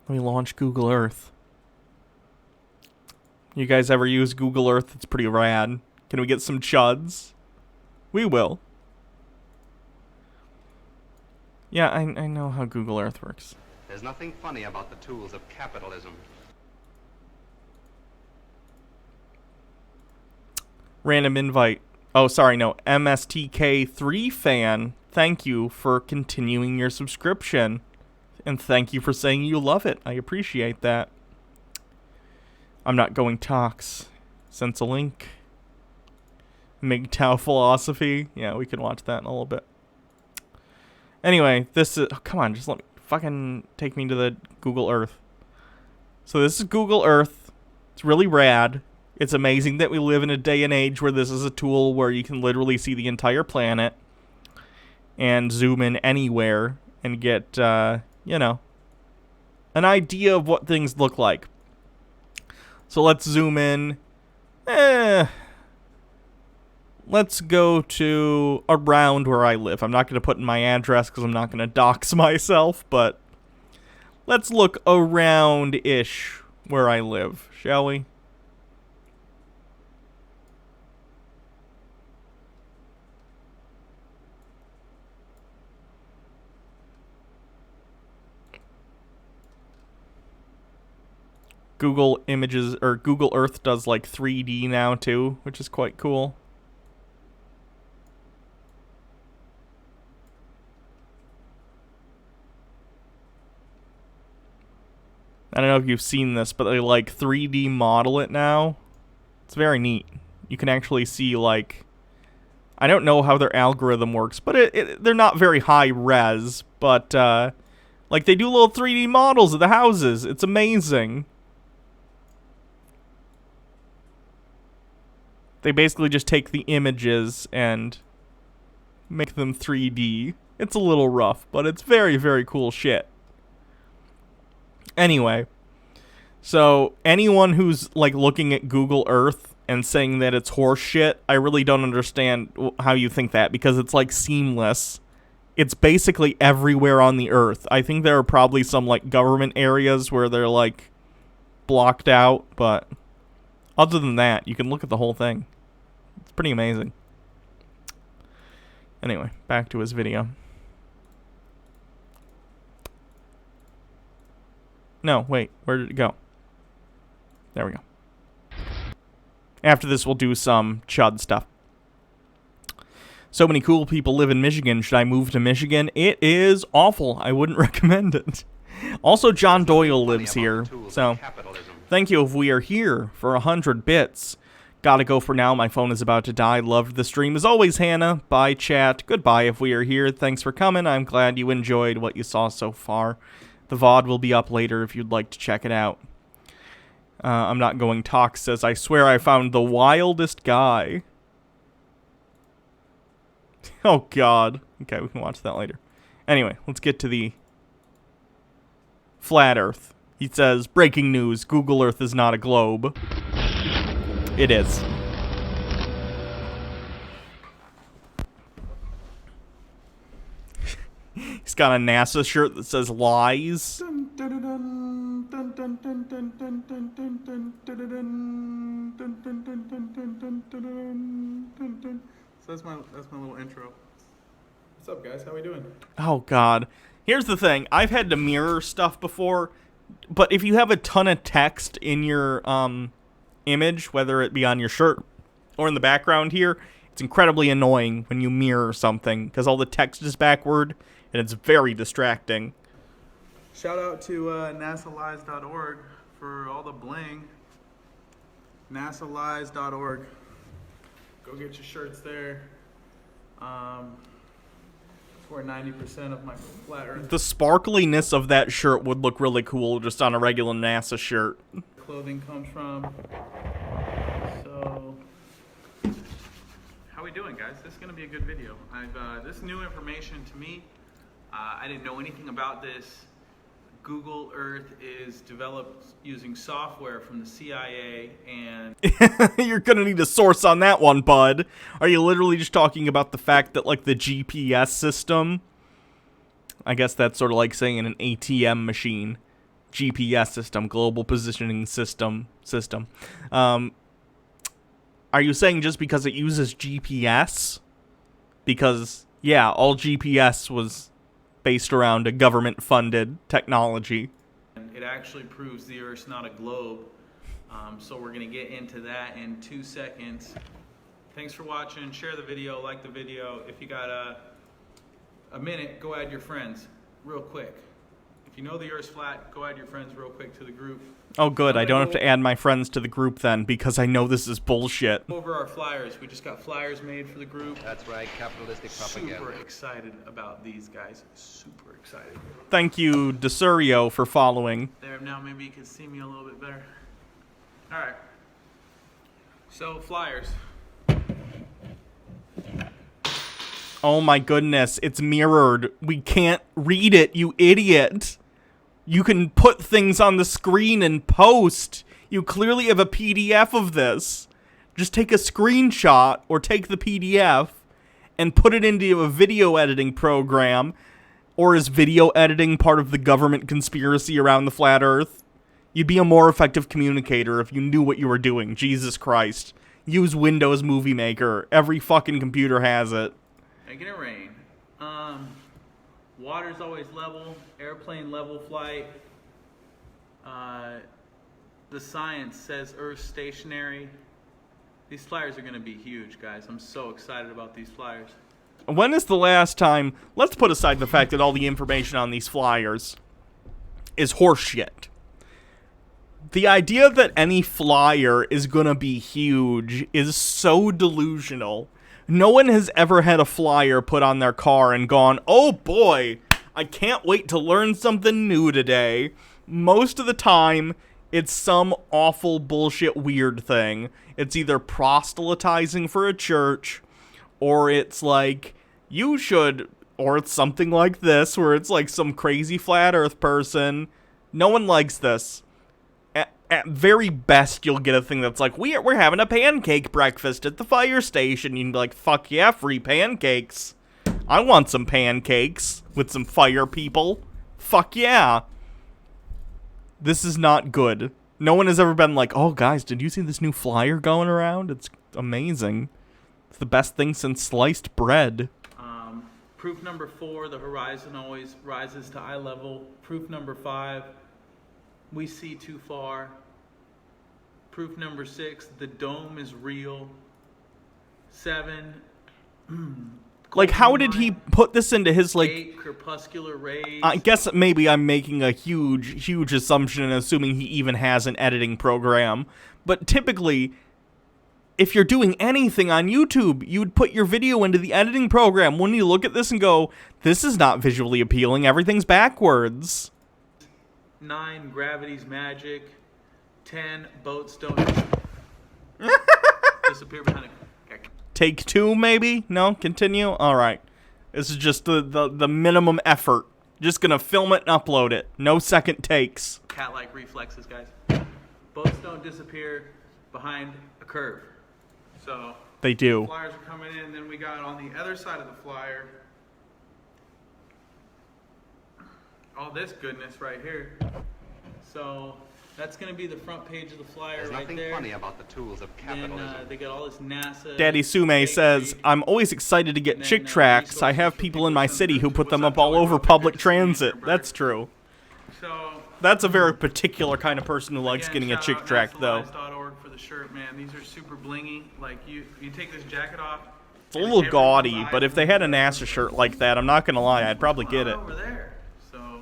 Let me launch Google Earth. You guys ever use Google Earth? It's pretty rad. Can we get some chuds? We will. Yeah, I know how Google Earth works. There's nothing funny about the tools of capitalism. Random invite. Oh, sorry, no. MSTK3 fan. Thank you for continuing your subscription. And thank you for saying you love it. I appreciate that. I'm not going talks. Sense a link. MGTOW philosophy. Yeah, we can watch that in a little bit. Anyway, this is... Oh, come on, just let me... Fucking take me to the Google Earth. So this is Google Earth. It's really rad. It's amazing that we live in a day and age where this is a tool where you can literally see the entire planet and zoom in anywhere and get, you know, an idea of what things look like. So let's zoom in. Let's go to around where I live. I'm not going to put in my address because I'm not going to dox myself, but let's look around-ish where I live, shall we? Google Images, or Google Earth does like 3D now too, which is quite cool. I don't know if you've seen this, but they like 3D model it now. It's very neat. You can actually see like, I don't know how their algorithm works, but they're not very high res, but like they do little 3D models of the houses. It's amazing. They basically just take the images and make them 3D. It's a little rough, but it's very, very cool shit. Anyway, so anyone who's like looking at Google Earth and saying that it's horse shit, I really don't understand how you think that, because it's like seamless. It's basically everywhere on the earth. I think there are probably some like government areas where they're like blocked out, but other than that, you can look at the whole thing. It's pretty amazing. Anyway, back to his video. No, wait, where did it go? There we go. After this, we'll do some chud stuff. So many cool people live in Michigan. Should I move to Michigan? It is awful. I wouldn't recommend it. Also, John Doyle lives here, so thank you if we are here for 100 bits. Gotta go for now. My phone is about to die. Loved the stream as always, Hannah. Bye, chat. Goodbye if we are here. Thanks for coming. I'm glad you enjoyed what you saw so far. The VOD will be up later if you'd like to check it out. I'm not going. Talk says, I swear I found the wildest guy. Oh, God. Okay, we can watch that later. Anyway, let's get to the flat Earth. He says, breaking news, Google Earth is not a globe. It is. He's got a NASA shirt that says lies. So that's my little intro. What's up, guys? How we doing? Oh, God. Here's the thing. I've had to mirror stuff before, but if you have a ton of text in your image, whether it be on your shirt or in the background here, it's incredibly annoying when you mirror something because all the text is backward, and it's very distracting. Shout out to nasalies.org for all the bling. nasalies.org. Go get your shirts there. For 90% of my flat earth. The sparkliness of that shirt would look really cool just on a regular NASA shirt. Clothing comes from. So, how we doing, guys? This is gonna be a good video. This is new information to me. I didn't know anything about this. Google Earth is developed using software from the CIA, and you're gonna need a source on that one, bud. Are you literally just talking about the fact that, like, the GPS system, I guess that's sort of like saying an ATM machine, GPS system, global positioning system. Are you saying just because it uses GPS? Because, yeah, all GPS was based around a government-funded technology. It actually proves the Earth's not a globe. So we're going to get into that in 2 seconds. Thanks for watching. Share the video, like the video. If you got a minute, go add your friends real quick. If you know the Earth's flat, go add your friends real quick to the group. Oh, good. I don't have to add my friends to the group then, because I know this is bullshit. Over our flyers. We just got flyers made for the group. That's right, capitalistic propaganda. Super excited about these guys. Super excited. Thank you, DeSurio, for following. There, now maybe you can see me a little bit better. All right. So, flyers. Oh my goodness, it's mirrored. We can't read it, you idiot. You can put things on the screen and post. You clearly have a PDF of this. Just take a screenshot or take the PDF and put it into a video editing program. Or is video editing part of the government conspiracy around the flat Earth? You'd be a more effective communicator if you knew what you were doing. Jesus Christ. Use Windows Movie Maker. Every fucking computer has it. Making it rain. Water's always level. Airplane level flight. The science says Earth's stationary. These flyers are going to be huge, guys. I'm so excited about these flyers. When is the last time... Let's put aside the fact that all the information on these flyers is horseshit. The idea that any flyer is going to be huge is so delusional. No one has ever had a flyer put on their car and gone, oh boy, I can't wait to learn something new today. Most of the time, it's some awful bullshit weird thing. It's either proselytizing for a church, or it's like, you should, or it's something like this, where it's like some crazy flat earth person. No one likes this. at very best, you'll get a thing that's like, we're having a pancake breakfast at the fire station. You'd be like, fuck yeah, free pancakes. I want some pancakes with some fire people. Fuck yeah. This is not good. No one has ever been like, oh, guys, did you see this new flyer going around? It's amazing. It's the best thing since sliced bread. Proof number 4, the horizon always rises to eye level. Proof number 5, we see too far. Proof number 6, the dome is real. 7, like, how did he put this into his, like... 8, crepuscular rays. I guess maybe I'm making a huge assumption and assuming he even has an editing program. But typically, if you're doing anything on YouTube, you would put your video into the editing program. Wouldn't you look at this and go, this is not visually appealing, everything's backwards? 9, gravity's magic. 10, boats don't disappear behind a... Take 2, maybe? No? Continue? Alright. This is just the minimum effort. Just gonna film it and upload it. No second takes. Cat-like reflexes, guys. Boats don't disappear behind a curve. So they do. Flyers are coming in, and then we got on the other side of the flyer all this goodness right here. So that's going to be the front page of the flyer. There's right nothing there. funny about the tools of capitalism. Then they got all this NASA. Daddy Sume says, I'm always excited to get chick tracts. I have people in my city who put them up all over public transit. That's true. So that's a very particular kind of person who likes getting a chick tract, though. For the shirt, man. These are super blingy. Like you take this jacket off. It's a little gaudy, but if they had a NASA shirt like that, I'm not gonna lie, I'd probably get it. Over there. So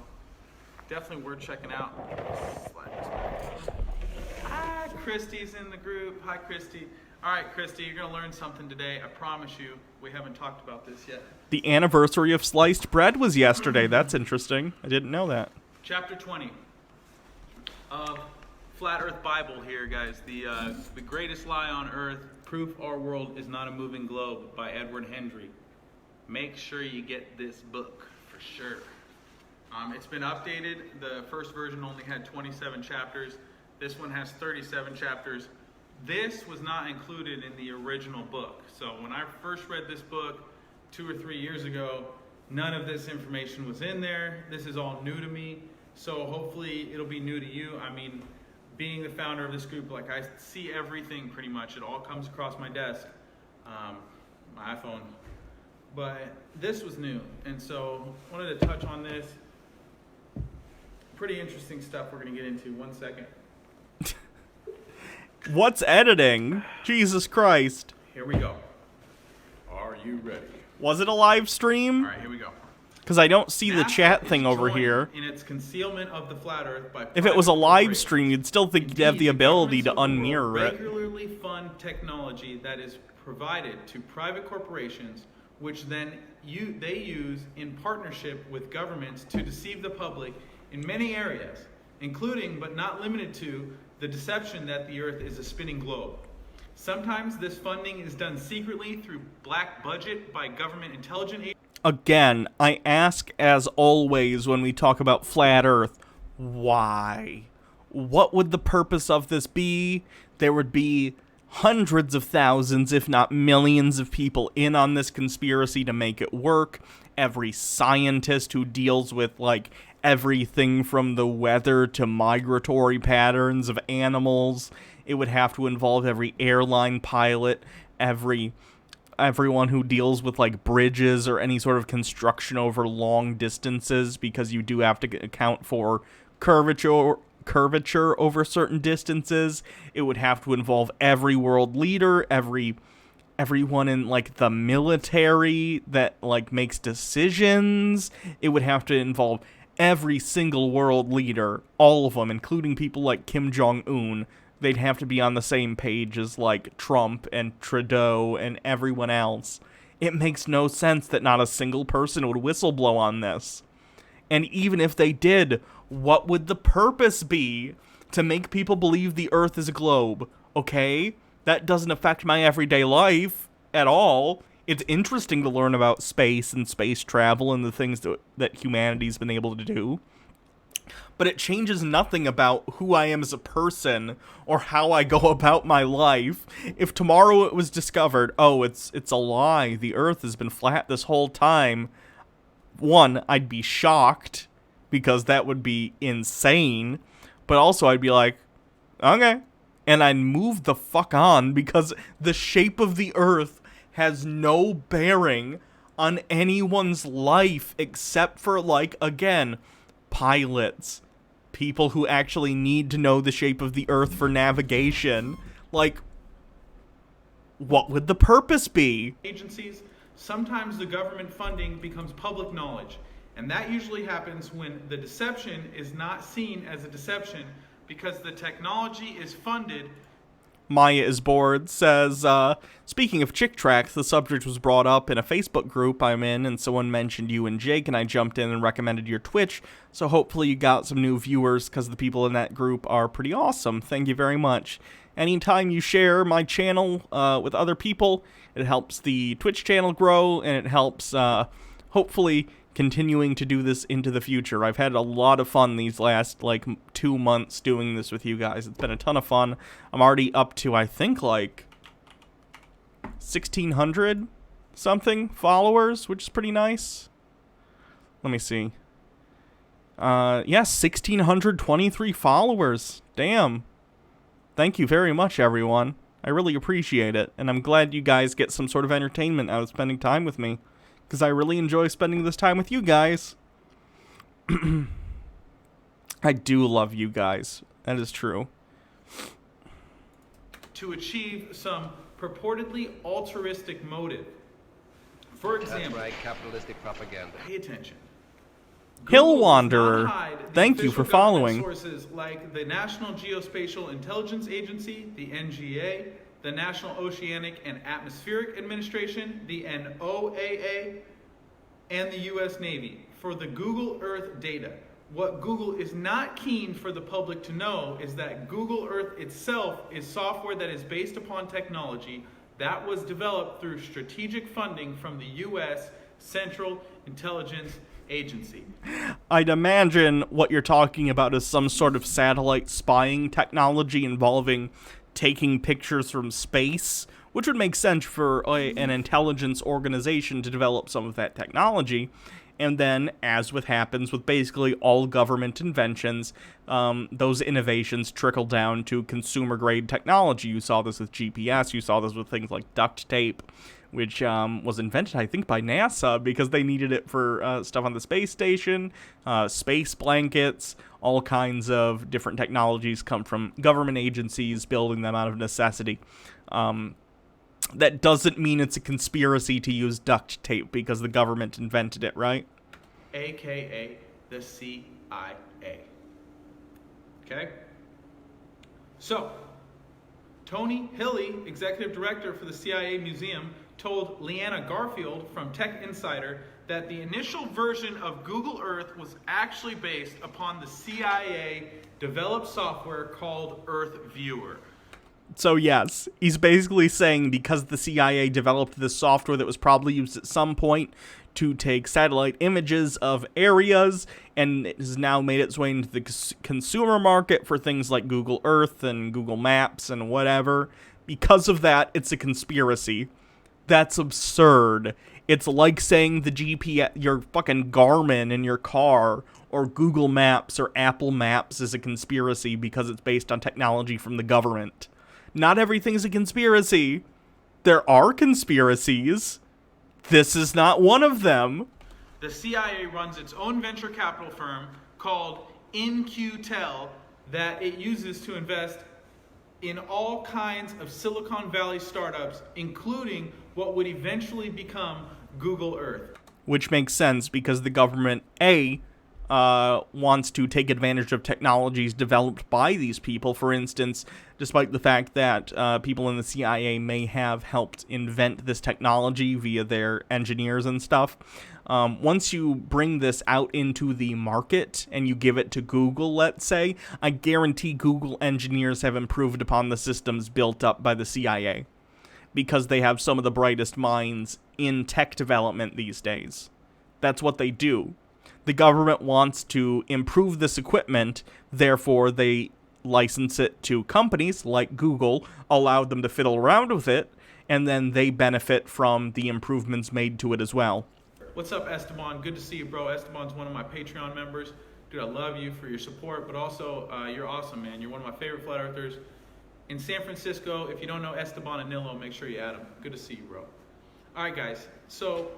definitely worth checking out. Hi, Christy's in the group. Hi, Christy. All right, Christy, you're gonna learn something today. I promise you. We haven't talked about this yet. The anniversary of sliced bread was yesterday. That's interesting. I didn't know that. Chapter 20 of Flat Earth Bible here, guys. The greatest lie on earth, proof our world is not a moving globe, by Edward Hendry. Make sure you get this book for sure. It's been updated. The first version only had 27 chapters. This one has 37 chapters. This was not included in the original book. So when I first read this book 2 or 3 years ago, none of this information was in there. This is all new to me. So hopefully it'll be new to you. I mean, being the founder of this group, like, I see everything pretty much. It all comes across my desk, my iPhone. But this was new, and so wanted to touch on this. Pretty interesting stuff we're going to get into. 1 second. What's editing? Jesus Christ. Here we go. Are you ready? Was it a live stream? All right, here we go. Because I don't see the NASA chat thing over joined here. In its concealment of the flat Earth by If it was a live corporations. stream, you'd still think you'd have the ability to unmirror it. Regularly fund technology that is provided to private corporations, which then they use in partnership with governments to deceive the public in many areas, including but not limited to the deception that the Earth is a spinning globe. Sometimes this funding is done secretly through black budget by government intelligence agencies. Again, I ask as always when we talk about flat Earth, why? What would the purpose of this be? There would be hundreds of thousands, if not millions of people in on this conspiracy to make it work. Every scientist who deals with, like, everything from the weather to migratory patterns of animals. It would have to involve every airline pilot, everyone who deals with, like, bridges or any sort of construction over long distances, because you do have to account for curvature over certain distances. It would have to involve every world leader, everyone in, like, the military that, like, makes decisions. It would have to involve every single world leader, all of them, including people like Kim Jong-un. They'd have to be on the same page as, like, Trump and Trudeau and everyone else. It makes no sense that not a single person would whistleblow on this. And even if they did, what would the purpose be? To make people believe the Earth is a globe, okay? That doesn't affect my everyday life at all. It's interesting to learn about space and space travel and the things that humanity's been able to do. but it changes nothing about who I am as a person or how I go about my life. If tomorrow it was discovered, oh, it's a lie, the Earth has been flat this whole time, one, I'd be shocked, because that would be insane, but also I'd be like, okay, and I'd move the fuck on, because the shape of the Earth has no bearing on anyone's life except for, like, again, pilots, people who actually need to know the shape of the Earth for navigation. Like, what would the purpose be? Agencies, sometimes the government funding becomes public knowledge, and that usually happens when the deception is not seen as a deception because the technology is funded. Maya is bored says, speaking of Chick Tracks, the subject was brought up in a Facebook group I'm in, and someone mentioned you and Jake, and I jumped in and recommended your Twitch, so hopefully you got some new viewers, because the people in that group are pretty awesome. Thank you very much. Anytime you share my channel with other people, it helps the Twitch channel grow, and it helps, hopefully, continuing to do this into the future. I've had a lot of fun these last, 2 months doing this with you guys. It's been a ton of fun. I'm already up to, I think, 1,600 something followers, which is pretty nice. Let me see. Yeah, 1,623 followers. Damn. Thank you very much, everyone. I really appreciate it, and I'm glad you guys get some sort of entertainment out of spending time with me, because I really enjoy spending this time with you guys. I do love you guys. That is true. To achieve some purportedly altruistic motive. For example, That's right, capitalistic propaganda. Pay attention. Hill Google Wanderer, does not hide the thank you official for government following. Sources like the National Geospatial Intelligence Agency, the NGA, the National Oceanic and Atmospheric Administration, the NOAA, and the U.S. Navy for the Google Earth data. What Google is not keen for the public to know is that Google Earth itself is software that is based upon technology that was developed through strategic funding from the U.S. Central Intelligence Agency. I'd imagine what you're talking about is some sort of satellite spying technology involving taking pictures from space, which would make sense for an intelligence organization to develop some of that technology. And then, as what happens with basically all government inventions, those innovations trickle down to consumer-grade technology. You saw this with GPS, you saw this with things like duct tape, which was invented, I think, by NASA because they needed it for stuff on the space station, space blankets, all kinds of different technologies come from government agencies building them out of necessity. That doesn't mean it's a conspiracy to use duct tape because the government invented it, right? AKA the CIA. Okay? So, Tony Hilly, executive director for the CIA Museum, told Leanna Garfield from Tech Insider that the initial version of Google Earth was actually based upon the CIA developed software called Earth Viewer. So yes, he's basically saying because the CIA developed this software that was probably used at some point to take satellite images of areas and it has now made its way into the consumer market for things like Google Earth and Google Maps and whatever. Because of that, it's a conspiracy. That's absurd. It's like saying the GPS, your fucking Garmin in your car, or Google Maps or Apple Maps is a conspiracy because it's based on technology from the government. Not everything's a conspiracy. There are conspiracies. This is not one of them. The CIA runs its own venture capital firm called InQtel that it uses to invest in all kinds of Silicon Valley startups, including what would eventually become Google Earth. Which makes sense because the government, wants to take advantage of technologies developed by these people. For instance, despite the fact that people in the CIA may have helped invent this technology via their engineers and stuff, once you bring this out into the market and you give it to Google, let's say, I guarantee Google engineers have improved upon the systems built up by the CIA because they have some of the brightest minds in tech development these days. That's what they do. The government wants to improve this equipment, therefore they license it to companies like Google, allow them to fiddle around with it, and then they benefit from the improvements made to it as well. What's up, Esteban? Good to see you, bro. Esteban's one of my Patreon members. Dude, I love you for your support, but also you're awesome, man. You're one of my favorite flat earthers. In San Francisco, if you don't know Esteban Anillo, make sure you add him. Good to see you, bro. All right, guys. So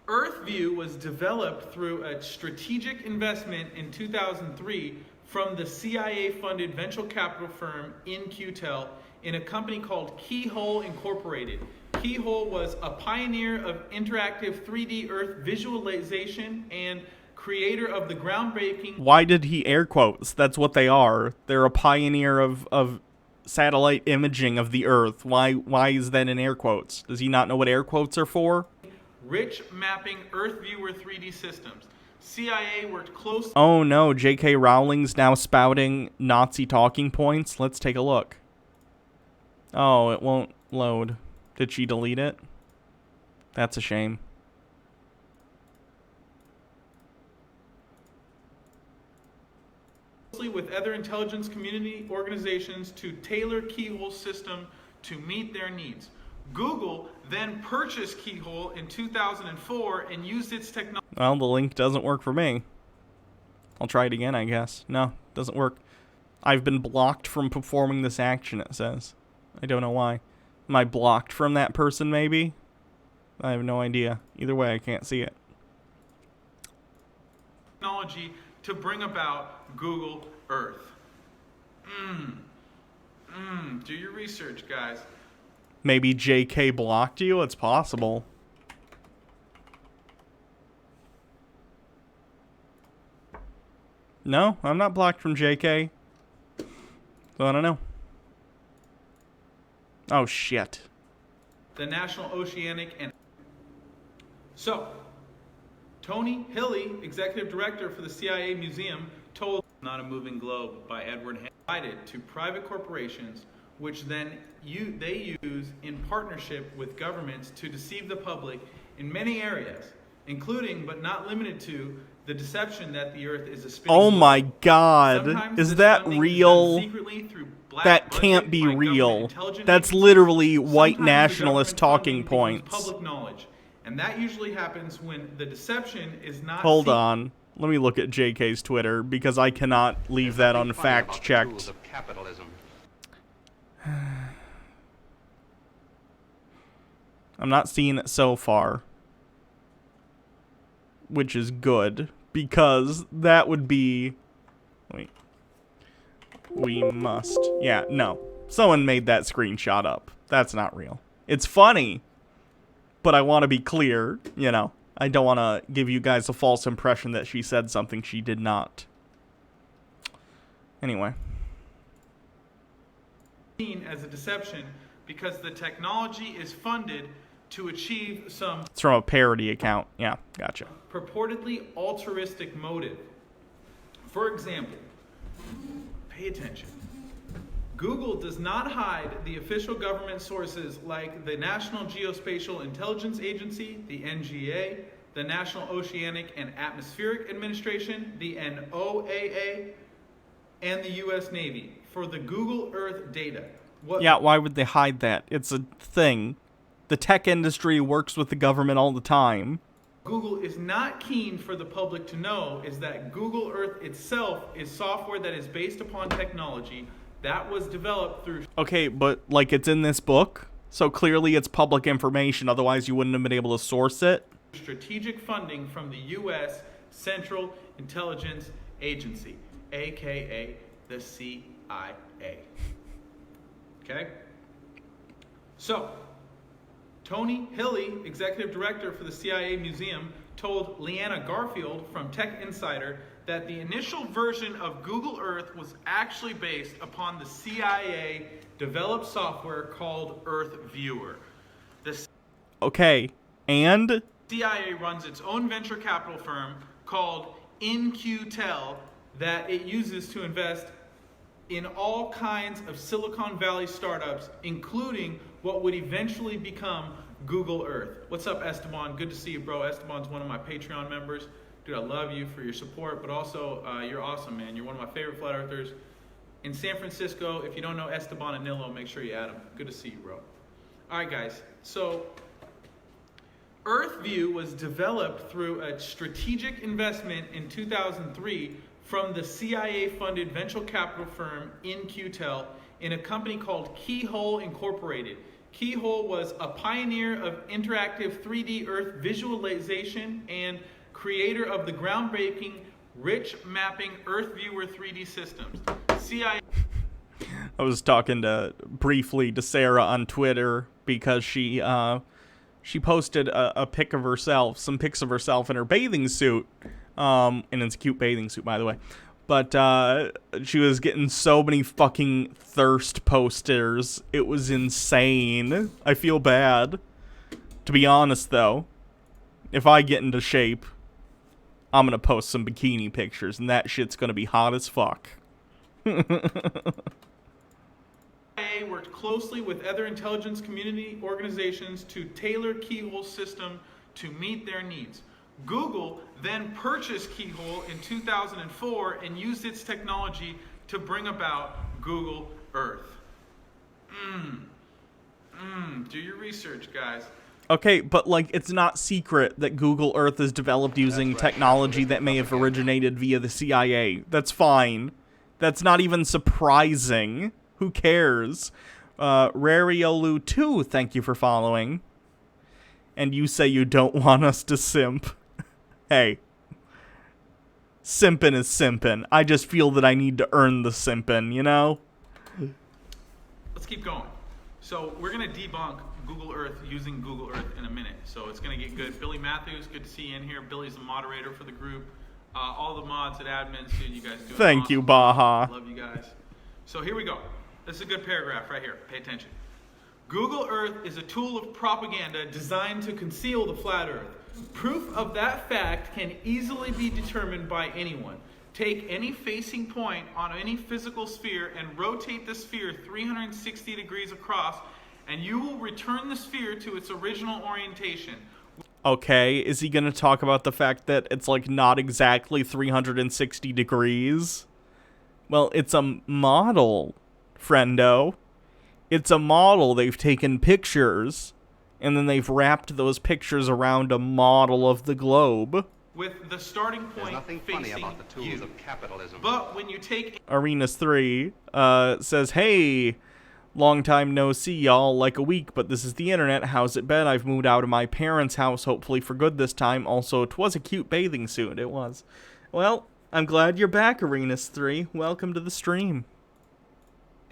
EarthView was developed through a strategic investment in 2003 from the CIA-funded venture capital firm In-Q-Tel in a company called Keyhole Incorporated. Keyhole was a pioneer of interactive 3D Earth visualization and creator of the groundbreaking... Why did he air quotes? That's what they are. They're a pioneer of satellite imaging of the Earth. Why is that in air quotes? Does he not know what air quotes are for? Rich mapping Earth viewer 3D systems. CIA worked closely... Oh no, J.K. Rowling's now spouting Nazi talking points. Let's take a look. Oh, it won't load. Did she delete it? That's a shame. With other intelligence community organizations to tailor Keyhole's system to meet their needs. Google then purchased Keyhole in 2004 and used its technology. Well, the link doesn't work for me. I'll try it again, I guess. No, doesn't work. I've been blocked from performing this action, it says. I don't know why. Am I blocked from that person, maybe? I have no idea. Either way, I can't see it. Technology to bring about Google Earth. Do your research, guys. Maybe JK blocked you? It's possible. No, I'm not blocked from JK. So I don't know. Oh, shit. The National Oceanic and... So, Tony Hilly, executive director for the CIA Museum, told Not a Moving Globe by Edward Provided to private corporations, which then they use in partnership with governments to deceive the public in many areas, including but not limited to the deception that the Earth is a spinning Oh my globe. God. Sometimes Is this that funding is real? done secretly through black That budget can't be by real. government intelligence That's agencies. literally white Sometimes the nationalist government talking funding becomes points. public knowledge, and that usually happens when the deception is not Hold on. Let me look at JK's Twitter, because I cannot leave that unfact-checked. I'm not seeing it so far. Which is good, because that would be... Wait. We must... Yeah, no. Someone made that screenshot up. That's not real. It's funny, but I want to be clear, you know. I don't want to give you guys a false impression that she said something she did not. Anyway. Seen as a deception because the technology is funded to achieve some It's from a parody account. Yeah, gotcha. purportedly altruistic motive. For example, pay attention. Google does not hide the official government sources like the National Geospatial Intelligence Agency, the NGA, the National Oceanic and Atmospheric Administration, the NOAA, and the U.S. Navy for the Google Earth data. Yeah, why would they hide that? It's a thing. The tech industry works with the government all the time. Google is not keen for the public to know is that Google Earth itself is software that is based upon technology that was developed through... Okay, but, like, it's in this book, so clearly it's public information, otherwise you wouldn't have been able to source it. ...strategic funding from the U.S. Central Intelligence Agency, a.k.a. the CIA. Okay? So, Tony Hilly, executive director for the CIA Museum, told Leanna Garfield from Tech Insider that the initial version of Google Earth was actually based upon the CIA developed software called Earth Viewer. Okay, and? CIA runs its own venture capital firm called In-Q-Tel that it uses to invest in all kinds of Silicon Valley startups, including what would eventually become Google Earth. What's up, Esteban? Good to see you, bro. Esteban's one of my Patreon members. Dude, I love you for your support, but also you're awesome, man. You're one of my favorite flat earthers. In San Francisco, if you don't know Esteban Anillo, make sure you add him. Good to see you, bro. All right, guys. So EarthView was developed through a strategic investment in 2003 from the CIA-funded venture capital firm In-Q-Tel in a company called Keyhole Incorporated. Keyhole was a pioneer of interactive 3D Earth visualization and creator of the groundbreaking rich mapping EarthViewer 3D systems. CIA. I was talking briefly to Sarah on Twitter because she posted a pic of herself, some pics of herself in her bathing suit, and it's a cute bathing suit, by the way. But she was getting so many fucking thirst posters. It was insane. I feel bad. To be honest, though, if I get into shape, I'm gonna post some bikini pictures, and that shit's gonna be hot as fuck. CIA worked closely with other intelligence community organizations to tailor Keyhole's system to meet their needs. Google then purchased Keyhole in 2004 and used its technology to bring about Google Earth. Do your research, guys. Okay, but like, it's not secret that Google Earth is developed using technology that may have originated via the CIA. That's fine. That's not even surprising. Who cares? Rariolu2, thank you for following. And you say you don't want us to simp. Hey. Simpin' is simpin'. I just feel that I need to earn the simpin', you know? Let's keep going. So we're going to debunk Google Earth using Google Earth in a minute. So it's going to get good. Billy Matthews, good to see you in here. Billy's the moderator for the group. All the mods and admins, dude, you guys doing Thank awesome. you, Baha. Love you guys. So here we go. This is a good paragraph right here. Pay attention. Google Earth is a tool of propaganda designed to conceal the flat Earth. Proof of that fact can easily be determined by anyone. Take any facing point on any physical sphere and rotate the sphere 360 degrees across, and you will return the sphere to its original orientation. Okay, is he gonna talk about the fact that it's like not exactly 360 degrees? Well, it's a model, friendo. It's a model. They've taken pictures, and then they've wrapped those pictures around a model of the globe. With the starting point There's nothing funny facing about the tools you. of capitalism. But when you take Arenas3 says, hey, long time no see, y'all, like a week, but this is the internet. How's it been? I've moved out of my parents' house, hopefully for good this time. Also, 'twas a cute bathing suit. It was. Well, I'm glad you're back, Arenas3. Welcome to the stream.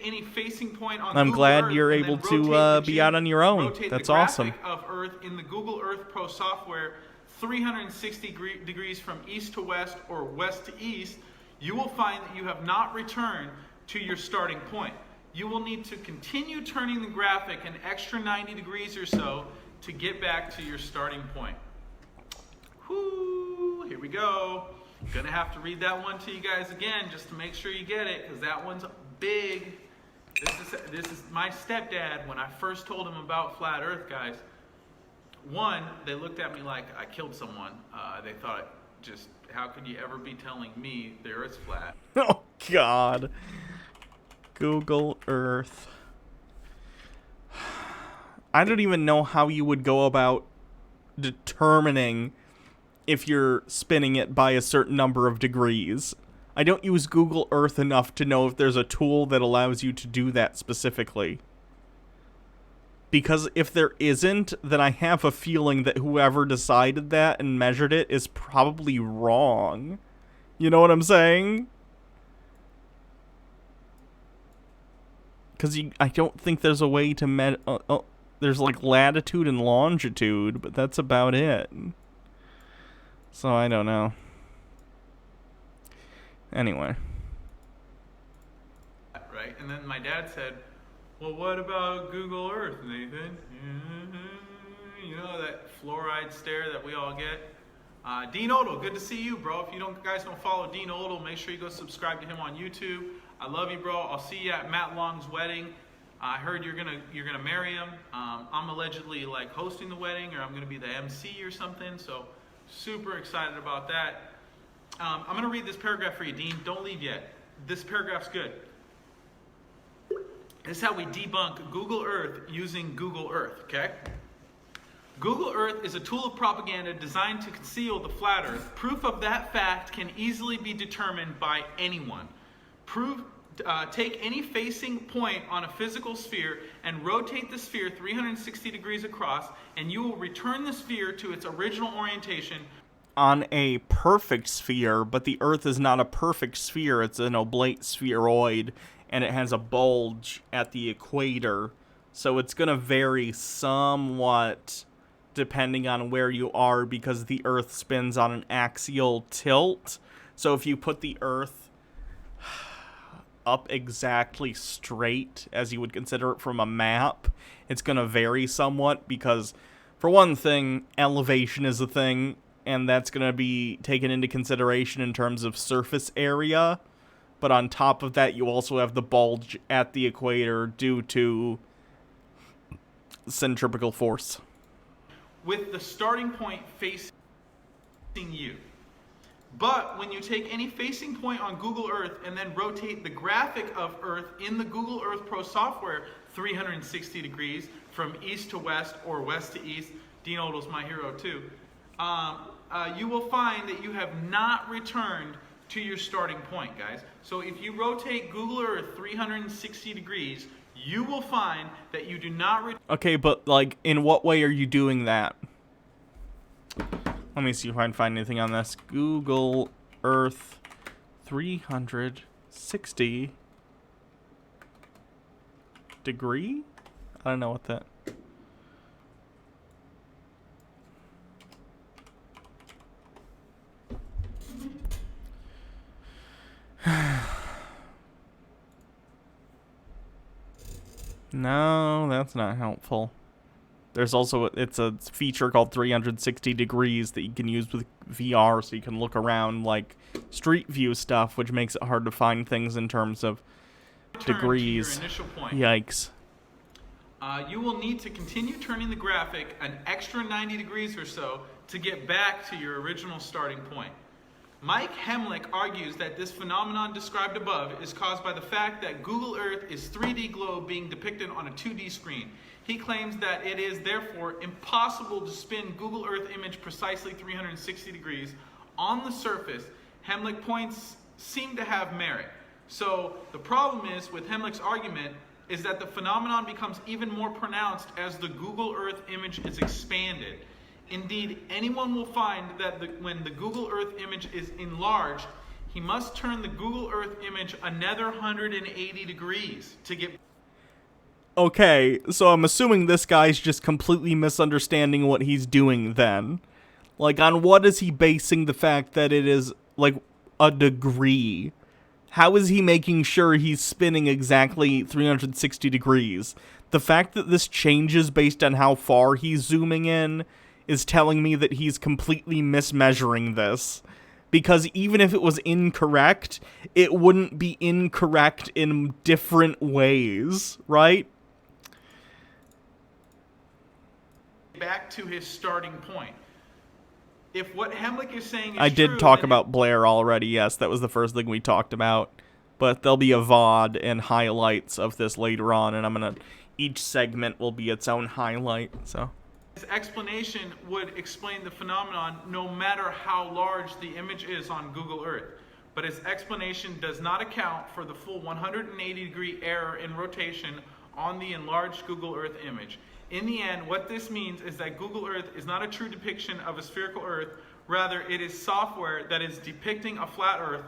any facing point on I'm Google glad Earth you're and able then to rotate the be out on your own. rotate That's the awesome. graphic of Earth in the Google Earth Pro software 360 degrees from east to west or west to east, you will find that you have not returned to your starting point. You will need to continue turning the graphic an extra 90 degrees or so to get back to your starting point. Whoo, here we go. Gonna have to read that one to you guys again just to make sure you get it, because that one's big. This is my stepdad. When I first told him about flat Earth, guys, one, they looked at me like I killed someone. They thought, just how could you ever be telling me the Earth's flat? Oh God. Google Earth. I don't even know how you would go about determining if you're spinning it by a certain number of degrees. I don't use Google Earth enough to know if there's a tool that allows you to do that specifically. Because if there isn't, then I have a feeling that whoever decided that and measured it is probably wrong. You know what I'm saying? Because I don't think there's a way to there's like latitude and longitude, but that's about it. So I don't know. Anyway. Right? And then my dad said, well, what about Google Earth, Nathan? You know, that fluoride stare that we all get? Dean Odell, good to see you, bro. If you guys don't follow Dean Odell, make sure you go subscribe to him on YouTube. I love you, bro. I'll see you at Matt Long's wedding. I heard you're gonna marry him. I'm allegedly like hosting the wedding, or I'm gonna be the MC or something. So Super excited about that. I'm going to read this paragraph for you, Dean. Don't leave yet. This paragraph's good. This is how we debunk Google Earth using Google Earth, okay? Google Earth is a tool of propaganda designed to conceal the flat Earth. Proof of that fact can easily be determined by anyone. Take any facing point on a physical sphere and rotate the sphere 360 degrees across, and you will return the sphere to its original orientation. On a perfect sphere, but the Earth is not a perfect sphere, it's an oblate spheroid, and it has a bulge at the equator, so it's going to vary somewhat depending on where you are, because the Earth spins on an axial tilt. So if you put the Earth up exactly straight, as you would consider it from a map, it's going to vary somewhat, because, for one thing, elevation is a thing, and that's going to be taken into consideration in terms of surface area. But on top of that, you also have the bulge at the equator due to centripetal force. With the starting point facing you. But when you take any facing point on Google Earth and then rotate the graphic of Earth in the Google Earth Pro software 360 degrees from east to west or west to east, Dean Odell's my hero too, you will find that you have not returned to your starting point, guys. So if you rotate Google Earth 360 degrees, you will find that you do not Okay, but, like, in what way are you doing that? Let me see if I can find anything on this. Google Earth 360 degree? I don't know what that... No, that's not helpful. There's also, it's a feature called 360 degrees that you can use with VR, so you can look around like Street View stuff, which makes it hard to find things in terms of degrees. To your initial point. Yikes. You will need to continue turning the graphic an extra 90 degrees or so to get back to your original starting point. Mike Hemlick argues that this phenomenon described above is caused by the fact that Google Earth is 3D globe being depicted on a 2D screen. He claims that it is therefore impossible to spin Google Earth image precisely 360 degrees on the surface. Hemlick points seem to have merit. So the problem is with Hemlick's argument is that the phenomenon becomes even more pronounced as the Google Earth image is expanded. Indeed, anyone will find that when the Google Earth image is enlarged, he must turn the Google Earth image another 180 degrees to get... Okay, so I'm assuming this guy's just completely misunderstanding what he's doing then. Like, on what is he basing the fact that it is, like, a degree? How is he making sure he's spinning exactly 360 degrees? The fact that this changes based on how far he's zooming in is telling me that he's completely mismeasuring this. Because even if it was incorrect, it wouldn't be incorrect in different ways, right? Back to his starting point. If what Hemlick is saying is I did true, talk about Blaire already, yes, that was the first thing we talked about. But there'll be a VOD and highlights of this later on, and each segment will be its own highlight, so... His explanation would explain the phenomenon no matter how large the image is on Google Earth. But his explanation does not account for the full 180-degree error in rotation on the enlarged Google Earth image. In the end, what this means is that Google Earth is not a true depiction of a spherical Earth. Rather, it is software that is depicting a flat Earth.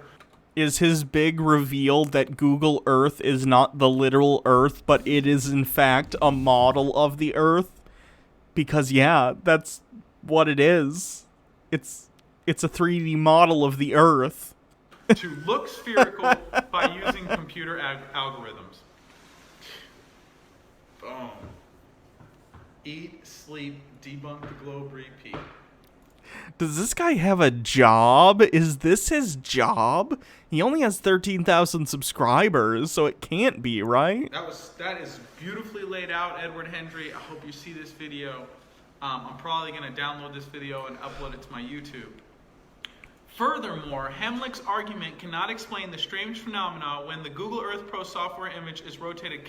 Is his big reveal that Google Earth is not the literal Earth, but it is in fact a model of the Earth? Because, yeah, that's what it is. It's a 3D model of the Earth. To look spherical by using computer algorithms. Boom. Eat, sleep, debunk the globe, repeat. Does this guy have a job? Is this his job? He only has 13,000 subscribers, so it can't be, right? That is beautifully laid out, Edward Hendry. I hope you see this video. I'm probably going to download this video and upload it to my YouTube. Furthermore, Hemlick's argument cannot explain the strange phenomena when the Google Earth Pro software image is rotated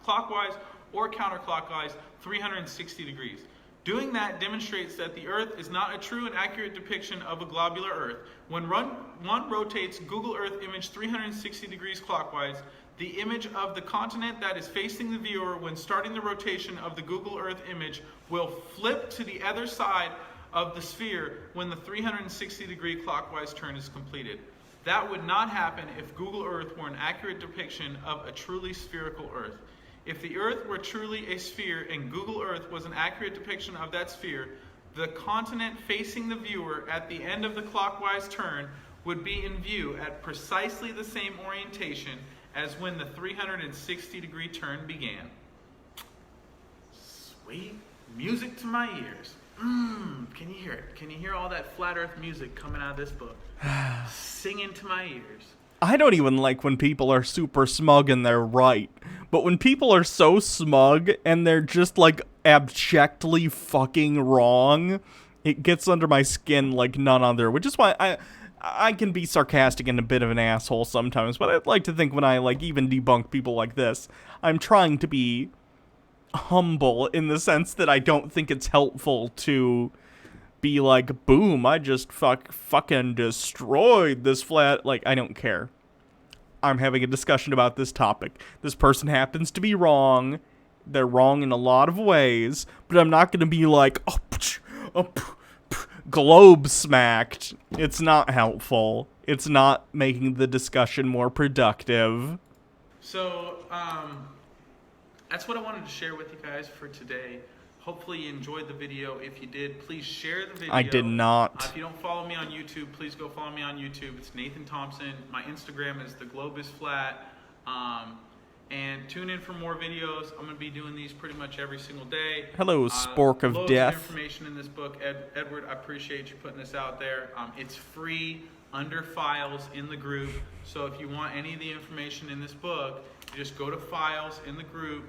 clockwise or counterclockwise 360 degrees. Doing that demonstrates that the Earth is not a true and accurate depiction of a globular Earth. When one rotates Google Earth image 360 degrees clockwise, the image of the continent that is facing the viewer when starting the rotation of the Google Earth image will flip to the other side of the sphere when the 360 degree clockwise turn is completed. That would not happen if Google Earth were an accurate depiction of a truly spherical Earth. If the Earth were truly a sphere and Google Earth was an accurate depiction of that sphere, the continent facing the viewer at the end of the clockwise turn would be in view at precisely the same orientation as when the 360 degree turn began. Sweet music to my ears. Can you hear it? Can you hear all that flat earth music coming out of this book? Singing to my ears. I don't even like when people are super smug and they're right. But when people are so smug and they're just like abjectly fucking wrong, it gets under my skin like none other. Which is why I can be sarcastic and a bit of an asshole sometimes. But I'd like to think when I like even debunk people like this, I'm trying to be humble in the sense that I don't think it's helpful to be like, boom, I just fucking destroyed this flat. Like, I don't care. I'm having a discussion about this topic. This person happens to be wrong. They're wrong in a lot of ways, but I'm not going to be like, globe smacked. It's not helpful. It's not making the discussion more productive. So, that's what I wanted to share with you guys for today. Hopefully you enjoyed the video. If you did, please share the video. I did not. If you don't follow me on YouTube, please go follow me on YouTube. It's Nathan Thompson. My Instagram is The Globe is Flat. And tune in for more videos. I'm going to be doing these pretty much every single day. Hello, Spork of loads Death. Of information in this book. Edward, I appreciate you putting this out there. It's free under files in the group. So if you want any of the information in this book, you just go to files in the group.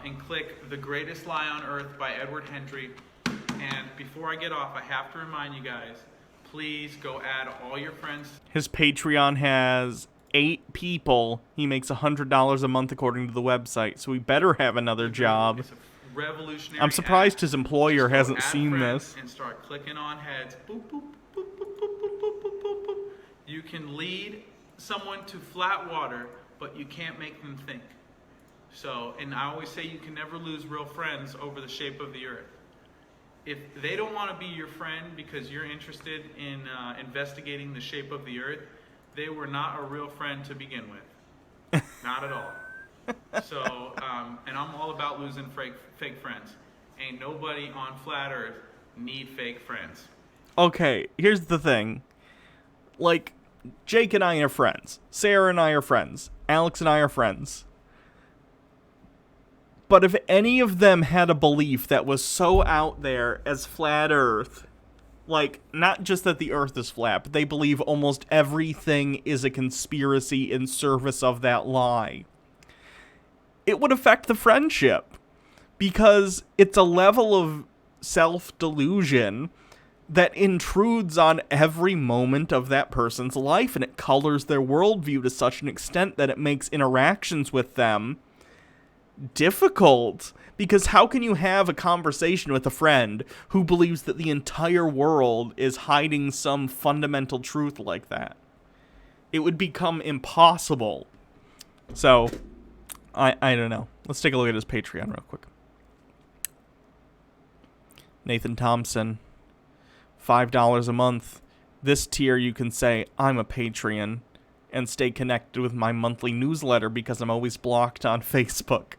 And click The Greatest Lie on Earth by Edward Hendry. And before I get off, I have to remind you guys, please go add all your friends. His Patreon has 8 people. He makes $100 a month according to the website, so we better have another job. It's a revolutionary I'm surprised app. his employer Just go hasn't add seen friends this. And start clicking on heads. Boop, boop, boop, boop, boop, boop, boop, boop, boop, boop. You can lead someone to flat water, but you can't make them think. So, and I always say you can never lose real friends over the shape of the earth. If they don't want to be your friend because you're interested in investigating the shape of the earth, they were not a real friend to begin with. Not at all. So, and I'm all about losing fake friends. Ain't nobody on flat earth need fake friends. Okay, here's the thing. Like, Jake and I are friends. Sarah and I are friends. Alex and I are friends. But if any of them had a belief that was so out there as flat earth, like, not just that the earth is flat, but they believe almost everything is a conspiracy in service of that lie, it would affect the friendship. Because it's a level of self-delusion that intrudes on every moment of that person's life, and it colors their worldview to such an extent that it makes interactions with them difficult. Because how can you have a conversation with a friend who believes that the entire world is hiding some fundamental truth like that? It would become impossible. So, I don't know. Let's take a look at his Patreon real quick. Nathan Thompson, $5 a month. This tier you can say, I'm a Patreon, and stay connected with my monthly newsletter because I'm always blocked on Facebook.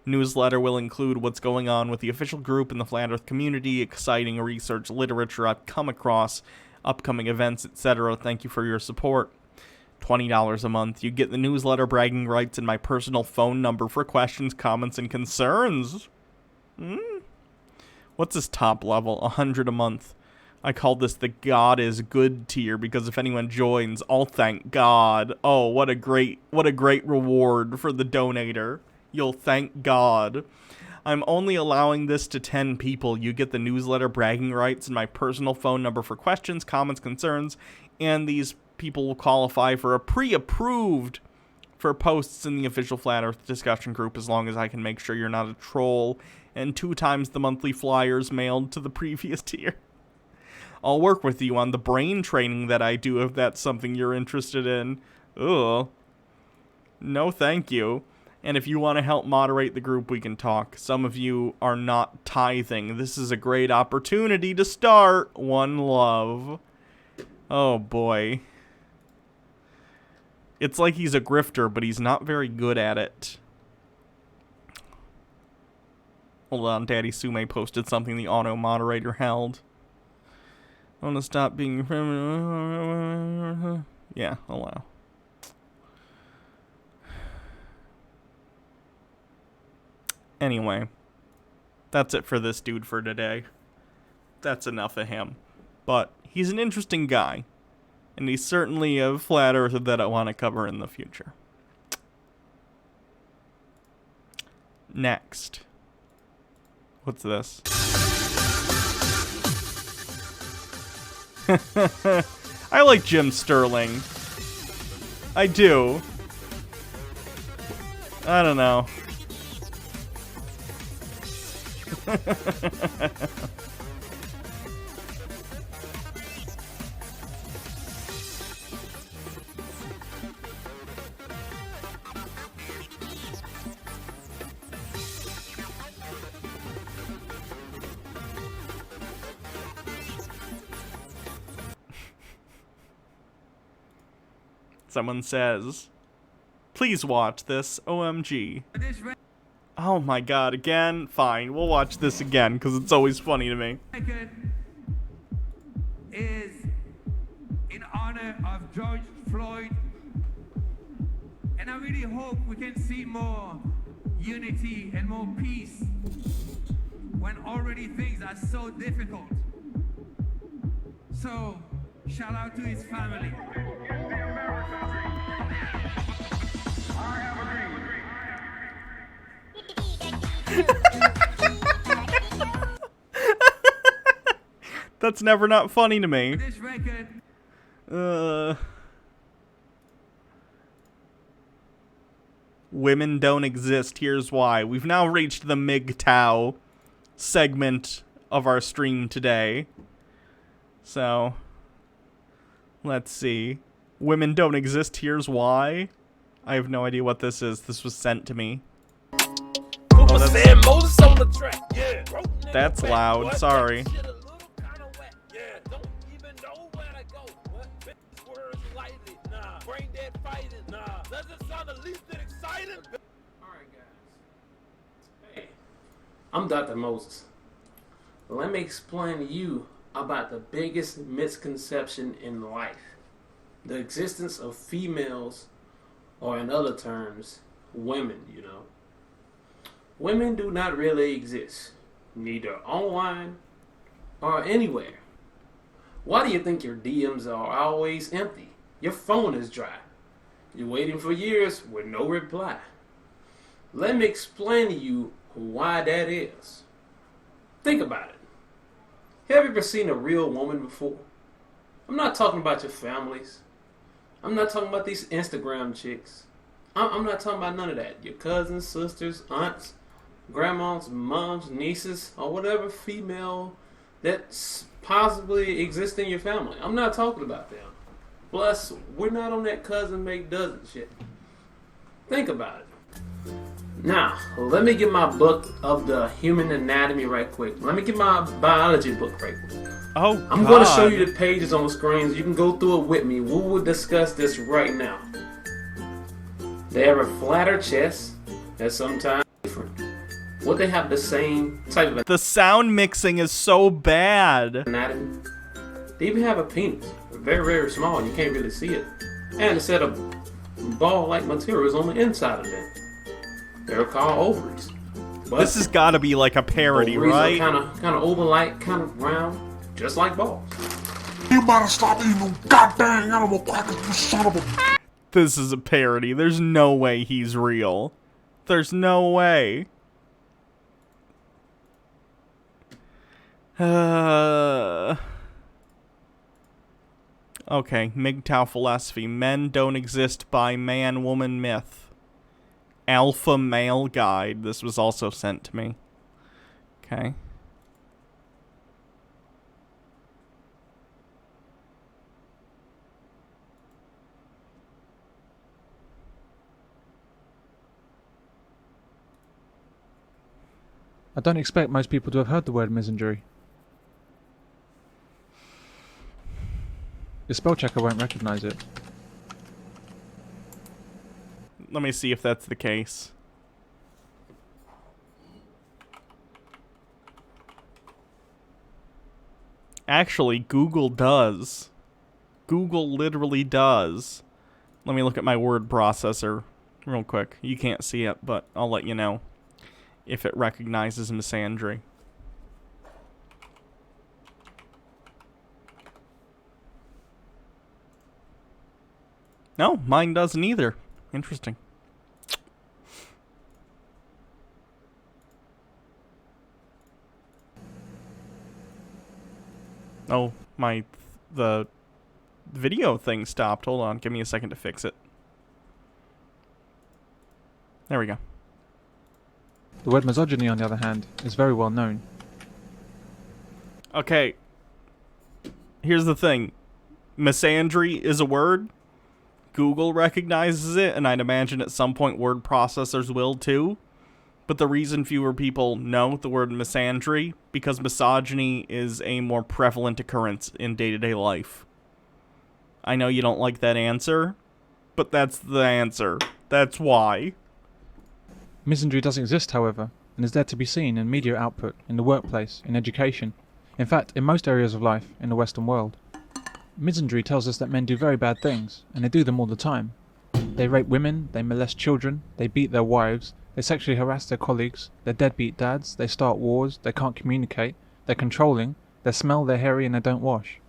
Newsletter will include what's going on with the official group and the Flat Earth community, exciting research, literature I've come across, upcoming events, etc. Thank you for your support. $20 a month. You get the newsletter, bragging rights, and my personal phone number for questions, comments, and concerns. What's this top level? $100 a month. I call this the God is Good tier because if anyone joins, I'll thank God. Oh, what a great reward for the donator. You'll thank God. I'm only allowing this to 10 people. You get the newsletter bragging rights and my personal phone number for questions, comments, concerns, and these people will qualify for a pre-approved for posts in the official Flat Earth discussion group as long as I can make sure you're not a troll, and 2 times the monthly flyers mailed to the previous tier. I'll work with you on the brain training that I do if that's something you're interested in. Ugh. No thank you. And if you want to help moderate the group, we can talk. Some of you are not tithing. This is a great opportunity to start. One love. Oh boy. It's like he's a grifter, but he's not very good at it. Hold on, Daddy Sume posted something the auto-moderator held. I want to stop being... Yeah, allow. Anyway, that's it for this dude for today. That's enough of him. But he's an interesting guy. And he's certainly a flat earther that I want to cover in the future. Next. What's this? I like Jim Sterling. I do. I don't know. Someone says, please watch this, OMG. Oh my god, again? Fine, we'll watch this again, because it's always funny to me. Is in honor of George Floyd, and I really hope we can see more unity and more peace when already things are so difficult. So, shout out to his family. That's never not funny to me. This record, Women don't exist. Here's why. We've now reached the MGTOW segment of our stream today. So, let's see. Women don't exist. Here's why. I have no idea what this is. This was sent to me. Oh, that's loud. Sorry. Hey, I'm Dr. Moses. Let me explain to you about the biggest misconception in life. The existence of females, or in other terms, women, you know. Women do not really exist, neither online or anywhere. Why do you think your DMs are always empty? Your phone is dry. You're waiting for years with no reply. Let me explain to you why that is. Think about it. Have you ever seen a real woman before? I'm not talking about your families. I'm not talking about these Instagram chicks. I'm not talking about none of that. Your cousins, sisters, aunts, grandmas, moms, nieces, or whatever female that possibly exists in your family. I'm not talking about them. Plus, we're not on that cousin make dozen shit. Think about it. Now, let me get my book of the human anatomy right quick. Let me get my biology book right quick. Oh, I'm going to show you the pages on the screens. You can go through it with me. We will discuss this right now. They have a flatter chest that's sometimes different. What they have the same type of the sound mixing is so bad. Anatomy. They even have a penis. Very, very small. You can't really see it. And a set of ball-like materials on the inside of them. They're called ovaries. But this has got to be like a parody, right? Kind of oval-like, kind of round, just like balls. You better stop eating them goddamn animal crackers, you son of a... This is a parody. There's no way he's real. There's no way. Okay, MGTOW philosophy. Men don't exist by man-woman myth. Alpha male guide. This was also sent to me. Okay. I don't expect most people to have heard the word misandry. Your spell checker won't recognize it. Let me see if that's the case. Actually, Google does. Google literally does. Let me look at my word processor real quick. You can't see it, but I'll let you know if it recognizes misandry. No, mine doesn't either. Interesting. Oh, the video thing stopped. Hold on, give me a second to fix it. There we go. The word misogyny, on the other hand, is very well known. Okay. Here's the thing. Misandry is a word. Google recognizes it, and I'd imagine at some point word processors will too. But the reason fewer people know the word misandry, because misogyny is a more prevalent occurrence in day-to-day life. I know you don't like that answer, but that's the answer. That's why. Misandry does exist, however, and is there to be seen in media output, in the workplace, in education. In fact, in most areas of life in the Western world. Misandry tells us that men do very bad things, and they do them all the time. They rape women, they molest children, they beat their wives, they sexually harass their colleagues, they're deadbeat dads, they start wars, they can't communicate, they're controlling, they smell, they're hairy, and they don't wash.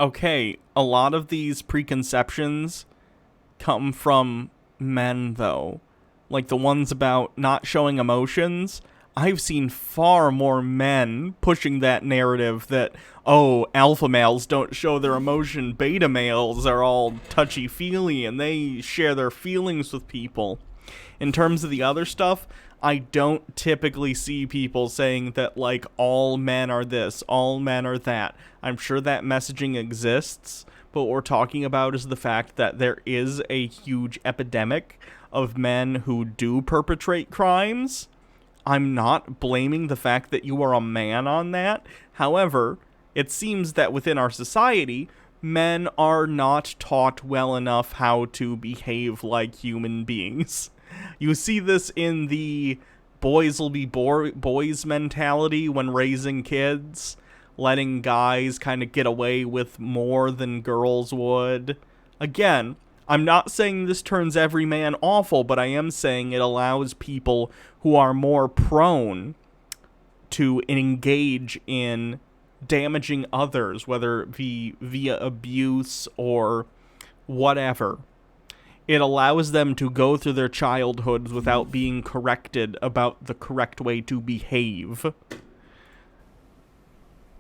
Okay, a lot of these preconceptions come from men, though. Like the ones about not showing emotions. I've seen far more men pushing that narrative that, oh, alpha males don't show their emotion, beta males are all touchy-feely and they share their feelings with people. In terms of the other stuff, I don't typically see people saying that, like, all men are this, all men are that. I'm sure that messaging exists, but what we're talking about is the fact that there is a huge epidemic of men who do perpetrate crimes. I'm not blaming the fact that you are a man on that. However, it seems that within our society, men are not taught well enough how to behave like human beings. You see this in the boys will be boys mentality when raising kids, letting guys kind of get away with more than girls would. Again, I'm not saying this turns every man awful, but I am saying it allows people who are more prone to engage in damaging others, whether it be via abuse or whatever. It allows them to go through their childhoods without being corrected about the correct way to behave.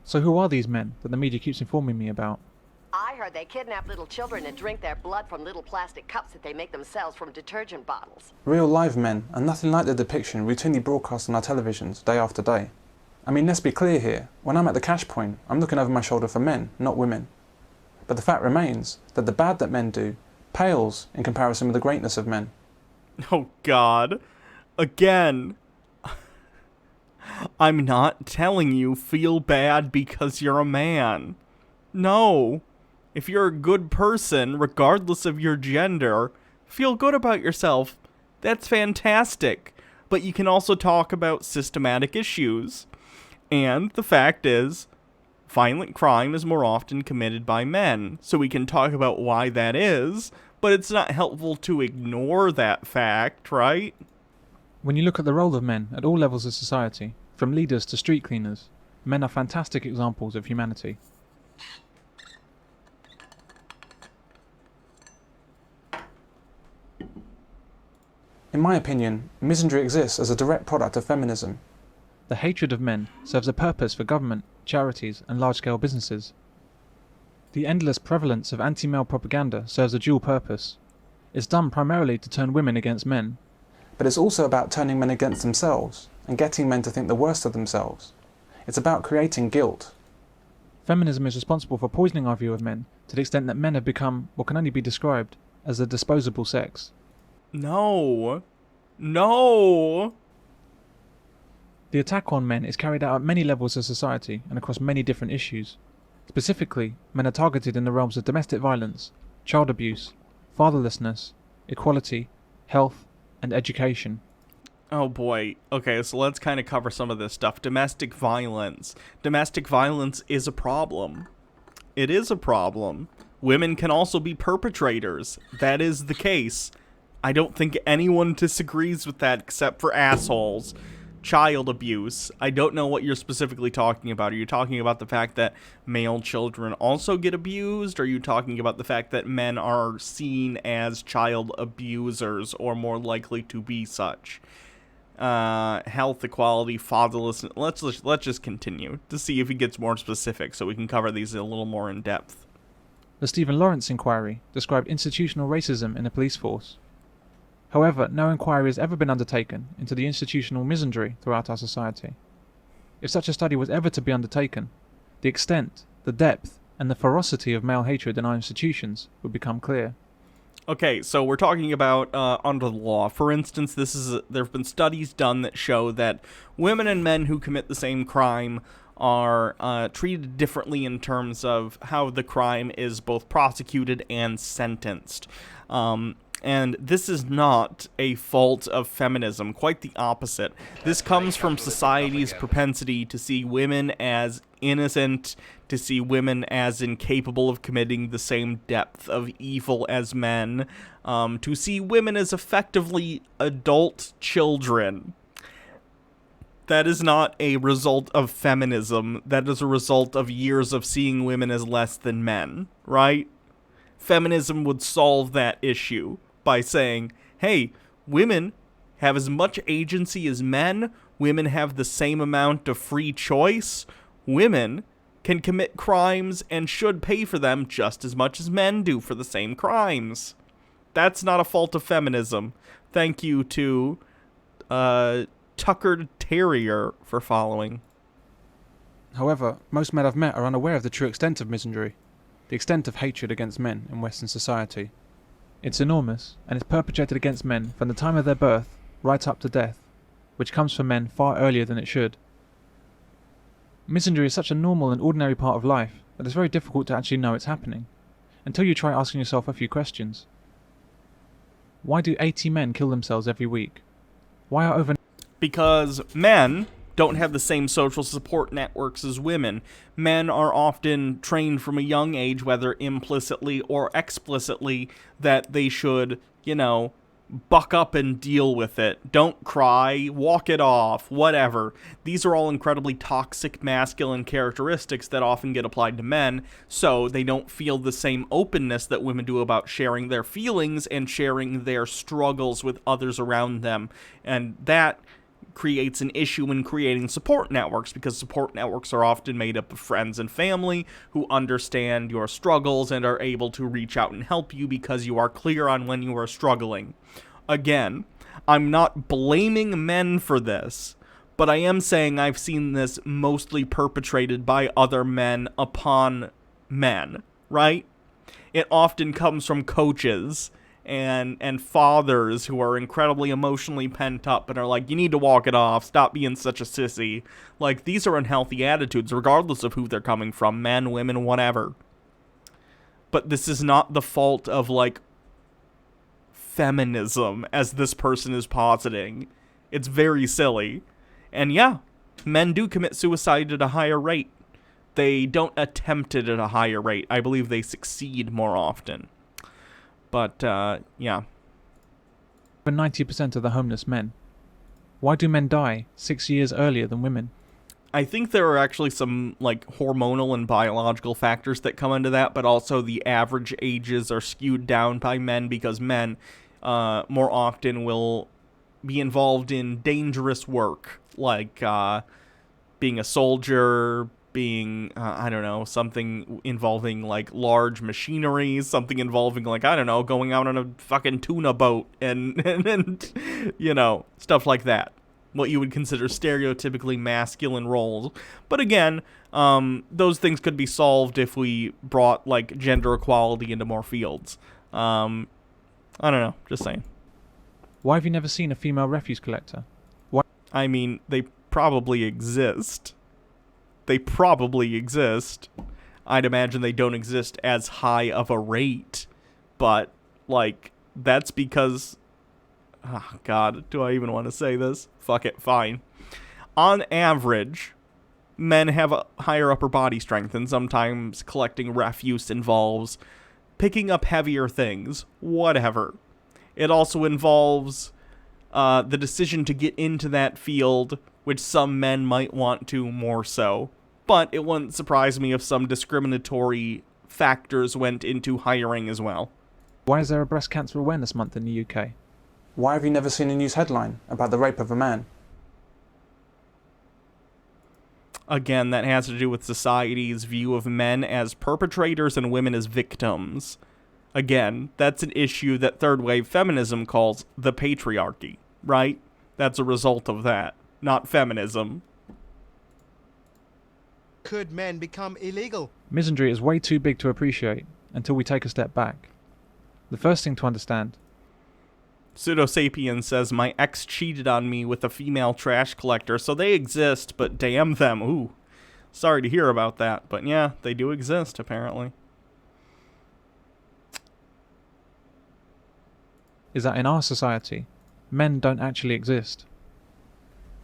So who are these men that the media keeps informing me about? I heard they kidnap little children and drink their blood from little plastic cups that they make themselves from detergent bottles. Real live men, and nothing like the depiction routinely broadcast on our televisions day after day. I mean, let's be clear here. When I'm at the cash point, I'm looking over my shoulder for men, not women. But the fact remains that the bad that men do pales in comparison with the greatness of men. Oh God. Again. I'm not telling you feel bad because you're a man. No. If you're a good person, regardless of your gender, feel good about yourself. That's fantastic. But you can also talk about systematic issues. And the fact is, violent crime is more often committed by men. So we can talk about why that is, but it's not helpful to ignore that fact, right? When you look at the role of men at all levels of society, from leaders to street cleaners, men are fantastic examples of humanity. In my opinion, misandry exists as a direct product of feminism. The hatred of men serves a purpose for government, charities, and large-scale businesses. The endless prevalence of anti-male propaganda serves a dual purpose. It's done primarily to turn women against men. But it's also about turning men against themselves and getting men to think the worst of themselves. It's about creating guilt. Feminism is responsible for poisoning our view of men to the extent that men have become what can only be described as a disposable sex. No. No. The attack on men is carried out at many levels of society and across many different issues. Specifically, men are targeted in the realms of domestic violence, child abuse, fatherlessness, equality, health, and education. Oh boy. Okay, so let's kind of cover some of this stuff. Domestic violence. Domestic violence is a problem. It is a problem. Women can also be perpetrators. That is the case. I don't think anyone disagrees with that except for assholes. Child abuse. I don't know what you're specifically talking about. Are you talking about the fact that male children also get abused? Or are you talking about the fact that men are seen as child abusers or more likely to be such? Health, equality, fatherlessness. Let's just continue to see if he gets more specific so we can cover these a little more in depth. The Stephen Lawrence inquiry described institutional racism in the police force. However, no inquiry has ever been undertaken into the institutional misandry throughout our society. If such a study was ever to be undertaken, the extent, the depth, and the ferocity of male hatred in our institutions would become clear. Okay, so we're talking about under the law. For instance, there have been studies done that show that women and men who commit the same crime are treated differently in terms of how the crime is both prosecuted and sentenced. And this is not a fault of feminism, quite the opposite. This comes from society's propensity to see women as innocent, to see women as incapable of committing the same depth of evil as men, to see women as effectively adult children. That is not a result of feminism. That is a result of years of seeing women as less than men, right? Feminism would solve that issue by saying, hey, women have as much agency as men, women have the same amount of free choice, women can commit crimes and should pay for them just as much as men do for the same crimes. That's not a fault of feminism. Thank you to Tucker Terrier for following. However, most men I've met are unaware of the true extent of misandry, the extent of hatred against men in Western society. It's enormous, and it's perpetrated against men from the time of their birth right up to death, which comes from men far earlier than it should. Misandry is such a normal and ordinary part of life that it's very difficult to actually know it's happening, until you try asking yourself a few questions. Why do 80 men kill themselves every week? Why are over... Because men don't have the same social support networks as women. Men are often trained from a young age, whether implicitly or explicitly, that they should, buck up and deal with it. Don't cry, walk it off, whatever. These are all incredibly toxic masculine characteristics that often get applied to men, so they don't feel the same openness that women do about sharing their feelings and sharing their struggles with others around them. And that creates an issue in creating support networks, because support networks are often made up of friends and family who understand your struggles and are able to reach out and help you because you are clear on when you are struggling. Again, I'm not blaming men for this, but I am saying I've seen this mostly perpetrated by other men upon men, right? It often comes from coaches and fathers who are incredibly emotionally pent up and are like, you need to walk it off, stop being such a sissy. Like, these are unhealthy attitudes, regardless of who they're coming from, men, women, whatever. But this is not the fault of, feminism, as this person is positing. It's very silly. And yeah, men do commit suicide at a higher rate. They don't attempt it at a higher rate. I believe they succeed more often. But, yeah. Over 90% of the homeless men. Why do men die 6 years earlier than women? I think there are actually some, hormonal and biological factors that come into that, but also the average ages are skewed down by men because men more often will be involved in dangerous work. like being a soldier, being, I don't know, something involving, like, large machinery, something involving, like, I don't know, going out on a fucking tuna boat, and you know, stuff like that. What you would consider stereotypically masculine roles. But again, those things could be solved if we brought, like, gender equality into more fields. I don't know, just saying. Why have you never seen a female refuse collector? Why? I mean, they probably exist. They probably exist. I'd imagine they don't exist as high of a rate. But, like, that's because... Oh, God, do I even want to say this? Fuck it, fine. On average, men have a higher upper body strength, and sometimes collecting refuse involves picking up heavier things. Whatever. It also involves the decision to get into that field, which some men might want to more so. But it wouldn't surprise me if some discriminatory factors went into hiring as well. Why is there a Breast Cancer Awareness Month in the UK? Why have you never seen a news headline about the rape of a man? Again, that has to do with society's view of men as perpetrators and women as victims. Again, that's an issue that third-wave feminism calls the patriarchy, right? That's a result of that, not feminism. Could men become illegal? Misandry is way too big to appreciate until we take a step back. The first thing to understand. Pseudosapien says, my ex cheated on me with a female trash collector, so they exist, but damn them. Ooh, sorry to hear about that, but yeah, they do exist, apparently. Is that in our society, men don't actually exist.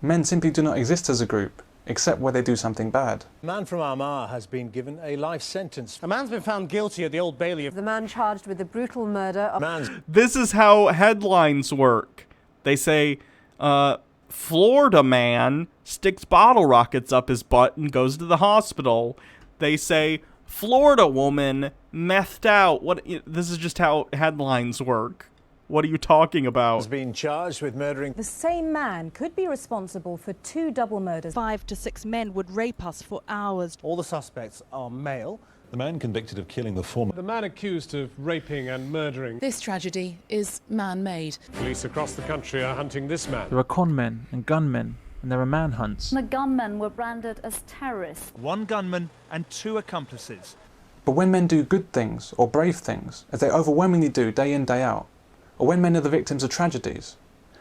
Men simply do not exist as a group, except where they do something bad. A man from Armagh has been given a life sentence. A man's been found guilty at the Old Bailey of... The man charged with the brutal murder of... This is how headlines work. They say, Florida man sticks bottle rockets up his butt and goes to the hospital. They say, Florida woman methed out. This is just how headlines work. What are you talking about? Has been charged with murdering. The same man could be responsible for 2 double murders. 5 to 6 men would rape us for hours. All the suspects are male. The man convicted of killing the former. The man accused of raping and murdering. This tragedy is man-made. Police across the country are hunting this man. There are con men and gunmen, and there are manhunts. The gunmen were branded as terrorists. 1 gunman and 2 accomplices. But when men do good things or brave things, as they overwhelmingly do day in, day out, or when men are the victims of tragedies,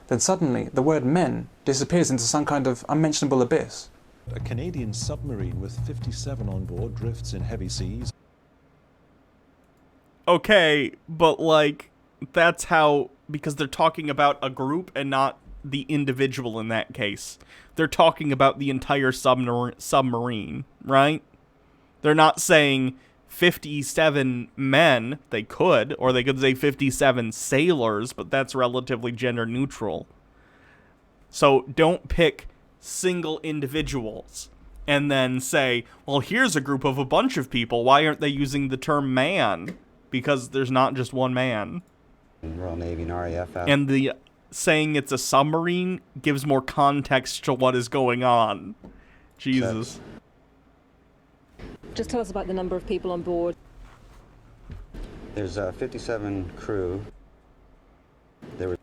then suddenly the word men disappears into some kind of unmentionable abyss. A Canadian submarine with 57 on board drifts in heavy seas. Okay, but like, that's how, because they're talking about a group and not the individual in that case. They're talking about the entire submarine, right? They're not saying 57 men. They could, or they could say 57 sailors, but that's relatively gender neutral. So don't pick single individuals and then say, well, here's a group of a bunch of people. Why aren't they using the term man? Because there's not just one man. Royal Navy and RAF. And the saying it's a submarine gives more context to what is going on. Jesus. Just tell us about the number of people on board. There's 57 crew.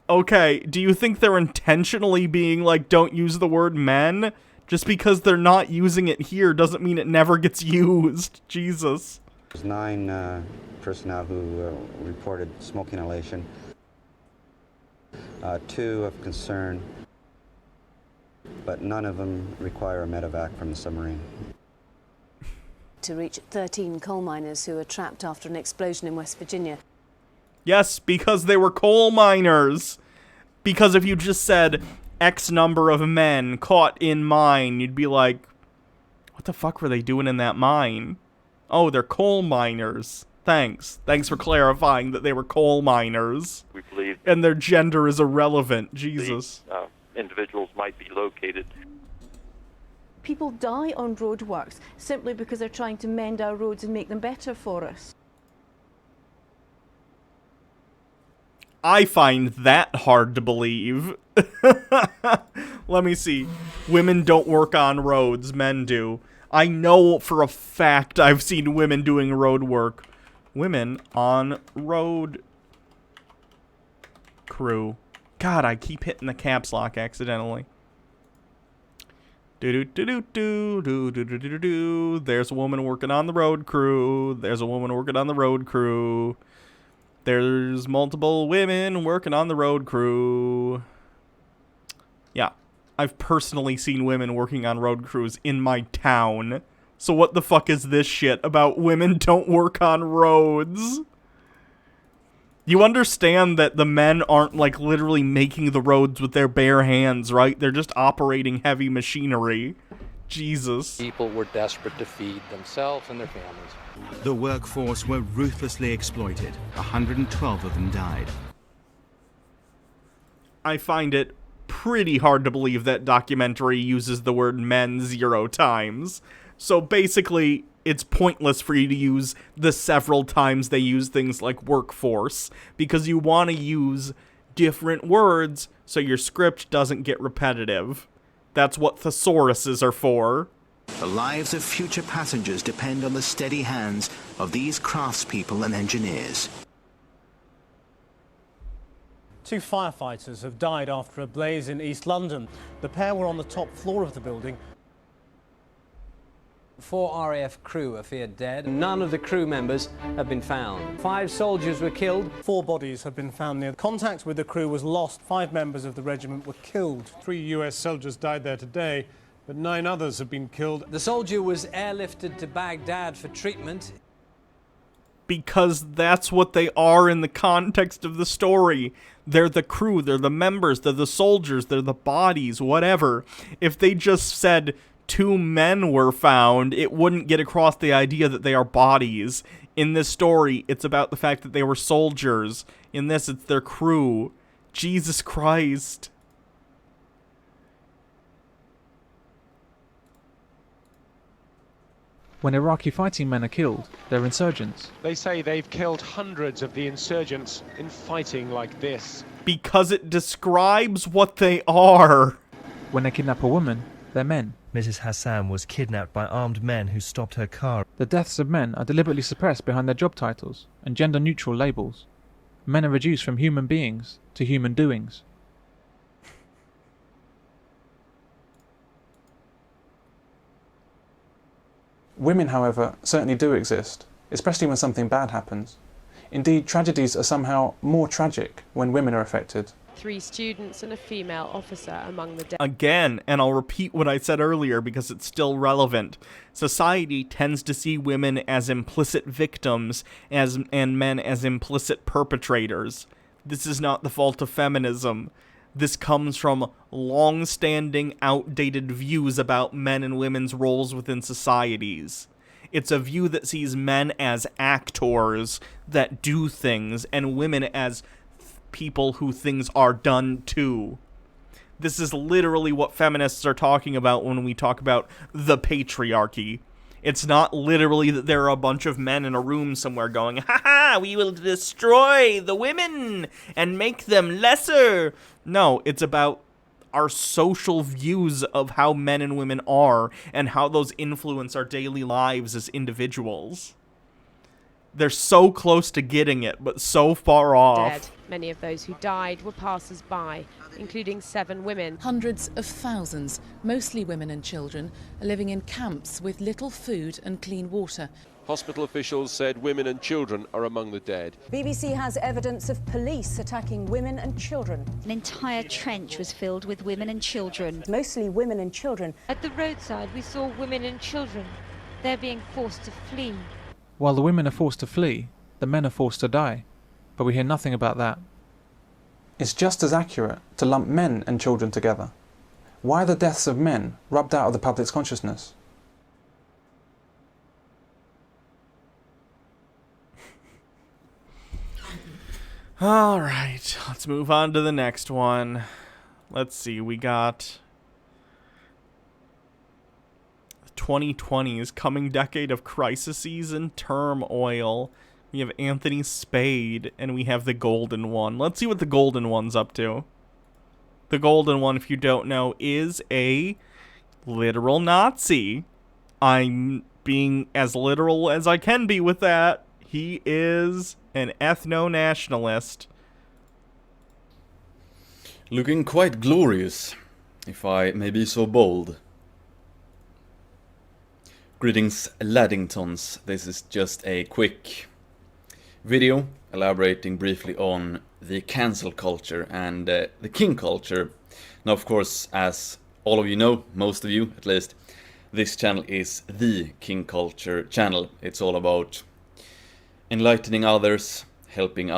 Okay, do you think they're intentionally being like, don't use the word men? Just because they're not using it here doesn't mean it never gets used. Jesus. There's 9 personnel who reported smoke inhalation. 2 of concern, but none of them require a medevac from the submarine. To reach 13 coal miners who were trapped after an explosion in West Virginia. Yes, because they were coal miners. Because if you just said X number of men caught in mine, you'd be like, what the fuck were they doing in that mine? Oh, they're coal miners. Thanks. Thanks for clarifying that they were coal miners. We believe. And their gender is irrelevant. Jesus. Individuals might be located. People die on roadworks simply because they're trying to mend our roads and make them better for us. I find that hard to believe. Let me see. Women don't work on roads, men do. I know for a fact I've seen women doing road work. Women on road crew. God, I keep hitting the caps lock accidentally. Do-do-do-do-do-do-do-do-do-do. There's a woman working on the road crew. There's a woman working on the road crew. There's multiple women working on the road crew. Yeah. I've personally seen women working on road crews in my town. So what the fuck is this shit about women don't work on roads? You understand that the men aren't, like, literally making the roads with their bare hands, right? They're just operating heavy machinery. Jesus. People were desperate to feed themselves and their families. The workforce were ruthlessly exploited. 112 of them died. I find it pretty hard to believe that documentary uses the word men 0 times. So basically, it's pointless for you to use the several times they use things like workforce, because you want to use different words so your script doesn't get repetitive. That's what thesauruses are for. The lives of future passengers depend on the steady hands of these craftspeople and engineers. 2 firefighters have died after a blaze in East London. The pair were on the top floor of the building. 4 RAF crew are feared dead. None of the crew members have been found. 5 soldiers were killed. 4 bodies have been found near. Contact with the crew was lost. 5 members of the regiment were killed. 3 US soldiers died there today, but 9 others have been killed. The soldier was airlifted to Baghdad for treatment. Because that's what they are in the context of the story. They're the crew, they're the members, they're the soldiers, they're the bodies, whatever. If they just said 2 men were found, it wouldn't get across the idea that they are bodies. In this story, it's about the fact that they were soldiers. In this, it's their crew. Jesus Christ. When Iraqi fighting men are killed, they're insurgents. They say they've killed hundreds of the insurgents in fighting like this. Because it describes what they are. When they kidnap a woman, they're men. Mrs. Hassan was kidnapped by armed men who stopped her car. The deaths of men are deliberately suppressed behind their job titles and gender-neutral labels. Men are reduced from human beings to human doings. Women, however, certainly do exist, especially when something bad happens. Indeed, tragedies are somehow more tragic when women are affected. 3 students and a female officer among the dead. Again, and I'll repeat what I said earlier because it's still relevant. Society tends to see women as implicit victims and men as implicit perpetrators. This is not the fault of feminism. This comes from long-standing, outdated views about men and women's roles within societies. It's a view that sees men as actors that do things, and women as people who things are done to. This is literally what feminists are talking about when we talk about the patriarchy. It's not literally that there are a bunch of men in a room somewhere going, "Ha ha, we will destroy the women and make them lesser." No, it's about our social views of how men and women are and how those influence our daily lives as individuals. They're so close to getting it, but so far off. Dead. Many of those who died were passers-by, including 7 women. Hundreds of thousands, mostly women and children, are living in camps with little food and clean water. Hospital officials said women and children are among the dead. BBC has evidence of police attacking women and children. An entire trench was filled with women and children. Mostly women and children. At the roadside, we saw women and children. They're being forced to flee. While the women are forced to flee, the men are forced to die. But we hear nothing about that. It's just as accurate to lump men and children together. Why are the deaths of men rubbed out of the public's consciousness? Alright, let's move on to the next one. Let's see, we got 2020's coming decade of crises and turmoil. We have Anthony Spade, and we have the Golden One. Let's see what the Golden One's up to. the golden one, if you don't know, is a literal Nazi. I'm being as literal as I can be with that. He is an ethno-nationalist. Looking quite glorious, if I may be so bold. Greetings, Laddingtons. This is just a quick video elaborating briefly on the cancel culture and the king culture. Now, of course, as all of you know, most of you at least, this channel is the king culture channel. It's all about enlightening others, helping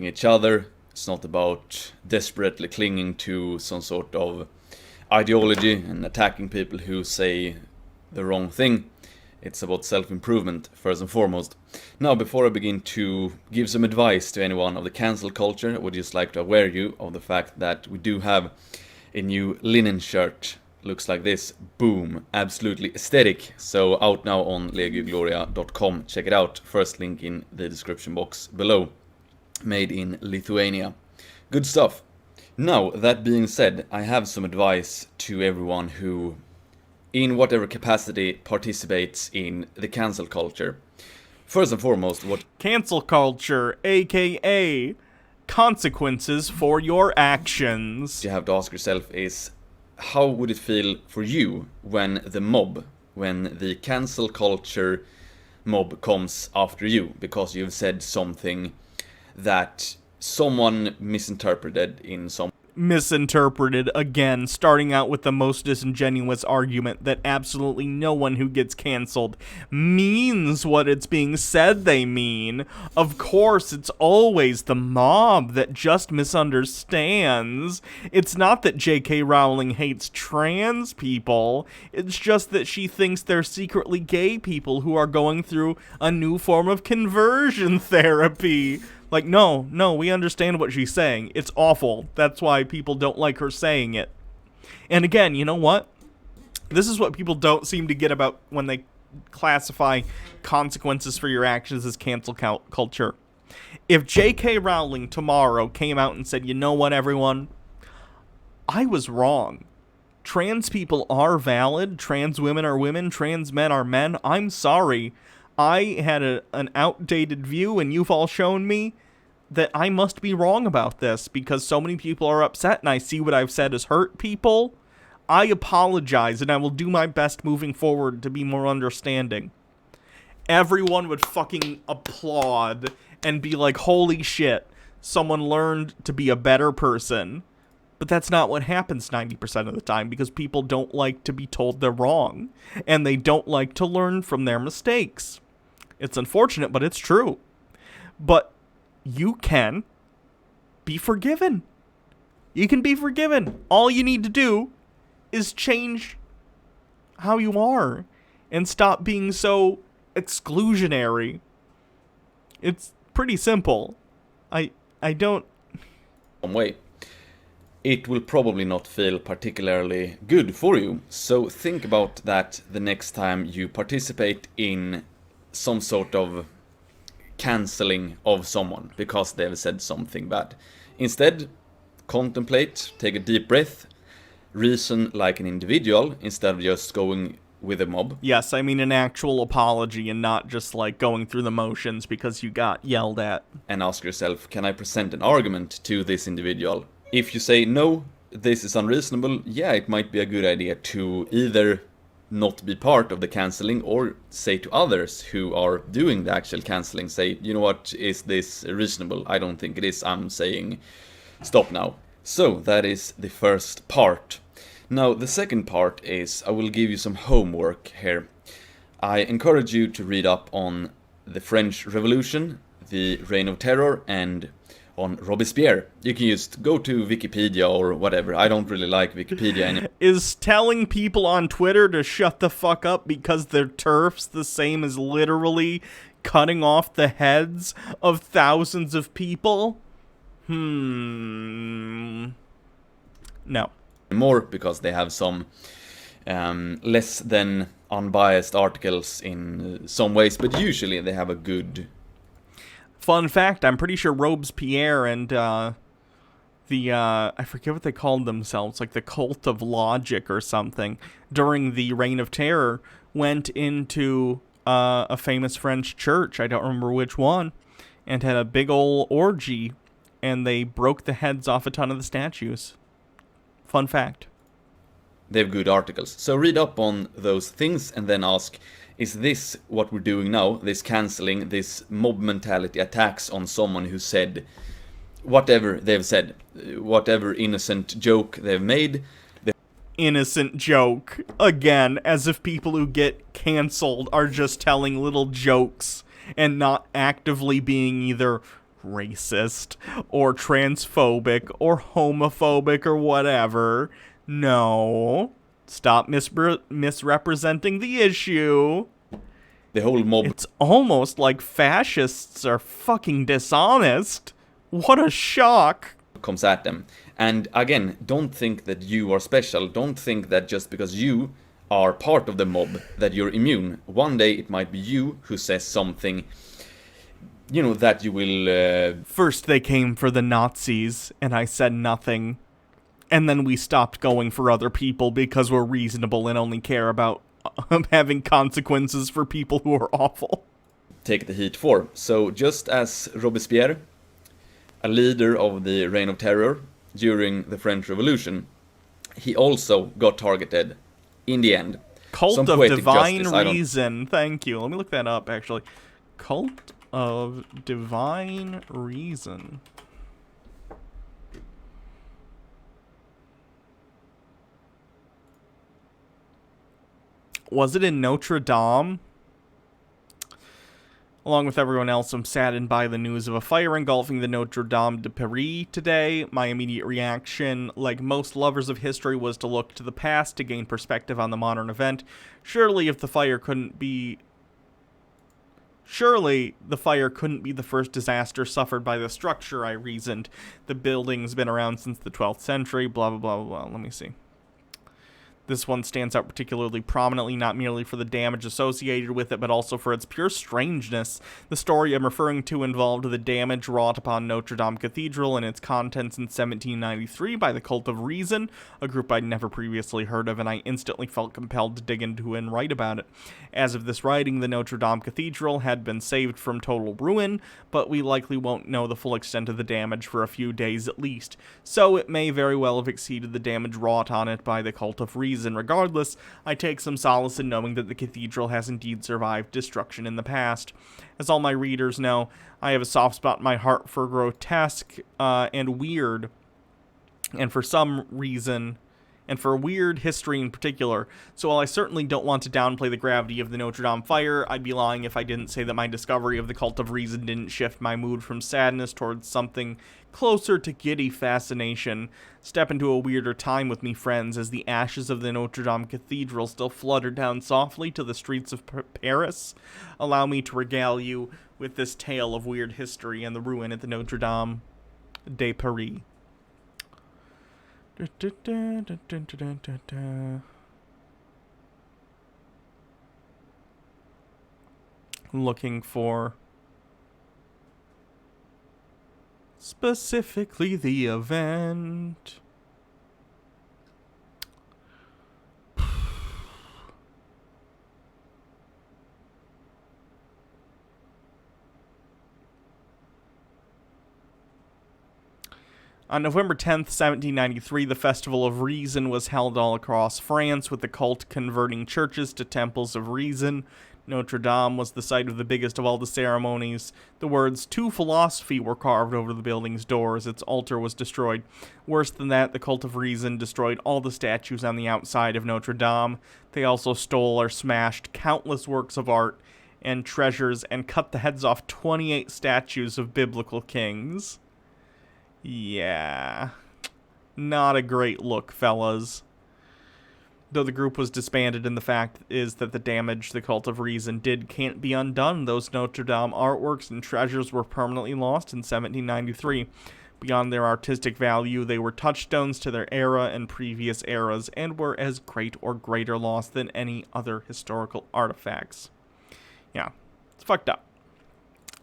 each other. It's not about desperately clinging to some sort of ideology and attacking people who say the wrong thing. It's about self-improvement first and foremost. Now, before I begin to give some advice to anyone of the cancel culture, I would just like to aware you of the fact that we do have a new linen shirt. Looks like this. Boom. Absolutely aesthetic. So out now on legiogloria.com. Check it out. First link in the description box below. Made in Lithuania. Good stuff. Now, that being said, I have some advice to everyone who, in whatever capacity, participates in the cancel culture. First and foremost, what cancel culture, aka consequences for your actions, you have to ask yourself is, how would it feel for you when the cancel culture mob comes after you because you've said something that someone misinterpreted in some... Misinterpreted again, starting out with the most disingenuous argument that absolutely no one who gets cancelled means what it's being said they mean. Of course, it's always the mob that just misunderstands. It's not that J.K. Rowling hates trans people, it's just that she thinks they're secretly gay people who are going through a new form of conversion therapy. Like, no, we understand what she's saying. It's awful. That's why people don't like her saying it. And again, you know what? This is what people don't seem to get about when they classify consequences for your actions as cancel culture. If J.K. Rowling tomorrow came out and said, you know what, everyone? I was wrong. Trans people are valid. Trans women are women. Trans men are men. I'm sorry. I had an outdated view, and you've all shown me that I must be wrong about this because so many people are upset and I see what I've said has hurt people. I apologize, and I will do my best moving forward to be more understanding. Everyone would fucking applaud and be like, holy shit, someone learned to be a better person. But that's not what happens 90% of the time because people don't like to be told they're wrong, and they don't like to learn from their mistakes. It's unfortunate, but it's true. But you can be forgiven. You can be forgiven. All you need to do is change how you are and stop being so exclusionary. It's pretty simple. I don't... way. It will probably not feel particularly good for you. So think about that the next time you participate in some sort of cancelling of someone because they've said something bad. Instead, contemplate, take a deep breath, reason like an individual instead of just going with a mob. Yes, I mean an actual apology and not just like going through the motions because you got yelled at. And ask yourself, can I present an argument to this individual? If you say no, this is unreasonable, yeah, it might be a good idea to either not be part of the cancelling or say to others who are doing the actual cancelling, say, you know what, is this reasonable? I don't think it is. I'm saying stop now. So that is the first part. Now the second part is I will give you some homework here. I encourage you to read up on the French Revolution, the Reign of Terror, and on Robespierre. You can just go to Wikipedia or whatever. I don't really like Wikipedia anymore. Is telling people on Twitter to shut the fuck up because they're TERFs the same as literally cutting off the heads of thousands of people? No. More because they have some less than unbiased articles in some ways, but usually they have a good... Fun fact, I'm pretty sure Robespierre and I forget what they called themselves, like the cult of logic or something, during the Reign of Terror, went into a famous French church, I don't remember which one, and had a big ol' orgy, and they broke the heads off a ton of the statues. Fun fact. They have good articles. So read up on those things and then ask, is this what we're doing now? This cancelling, this mob mentality attacks on someone who said whatever they've said, whatever innocent joke they've made. Innocent joke. Again, as if people who get cancelled are just telling little jokes and not actively being either racist or transphobic or homophobic or whatever. No. Stop misrepresenting the issue. The whole mob. It's almost like fascists are fucking dishonest. What a shock. Comes at them. And again, don't think that you are special. Don't think that just because you are part of the mob that you're immune. One day it might be you who says something, you know, that you will... First they came for the Nazis, and I said nothing. And then we stopped going for other people because we're reasonable and only care about having consequences for people who are awful. Take the heat for. So just as Robespierre, a leader of the Reign of Terror during the French Revolution, he also got targeted in the end. Cult of Divine Reason. Thank you. Let me look that up, actually. Cult of Divine Reason. Was it in Notre Dame? Along with everyone else, I'm saddened by the news of a fire engulfing the Notre Dame de Paris today. My immediate reaction, like most lovers of history, was to look to the past to gain perspective on the modern event. Surely the fire couldn't be the first disaster suffered by the structure, I reasoned. The building's been around since the 12th century, blah, blah, blah, blah. Let me see. This one stands out particularly prominently, not merely for the damage associated with it, but also for its pure strangeness. The story I'm referring to involved the damage wrought upon Notre Dame Cathedral and its contents in 1793 by the Cult of Reason, a group I'd never previously heard of, and I instantly felt compelled to dig into and write about it. As of this writing, the Notre Dame Cathedral had been saved from total ruin, but we likely won't know the full extent of the damage for a few days at least, so it may very well have exceeded the damage wrought on it by the Cult of Reason. Regardless, I take some solace in knowing that the cathedral has indeed survived destruction in the past. As all my readers know, I have a soft spot in my heart for grotesque and weird, and for some reason, and for weird history in particular. So while I certainly don't want to downplay the gravity of the Notre Dame fire, I'd be lying if I didn't say that my discovery of the Cult of Reason didn't shift my mood from sadness towards something closer to giddy fascination. Step into a weirder time with me, friends, as the ashes of the Notre Dame Cathedral still flutter down softly to the streets of Paris. Allow me to regale you with this tale of weird history and the ruin at the Notre Dame de Paris. Looking for specifically the event. On November 10th, 1793, the Festival of Reason was held all across France, with the cult converting churches to temples of reason. Notre Dame was the site of the biggest of all the ceremonies. The words, "To Philosophy," were carved over the building's doors. Its altar was destroyed. Worse than that, the Cult of Reason destroyed all the statues on the outside of Notre Dame. They also stole or smashed countless works of art and treasures and cut the heads off 28 statues of biblical kings. Yeah. Not a great look, fellas. Though the group was disbanded, and the fact is that the damage the Cult of Reason did can't be undone. Those Notre Dame artworks and treasures were permanently lost in 1793. Beyond their artistic value, they were touchstones to their era and previous eras, and were as great or greater loss than any other historical artifacts. Yeah. It's fucked up.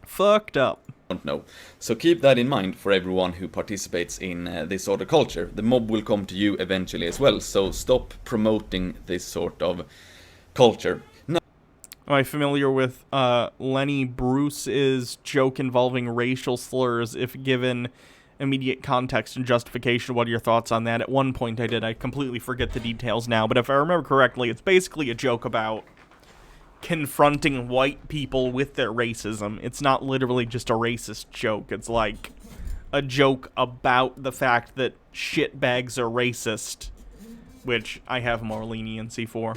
Fucked up. don't know. So keep that in mind for everyone who participates in this sort of culture. The mob will come to you eventually as well, so stop promoting this sort of culture. Am I familiar with Lenny Bruce's joke involving racial slurs if given immediate context and justification? What are your thoughts on that? At one point I did. I completely forget the details now, but if I remember correctly, it's basically a joke about confronting white people with their racism. It's not literally just a racist joke. It's like a joke about the fact that shitbags are racist, which I have more leniency for.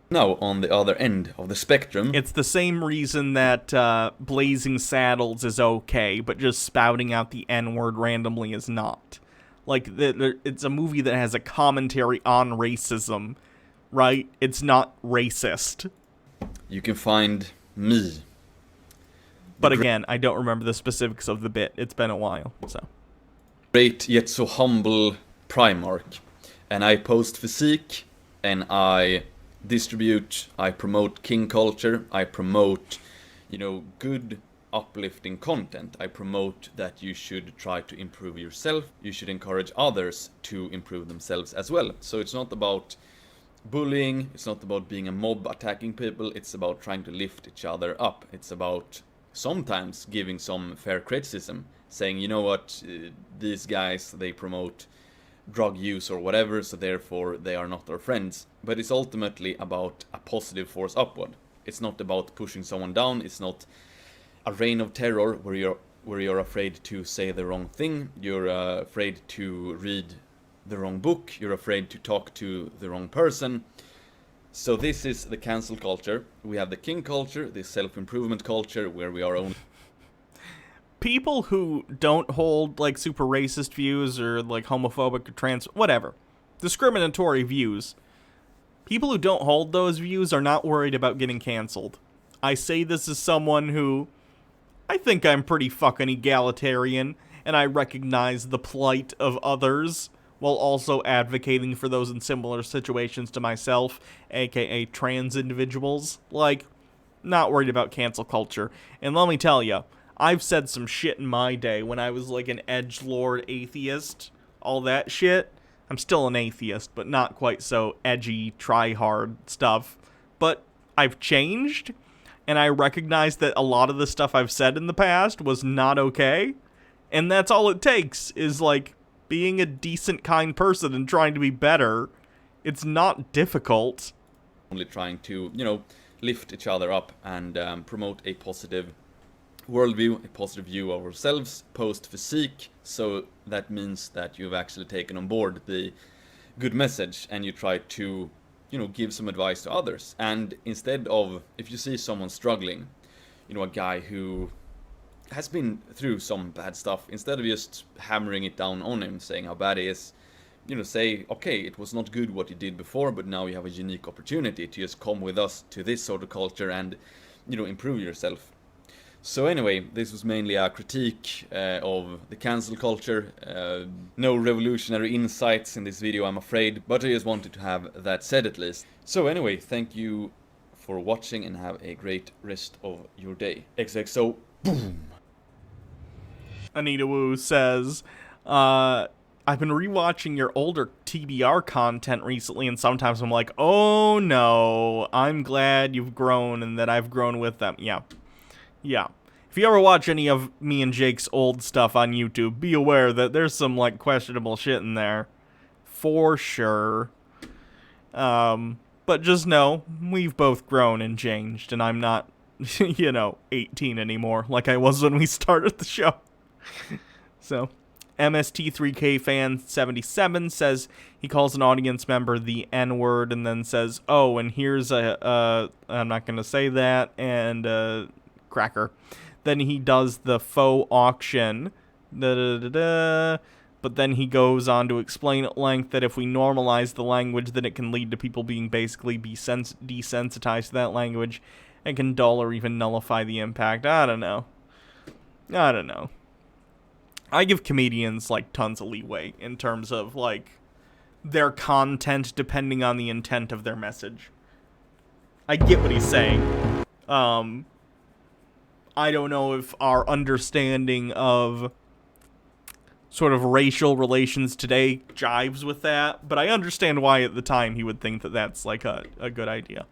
Now, on the other end of the spectrum, it's the same reason that Blazing Saddles is okay, but just spouting out the N-word randomly is not. Like, it's a movie that has a commentary on racism, right? It's not racist. You can find me. But again, I don't remember the specifics of the bit. It's been a while, so. Great yet so humble Primarch. And I post physique, and I distribute, I promote king culture, I promote, you know, good uplifting content. I promote that you should try to improve yourself. You should encourage others to improve themselves as well. So it's not about bullying, it's not about being a mob attacking people, it's about trying to lift each other up. It's about sometimes giving some fair criticism, saying, you know what, these guys, they promote drug use or whatever, so therefore they are not our friends. But it's ultimately about a positive force upward. It's not about pushing someone down, it's not a reign of terror where you're afraid to say the wrong thing, you're afraid to read the wrong book, you're afraid to talk to the wrong person. So this is the cancel culture. We have the king culture, the self-improvement culture, where we are only people who don't hold like super racist views or like homophobic or trans, whatever, discriminatory views. People who don't hold those views are not worried about getting canceled. I say this as someone who, I think I'm pretty fucking egalitarian, and I recognize the plight of others, while also advocating for those in similar situations to myself, aka trans individuals. Like, not worried about cancel culture. And let me tell you, I've said some shit in my day when I was like an edgelord atheist, all that shit. I'm still an atheist, but not quite so edgy, try-hard stuff. But I've changed, and I recognize that a lot of the stuff I've said in the past was not okay. And that's all it takes, is like being a decent, kind person and trying to be better. It's not difficult. Only trying to, you know, lift each other up and promote a positive worldview, a positive view of ourselves, post physique. So that means that you've actually taken on board the good message and you try to, you know, give some advice to others. And instead of, if you see someone struggling, you know, a guy who has been through some bad stuff, instead of just hammering it down on him, saying how bad he is, you know, say, okay, it was not good what you did before, but now you have a unique opportunity to just come with us to this sort of culture and, you know, improve yourself. So anyway, this was mainly a critique of the cancel culture. No revolutionary insights in this video, I'm afraid, but I just wanted to have that said at least. So anyway, thank you for watching and have a great rest of your day. XXO, boom! Anita Wu says, I've been rewatching your older TBR content recently, and sometimes I'm like, oh no, I'm glad you've grown and that I've grown with them. Yeah. Yeah. If you ever watch any of me and Jake's old stuff on YouTube, be aware that there's some, like, questionable shit in there. For sure. But just know, we've both grown and changed, and I'm not, you know, 18 anymore, like I was when we started the show. So, MST3K fan 77 says he calls an audience member the N-word and then says, oh, and here's I'm not gonna say that, and, cracker. Then he does the faux auction, but then he goes on to explain at length that if we normalize the language, then it can lead to people being basically desensitized to that language and can dull or even nullify the impact. I don't know. I give comedians, like, tons of leeway in terms of, like, their content depending on the intent of their message. I get what he's saying. I don't know if our understanding of sort of racial relations today jives with that, but I understand why at the time he would think that that's like a good idea.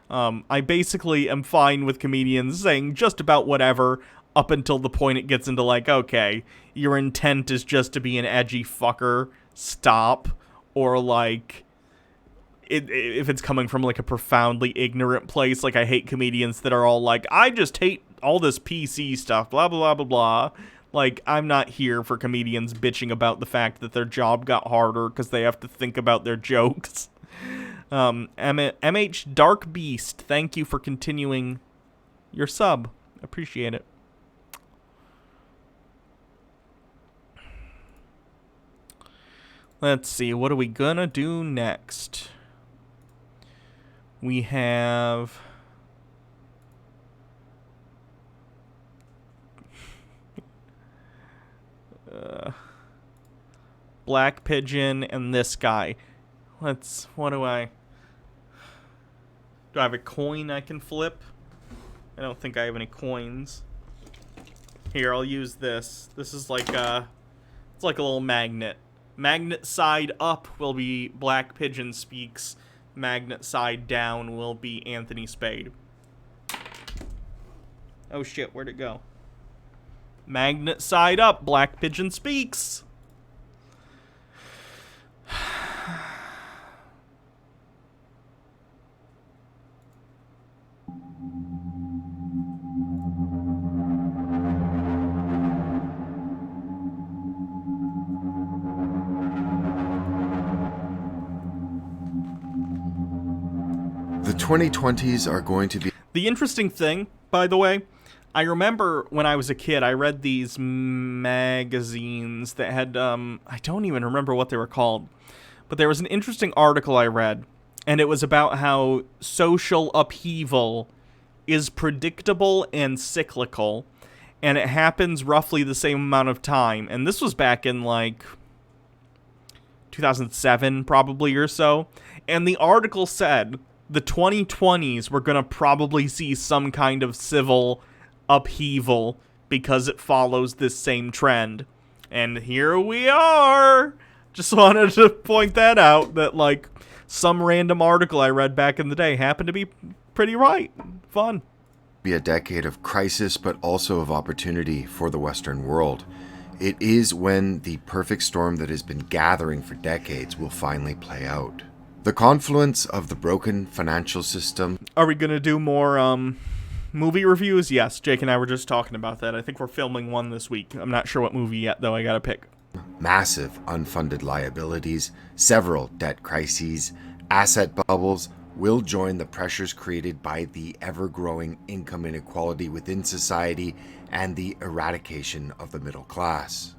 I basically am fine with comedians saying just about whatever up until the point it gets into like, okay, your intent is just to be an edgy fucker, stop. Or like, if it's coming from like a profoundly ignorant place, like I hate comedians that are all like, I just hate all this PC stuff, blah, blah, blah, blah, blah. Like, I'm not here for comedians bitching about the fact that their job got harder because they have to think about their jokes. MH Dark Beast, thank you for continuing your sub. Appreciate it. Let's see, what are we gonna do next? We have... Black Pigeon and this guy. What do I have a coin I can flip? I don't think I have any coins. Here, I'll use this. This is like it's like a little magnet. Magnet side up will be Black Pigeon Speaks. Magnet side down will be Anthony Spade. Oh shit, where'd it go? Magnet side up, Black Pigeon Speaks. The 2020s are going to be... The interesting thing, by the way, I remember when I was a kid, I read these magazines that had, I don't even remember what they were called, but there was an interesting article I read, and it was about how social upheaval is predictable and cyclical, and it happens roughly the same amount of time, and this was back in, like, 2007, probably, or so, and the article said the 2020s were going to probably see some kind of civil upheaval because it follows this same trend. And here we are! Just wanted to point that out, that, like, some random article I read back in the day happened to be pretty right. Fun. Be a decade of crisis, but also of opportunity for the Western world. It is when the perfect storm that has been gathering for decades will finally play out. The confluence of the broken financial system... Are we going to do more movie reviews? Yes, Jake and I were just talking about that. I think we're filming one this week. I'm not sure what movie yet, though. I gotta pick. Massive unfunded liabilities, several debt crises, asset bubbles will join the pressures created by the ever-growing income inequality within society and the eradication of the middle class.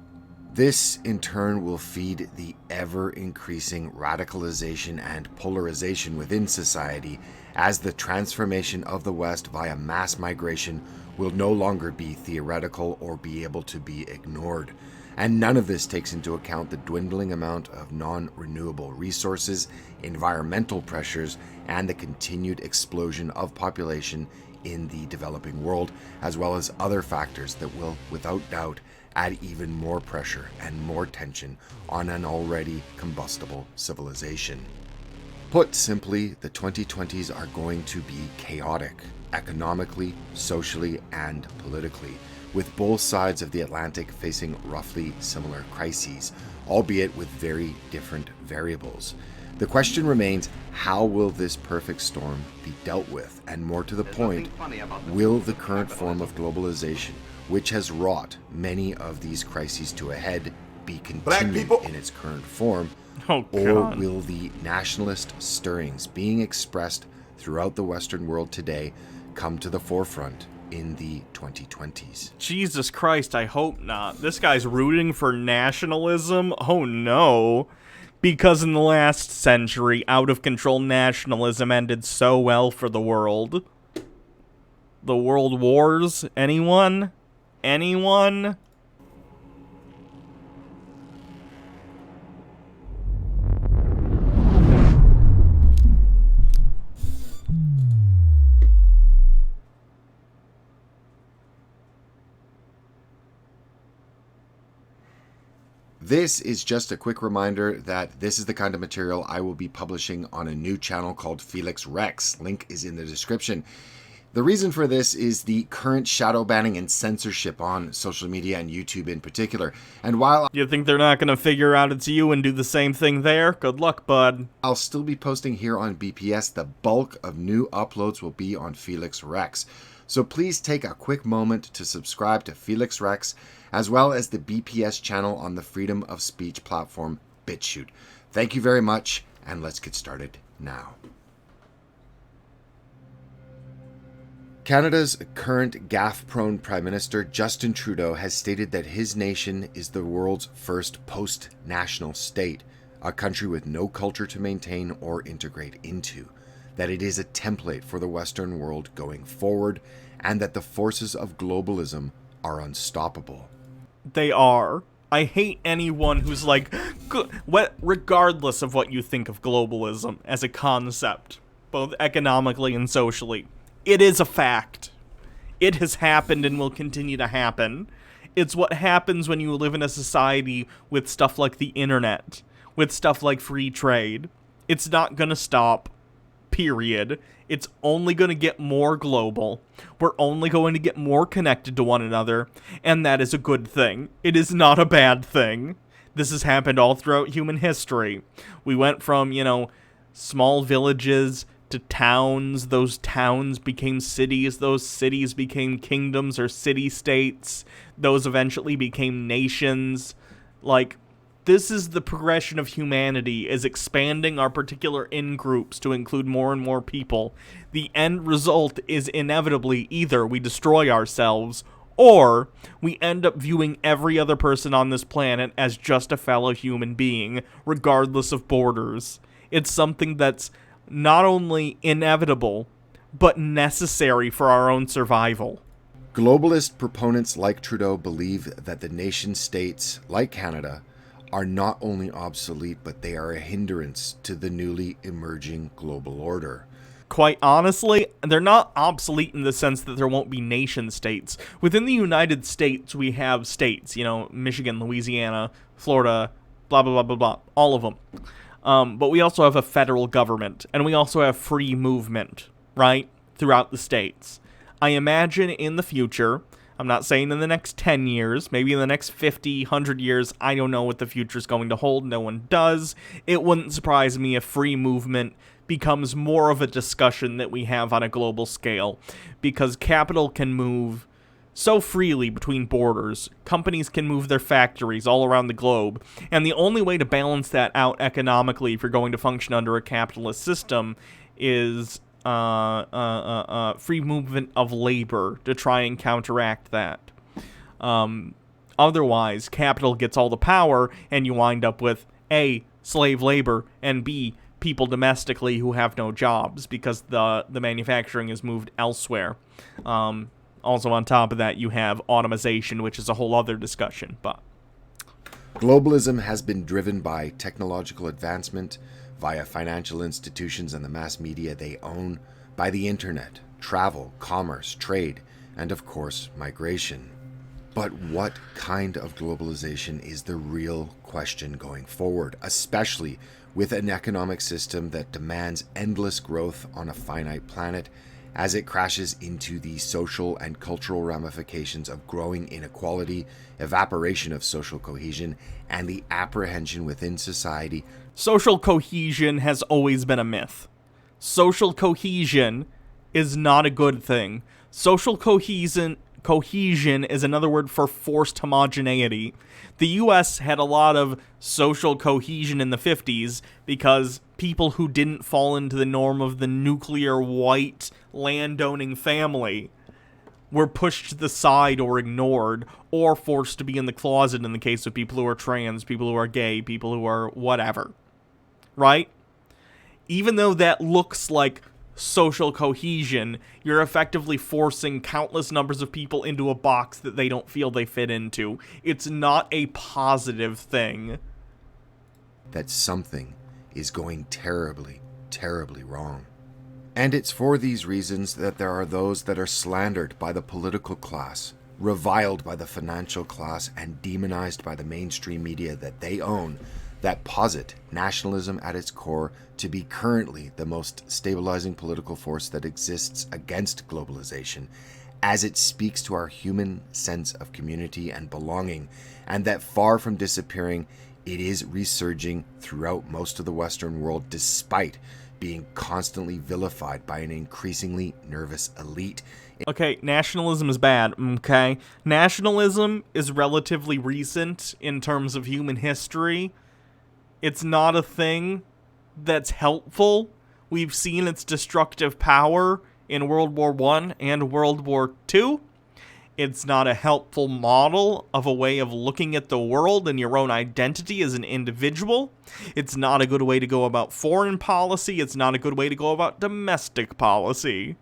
This, in turn, will feed the ever-increasing radicalization and polarization within society, as the transformation of the West via mass migration will no longer be theoretical or be able to be ignored. And none of this takes into account the dwindling amount of non-renewable resources, environmental pressures, and the continued explosion of population in the developing world, as well as other factors that will, without doubt, add even more pressure and more tension on an already combustible civilization. Put simply, the 2020s are going to be chaotic, economically, socially, and politically, with both sides of the Atlantic facing roughly similar crises, albeit with very different variables. The question remains, how will this perfect storm be dealt with? And more to the point, will the current form of globalization, which has wrought many of these crises to a head, be continued in its current form, or will the nationalist stirrings being expressed throughout the Western world today come to the forefront in the 2020s? Jesus Christ, I hope not. This guy's rooting for nationalism? Oh no. Because in the last century, out-of-control nationalism ended so well for the world. The world wars? Anyone? Anyone? This is just a quick reminder that this is the kind of material I will be publishing on a new channel called Felix Rex. Link is in the description. The reason for this is the current shadow banning and censorship on social media and YouTube in particular. And while you think they're not going to figure out it's you and do the same thing there, good luck, bud. I'll still be posting here on BPS, the bulk of new uploads will be on Felix Rex. So please take a quick moment to subscribe to Felix Rex, as well as the BPS channel on the freedom of speech platform BitChute. Thank you very much, and let's get started now. Canada's current gaffe-prone Prime Minister, Justin Trudeau, has stated that his nation is the world's first post-national state, a country with no culture to maintain or integrate into, that it is a template for the Western world going forward, and that the forces of globalism are unstoppable. They are. I hate anyone who's like, regardless of what you think of globalism as a concept, both economically and socially, it is a fact. It has happened and will continue to happen. It's what happens when you live in a society with stuff like the internet, with stuff like free trade. It's not gonna stop, period. It's only gonna get more global. We're only going to get more connected to one another, and that is a good thing. It is not a bad thing. This has happened all throughout human history. We went from, small villages to towns. Those towns became cities. Those cities became kingdoms or city-states. Those eventually became nations. This is the progression of humanity, is expanding our particular in-groups to include more and more people. The end result is inevitably either we destroy ourselves, or we end up viewing every other person on this planet as just a fellow human being, regardless of borders. It's something that's not only inevitable, but necessary for our own survival. Globalist proponents like Trudeau believe that the nation-states, like Canada, are not only obsolete, but they are a hindrance to the newly emerging global order. Quite honestly, they're not obsolete in the sense that there won't be nation-states. Within the United States, we have states, Michigan, Louisiana, Florida, blah, blah, blah, blah, blah, all of them. But we also have a federal government, and we also have free movement, right, throughout the states. I imagine in the future, I'm not saying in the next 10 years, maybe in the next 50, 100 years, I don't know what the future's going to hold, no one does. It wouldn't surprise me if free movement becomes more of a discussion that we have on a global scale, because capital can move so freely between borders. Companies can move their factories all around the globe, and the only way to balance that out economically if you're going to function under a capitalist system is free movement of labor to try and counteract that. Otherwise, capital gets all the power, and you wind up with A, slave labor, and B, people domestically who have no jobs because the manufacturing is moved elsewhere. Also, on top of that, you have automation, which is a whole other discussion. But globalism has been driven by technological advancement, via financial institutions and the mass media they own, by the internet, travel, commerce, trade, and of course, migration. But what kind of globalization is the real question going forward, especially with an economic system that demands endless growth on a finite planet, as it crashes into the social and cultural ramifications of growing inequality, evaporation of social cohesion, and the apprehension within society. Social cohesion has always been a myth. Social cohesion is not a good thing. Social cohesion is another word for forced homogeneity. The US had a lot of social cohesion in the 50s because people who didn't fall into the norm of the nuclear white landowning family were pushed to the side or ignored or forced to be in the closet in the case of people who are trans, people who are gay, people who are whatever. Right? Even though that looks like social cohesion, you're effectively forcing countless numbers of people into a box that they don't feel they fit into. It's not a positive thing. That something is going terribly, terribly wrong. And it's for these reasons that there are those that are slandered by the political class, reviled by the financial class, and demonized by the mainstream media that they own, that posit nationalism at its core to be currently the most stabilizing political force that exists against globalization, as it speaks to our human sense of community and belonging, and that far from disappearing, it is resurging throughout most of the Western world despite being constantly vilified by an increasingly nervous elite. Okay, nationalism is bad, okay? Nationalism is relatively recent in terms of human history. It's not a thing that's helpful. We've seen its destructive power in World War I and World War II. It's not a helpful model of a way of looking at the world and your own identity as an individual. It's not a good way to go about foreign policy. It's not a good way to go about domestic policy.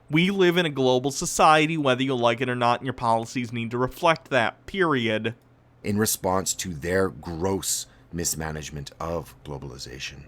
We live in a global society, whether you like it or not, and your policies need to reflect that, period. In response to their gross mismanagement of globalization.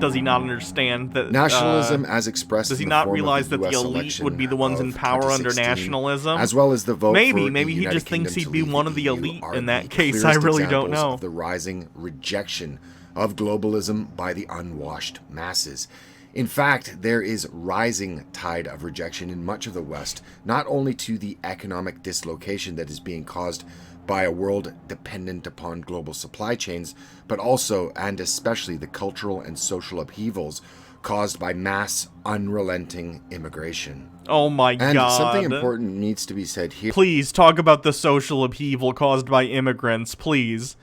Does he not understand that nationalism, as expressed, does he in the not form realize of the that the US elite would be the ones in power under nationalism? as well as the vote maybe for the he United just thinks Kingdom he'd to be one leave of the EU elite are in the that case. I clearest really don't examples know. of the rising rejection of globalism by the unwashed masses. In fact, there is rising tide of rejection in much of the West, not only to the economic dislocation that is being caused by a world dependent upon global supply chains, but also and especially the cultural and social upheavals caused by mass, unrelenting immigration. Oh my God. And something important needs to be said here. Please, talk about the social upheaval caused by immigrants, please.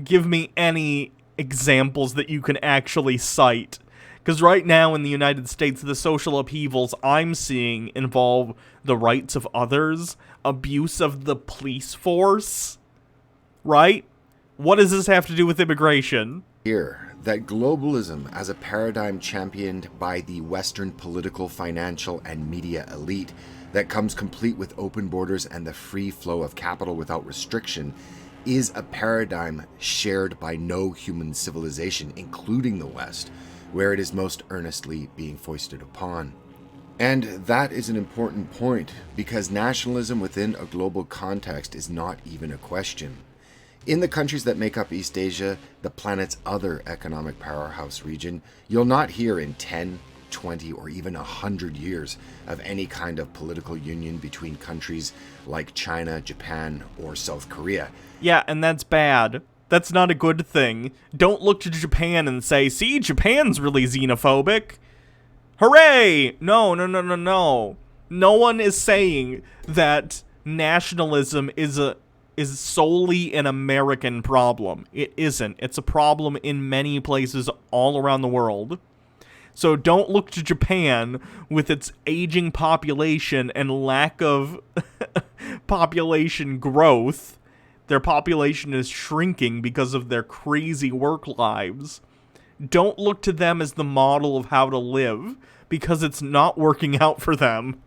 Give me any examples that you can actually cite. Because right now in the United States, the social upheavals I'm seeing involve the rights of others, abuse of the police force, right? What does this have to do with immigration? Here, that globalism as a paradigm championed by the Western political, financial, and media elite that comes complete with open borders and the free flow of capital without restriction is a paradigm shared by no human civilization, including the West, where it is most earnestly being foisted upon. And that is an important point, because nationalism within a global context is not even a question. In the countries that make up East Asia, the planet's other economic powerhouse region, you'll not hear in 10, 20, or even 100 years of any kind of political union between countries like China, Japan, or South Korea. Yeah, and that's bad. That's not a good thing. Don't look to Japan and say, see, Japan's really xenophobic. Hooray! No. No one is saying that nationalism is solely an American problem. It isn't. It's a problem in many places all around the world. So don't look to Japan with its aging population and lack of population growth. Their population is shrinking because of their crazy work lives. Don't look to them as the model of how to live, because it's not working out for them.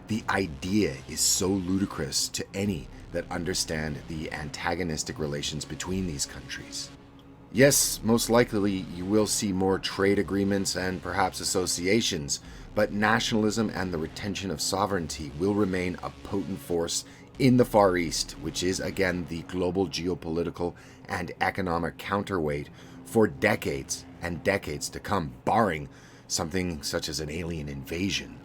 The idea is so ludicrous to any that understand the antagonistic relations between these countries. Yes, most likely you will see more trade agreements and perhaps associations, but nationalism and the retention of sovereignty will remain a potent force in the Far East, which is again the global geopolitical and economic counterweight for decades and decades to come, barring something such as an alien invasion.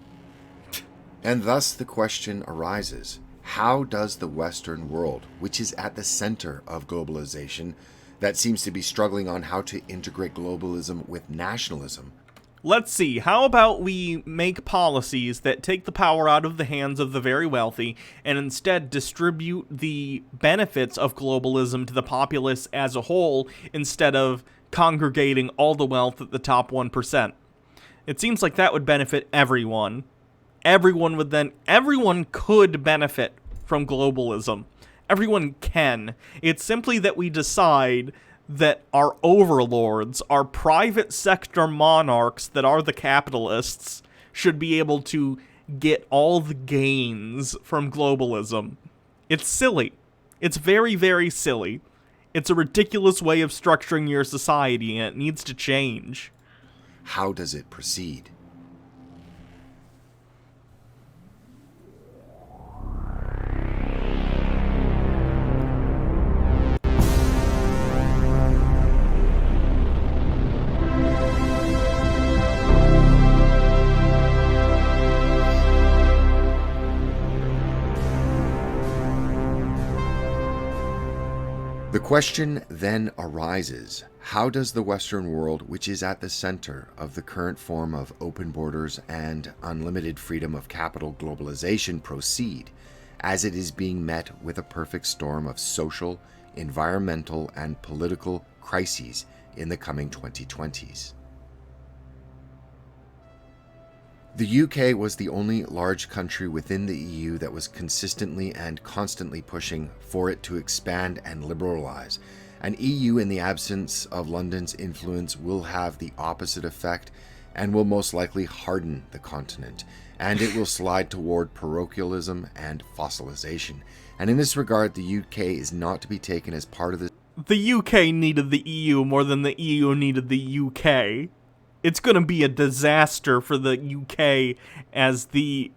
And thus the question arises, how does the Western world, which is at the center of globalization, that seems to be struggling on how to integrate globalism with nationalism? Let's see, how about we make policies that take the power out of the hands of the very wealthy and instead distribute the benefits of globalism to the populace as a whole instead of congregating all the wealth at the top 1%. It seems like that would benefit everyone. Everyone could benefit from globalism. Everyone can. It's simply that we decide that our overlords, our private sector monarchs that are the capitalists, should be able to get all the gains from globalism. It's silly. It's very, very silly. It's a ridiculous way of structuring your society, and it needs to change. How does it proceed? The question then arises, how does the Western world, which is at the center of the current form of open borders and unlimited freedom of capital globalization, proceed, as it is being met with a perfect storm of social, environmental, and political crises in the coming 2020s? The UK was the only large country within the EU that was consistently and constantly pushing for it to expand and liberalize. An EU in the absence of London's influence will have the opposite effect and will most likely harden the continent, and it will slide toward parochialism and fossilization. And in this regard, the UK is not to be taken as part of the... The UK needed the EU more than the EU needed the UK. It's going to be a disaster for the UK as the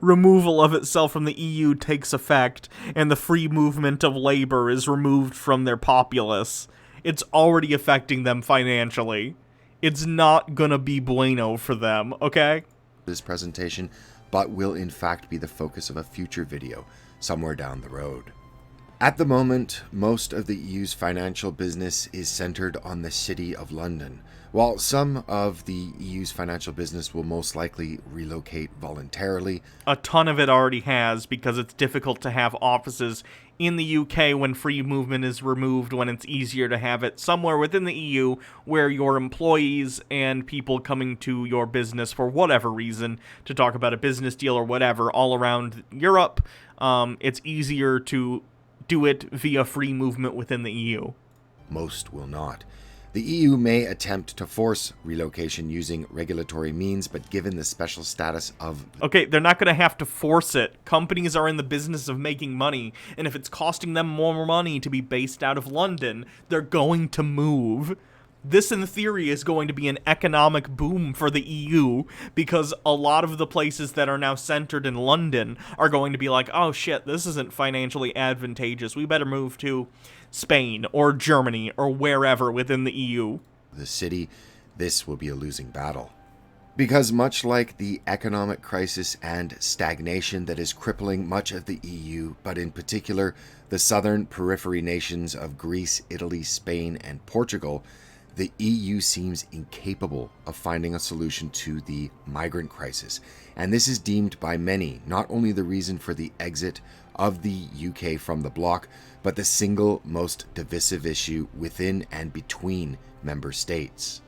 removal of itself from the EU takes effect and the free movement of labor is removed from their populace. It's already affecting them financially. It's not going to be bueno for them, okay? This presentation, but will in fact be the focus of a future video somewhere down the road. At the moment, most of the EU's financial business is centered on the City of London. While some of the EU's financial business will most likely relocate voluntarily, a ton of it already has, because it's difficult to have offices in the UK when free movement is removed, when it's easier to have it somewhere within the EU where your employees and people coming to your business for whatever reason, to talk about a business deal or whatever, all around Europe, it's easier to do it via free movement within the EU. Most will not. The EU may attempt to force relocation using regulatory means, but given the special status of... Okay, they're not going to have to force it. Companies are in the business of making money, and if it's costing them more money to be based out of London, they're going to move. This, in theory, is going to be an economic boom for the EU, because a lot of the places that are now centered in London are going to be like, oh shit, this isn't financially advantageous. We better move to Spain or Germany or wherever within the EU. The city, this will be a losing battle. Because much like the economic crisis and stagnation that is crippling much of the EU, but in particular the southern periphery nations of Greece, Italy, Spain, and Portugal, the EU seems incapable of finding a solution to the migrant crisis. And this is deemed by many not only the reason for the exit of the UK from the bloc, but the single most divisive issue within and between member states.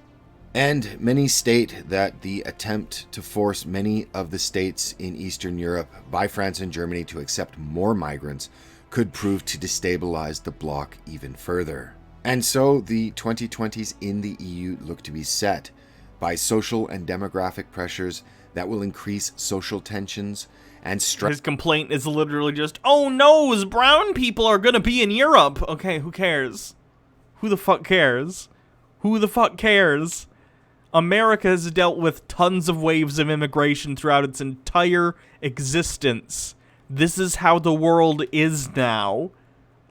And many state that the attempt to force many of the states in Eastern Europe by France and Germany to accept more migrants could prove to destabilize the bloc even further. And so the 2020s in the EU look to be set by social and demographic pressures that will increase social tensions and stress. His complaint is literally just, oh no, brown people are gonna be in Europe. Okay, who cares? Who the fuck cares? Who the fuck cares? America has dealt with tons of waves of immigration throughout its entire existence. This is how the world is now.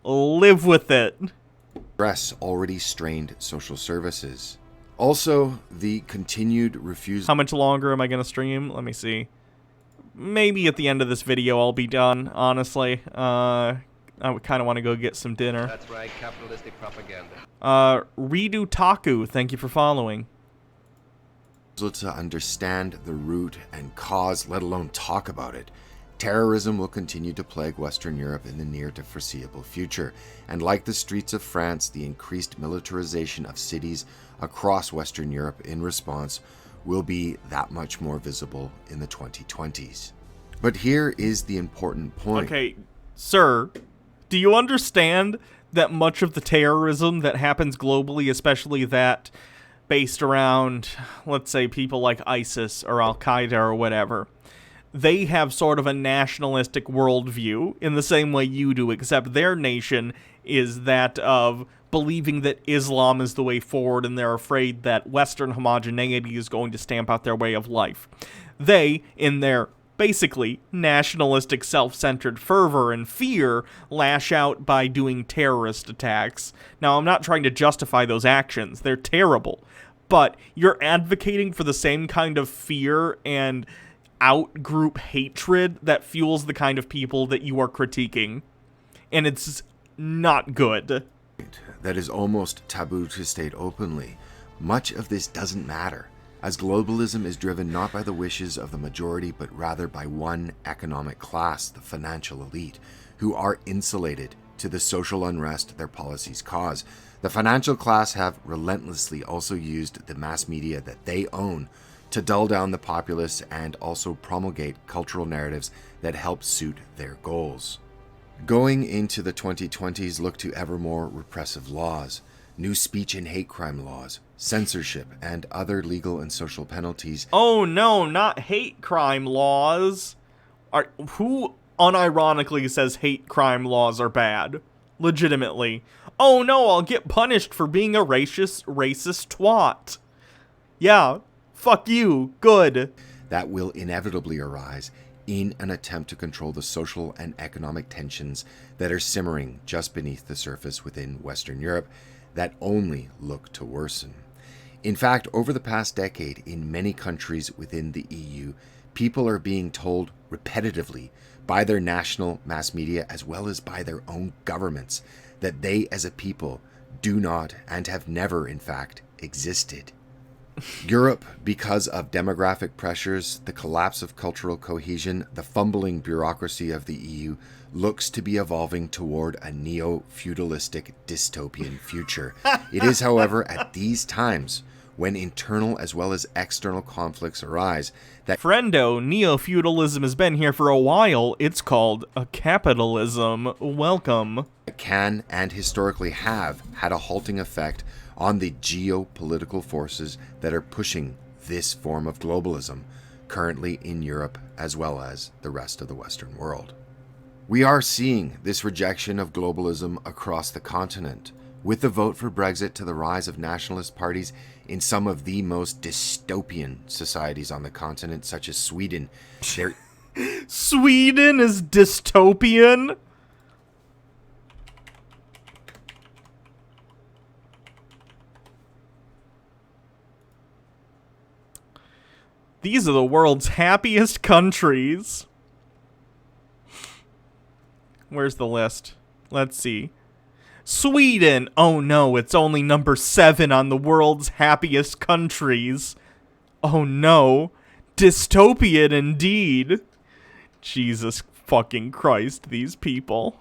Live with it. Stress already strained social services. Also, the continued refusal... How much longer am I going to stream? Let me see. Maybe at the end of this video I'll be done, honestly. I would kind of want to go get some dinner. That's right, capitalistic propaganda. Redo Taku, thank you for following. To understand the root and cause, let alone talk about it, terrorism will continue to plague Western Europe in the near to foreseeable future, and like the streets of France, the increased militarization of cities across Western Europe in response will be that much more visible in the 2020s. But here is the important point. Okay, sir, do you understand that much of the terrorism that happens globally, especially that based around, let's say, people like ISIS or Al-Qaeda or whatever, they have sort of a nationalistic worldview in the same way you do, except their nation is that of believing that Islam is the way forward, and they're afraid that Western homogeneity is going to stamp out their way of life. They, in their basically nationalistic, self-centered fervor and fear, lash out by doing terrorist attacks. Now, I'm not trying to justify those actions. They're terrible. But you're advocating for the same kind of fear and out-group hatred that fuels the kind of people that you are critiquing. And it's not good. That is almost taboo to state openly. Much of this doesn't matter, as globalism is driven not by the wishes of the majority, but rather by one economic class, the financial elite, who are insulated to the social unrest their policies cause. The financial class have relentlessly also used the mass media that they own to dull down the populace and also promulgate cultural narratives that help suit their goals. Going into the 2020s, look to ever more repressive laws, new speech and hate crime laws, censorship, and other legal and social penalties. Oh no, not hate crime laws. Who unironically says hate crime laws are bad? Legitimately. Oh no, I'll get punished for being a racist twat. Yeah, fuck you. Good. That will inevitably arise in an attempt to control the social and economic tensions that are simmering just beneath the surface within Western Europe that only look to worsen. In fact, over the past decade, in many countries within the EU, people are being told repetitively by their national mass media as well as by their own governments that they as a people do not and have never, in fact, existed. Europe, because of demographic pressures, the collapse of cultural cohesion, the fumbling bureaucracy of the EU, looks to be evolving toward a neo-feudalistic dystopian future. It is, however, at these times, when internal as well as external conflicts arise, that Friendo, neo-feudalism has been here for a while. It's called a capitalism. Welcome. Can and historically have had a halting effect on the geopolitical forces that are pushing this form of globalism currently in Europe as well as the rest of the Western world. We are seeing this rejection of globalism across the continent, with the vote for Brexit to the rise of nationalist parties in some of the most dystopian societies on the continent, such as Sweden. Sweden is dystopian? These are the world's happiest countries. Where's the list? Let's see. Sweden! Oh no, it's only number 7 on the world's happiest countries. Oh no. Dystopian indeed. Jesus fucking Christ, these people.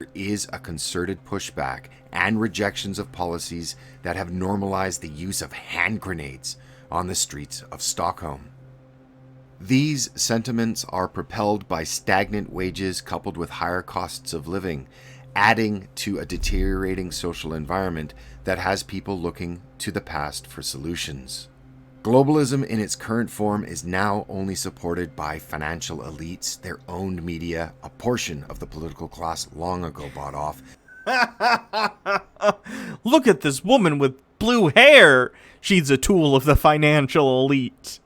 There is a concerted pushback and rejections of policies that have normalized the use of hand grenades on the streets of Stockholm. These sentiments are propelled by stagnant wages coupled with higher costs of living, adding to a deteriorating social environment that has people looking to the past for solutions. Globalism in its current form is now only supported by financial elites, their owned media, a portion of the political class long ago bought off. Look at this woman with blue hair! She's a tool of the financial elite.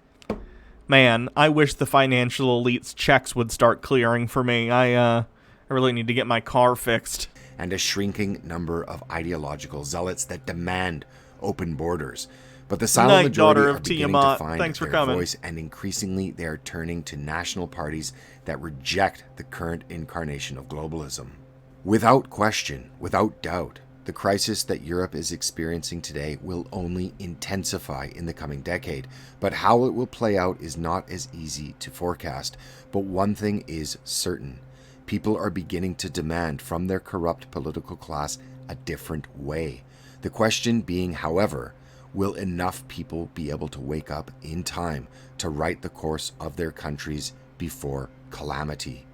Man, I wish the financial elite's checks would start clearing for me. I really need to get my car fixed. And a shrinking number of ideological zealots that demand open borders. But the silent majority are beginning to find their voice, and increasingly they are turning to national parties that reject the current incarnation of globalism. Without question, without doubt, the crisis that Europe is experiencing today will only intensify in the coming decade, but how it will play out is not as easy to forecast. But one thing is certain. People are beginning to demand from their corrupt political class a different way. The question being, however, will enough people be able to wake up in time to right the course of their countries before calamity?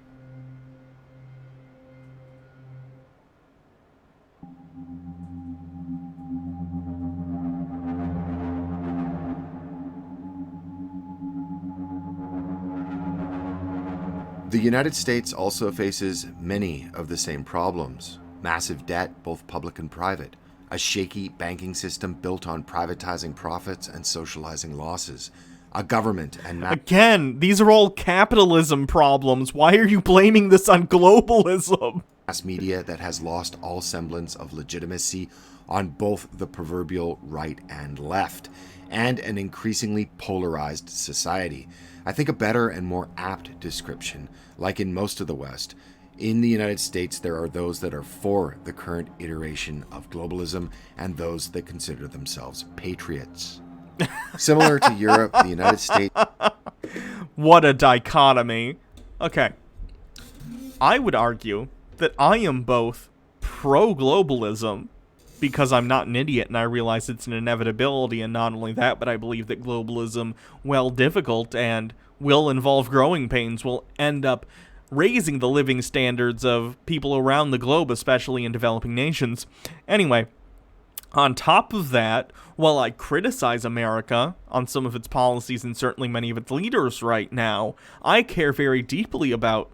The United States also faces many of the same problems. massive debt, both public and private, a shaky banking system built on privatizing profits and socializing losses, a government and... Again, these are all capitalism problems. Why are you blaming this on globalism? Mass media that has lost all semblance of legitimacy on both the proverbial right and left, and an increasingly polarized society. I think a better and more apt description, like in most of the West, in the United States there are those that are for the current iteration of globalism and those that consider themselves patriots. Similar to Europe, the United States... What a dichotomy. Okay. I would argue that I am both pro-globalism, because I'm not an idiot and I realize it's an inevitability, and not only that, but I believe that globalism, while difficult and will involve growing pains, will end up raising the living standards of people around the globe, especially in developing nations. Anyway, on top of that, while I criticize America on some of its policies and certainly many of its leaders right now, I care very deeply about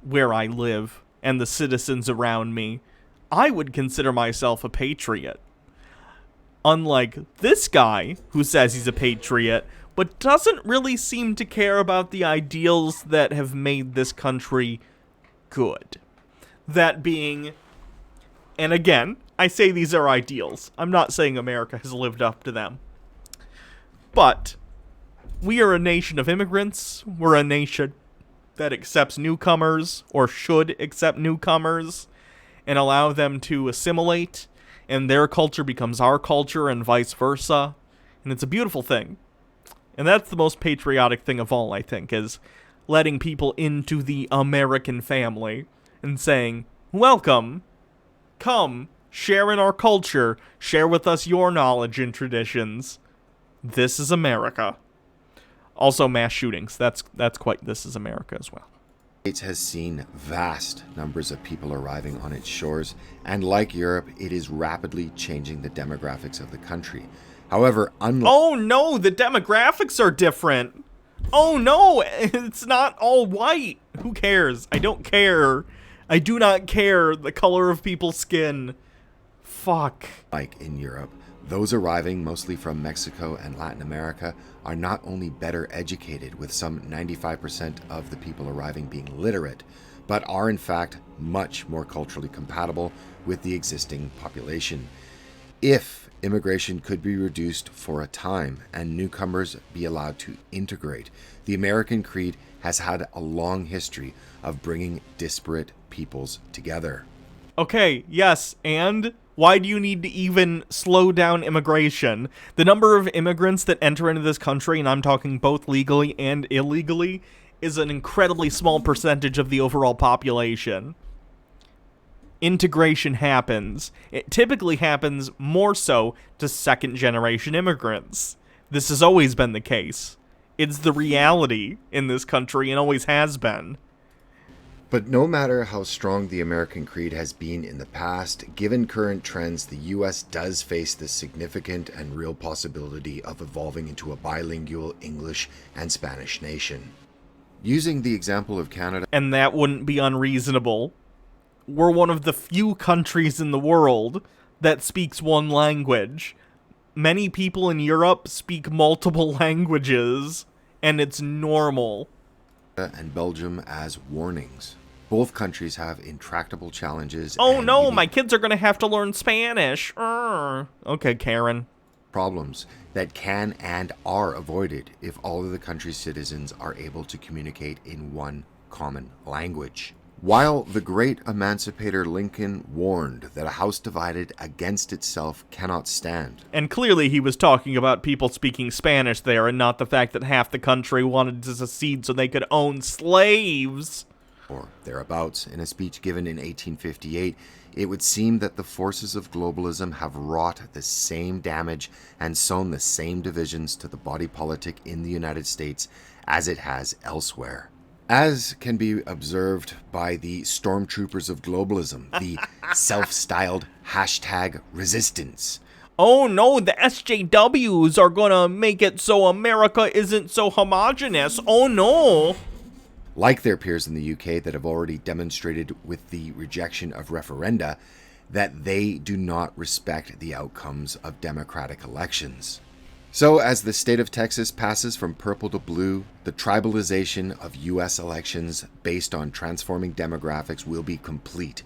where I live and the citizens around me. I would consider myself a patriot. Unlike this guy, who says he's a patriot, but doesn't really seem to care about the ideals that have made this country good. That being, and again, I say these are ideals. I'm not saying America has lived up to them. But we are a nation of immigrants. We're a nation that accepts newcomers, or should accept newcomers, and allow them to assimilate, and their culture becomes our culture, and vice versa. And it's a beautiful thing. And that's the most patriotic thing of all, I think, is letting people into the American family and saying, welcome, come, share in our culture, share with us your knowledge and traditions. This is America. Also mass shootings. That's quite This is America as well. States has seen vast numbers of people arriving on its shores, and like Europe, it is rapidly changing the demographics of the country. However, oh no, the demographics are different. Oh no, it's not all white. Who cares? I don't care. I do not care the color of people's skin. Fuck. Like in Europe, those arriving mostly from Mexico and Latin America are not only better educated, with some 95% of the people arriving being literate, but are in fact much more culturally compatible with the existing population. If immigration could be reduced for a time and newcomers be allowed to integrate, the American creed has had a long history of bringing disparate peoples together. Okay, yes, and why do you need to even slow down immigration? The number of immigrants that enter into this country, and I'm talking both legally and illegally, is an incredibly small percentage of the overall population. Integration happens. It typically happens more so to second-generation immigrants. This has always been the case. It's the reality in this country and always has been. But no matter how strong the American creed has been in the past, given current trends, the U.S. does face the significant and real possibility of evolving into a bilingual English and Spanish nation. Using the example of Canada... And that wouldn't be unreasonable. We're one of the few countries in the world that speaks one language. Many people in Europe speak multiple languages, and it's normal. And Belgium as warnings. Both countries have intractable challenges. Oh no, my kids are going to have to learn Spanish. Okay, Karen. Problems that can and are avoided if all of the country's citizens are able to communicate in one common language. While the great emancipator Lincoln warned that a house divided against itself cannot stand. And clearly he was talking about people speaking Spanish there, and not the fact that half the country wanted to secede so they could own slaves. Or thereabouts. In a speech given in 1858, it would seem that the forces of globalism have wrought the same damage and sown the same divisions to the body politic in the United States as it has elsewhere. As can be observed by the stormtroopers of globalism, the self-styled #resistance. Oh no, the SJWs are gonna make it so America isn't so homogenous. Oh no. Like their peers in the UK that have already demonstrated with the rejection of referenda, that they do not respect the outcomes of democratic elections. So, as the state of Texas passes from purple to blue, the tribalization of U.S. elections based on transforming demographics will be complete.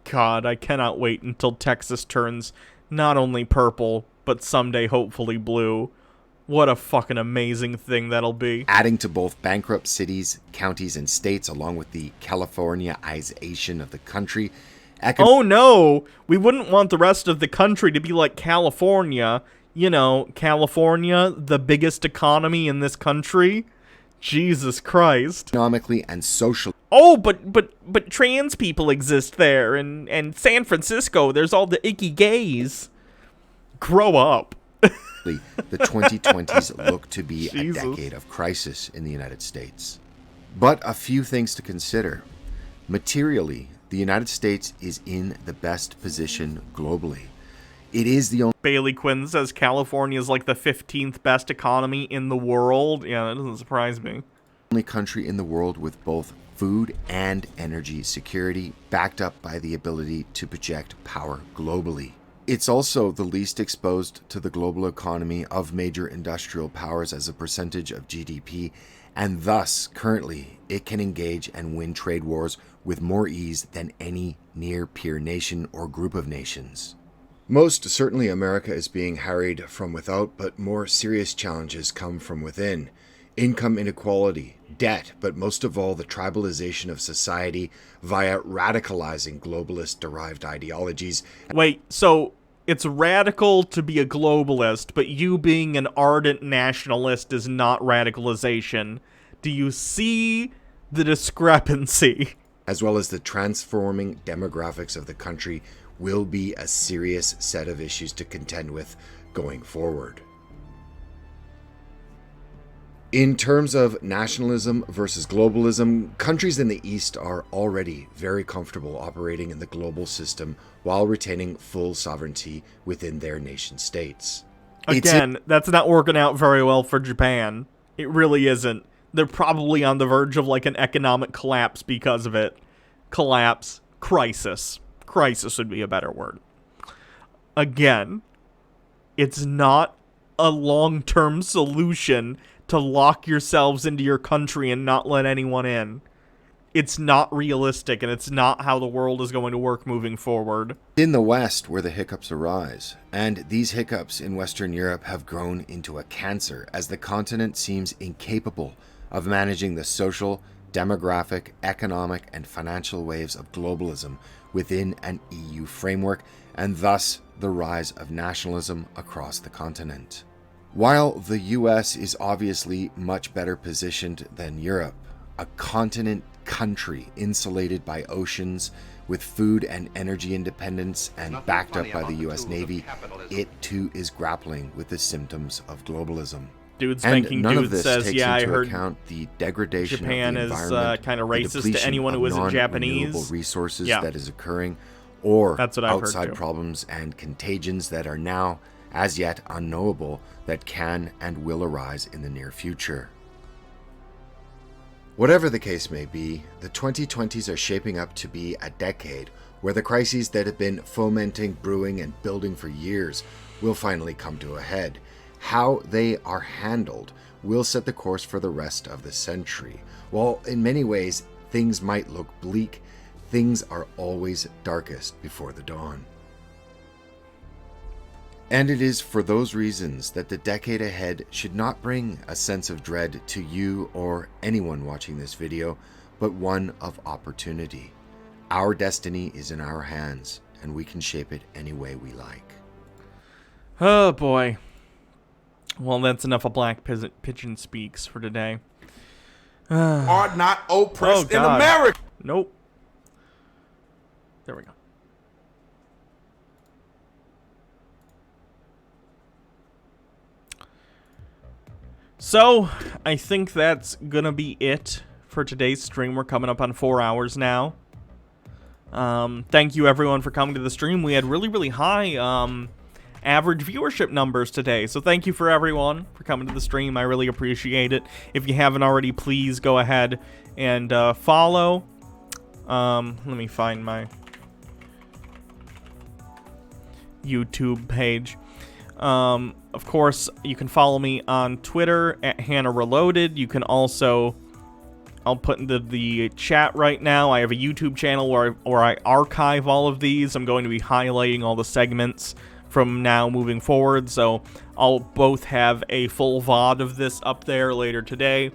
God, I cannot wait until Texas turns not only purple, but someday hopefully blue. What a fucking amazing thing that'll be. Adding to both bankrupt cities, counties, and states, along with the Californiaization of the country. Oh no! We wouldn't want the rest of the country to be like California. You know, California, the biggest economy in this country. Jesus Christ. Economically and socially. Oh, but trans people exist there, and San Francisco, there's all the icky gays. Grow up. The 2020s look to be a decade of crisis in the United States. But a few things to consider. Materially, the United States is in the best position globally. It is the only... Bailey Quinn says California is like the 15th best economy in the world. Yeah, that doesn't surprise me. Only country in the world with both food and energy security, backed up by the ability to project power globally. It's also the least exposed to the global economy of major industrial powers as a percentage of GDP, and thus, currently, it can engage and win trade wars with more ease than any near-peer nation or group of nations. Most certainly, America is being harried from without, but more serious challenges come from within. Income inequality, debt, but most of all, the tribalization of society via radicalizing globalist-derived ideologies. Wait, so it's radical to be a globalist, but you being an ardent nationalist is not radicalization. Do you see the discrepancy? As well as the transforming demographics of the country will be a serious set of issues to contend with going forward. In terms of nationalism versus globalism, countries in the East are already very comfortable operating in the global system while retaining full sovereignty within their nation states. Again, that's not working out very well for Japan. It really isn't. They're probably on the verge of like an economic collapse because of it. Collapse. Crisis. Crisis would be a better word. Again, it's not a long-term solution to lock yourselves into your country and not let anyone in. It's not realistic, and it's not how the world is going to work moving forward. In the West, where the hiccups arise, and these hiccups in Western Europe have grown into a cancer as the continent seems incapable of managing the social, demographic, economic, and financial waves of globalism within an EU framework, and thus the rise of nationalism across the continent. While the US is obviously much better positioned than Europe, a continent country insulated by oceans with food and energy independence and backed up by the US Navy, it too is grappling with the symptoms of globalism. Dude And Spanking none Dude of this says, takes yeah, I into heard account the degradation Japan of the is environment, kind of the racist to depletion anyone who of isn't Japanese. non-renewable resources Yeah. that is occurring, or That's what I've heard outside too. problems and contagions that are now, as yet, unknowable that can and will arise in the near future. Whatever the case may be, the 2020s are shaping up to be a decade where the crises that have been fomenting, brewing, and building for years will finally come to a head. How they are handled will set the course for the rest of the century. While in many ways things might look bleak, things are always darkest before the dawn. And it is for those reasons that the decade ahead should not bring a sense of dread to you or anyone watching this video, but one of opportunity. Our destiny is in our hands, and we can shape it any way we like. Oh boy. Well, that's enough of Black Pigeon Speaks for today. Are not oppressed in God. America. Nope. There we go. So, I think that's gonna be it for today's stream. We're coming up on 4 hours now. Thank you everyone for coming to the stream. We had really high average viewership numbers today, so thank you for everyone for coming to the stream. I really appreciate it. If you haven't already, please go ahead and follow. Let me find my YouTube page. Of course, you can follow me on Twitter at Hannah Reloaded. You can also, I'll put into the chat right now, I have a YouTube channel where I archive all of these. I'm going to be highlighting all the segments from now moving forward, so I'll both have a full VOD of this up there later today.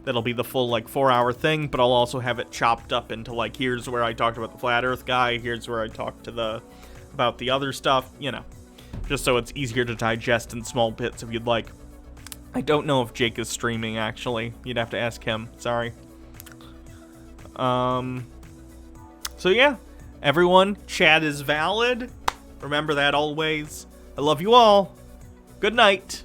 That'll be the full, like, 4-hour thing, but I'll also have it chopped up into, like, here's where I talked about the Flat Earth guy, here's where I talked about the other stuff, you know, just so it's easier to digest in small bits if you'd like. I don't know if Jake is streaming, actually. You'd have to ask him. Sorry. So yeah, everyone, chat is valid. Remember that always. I love you all. Good night.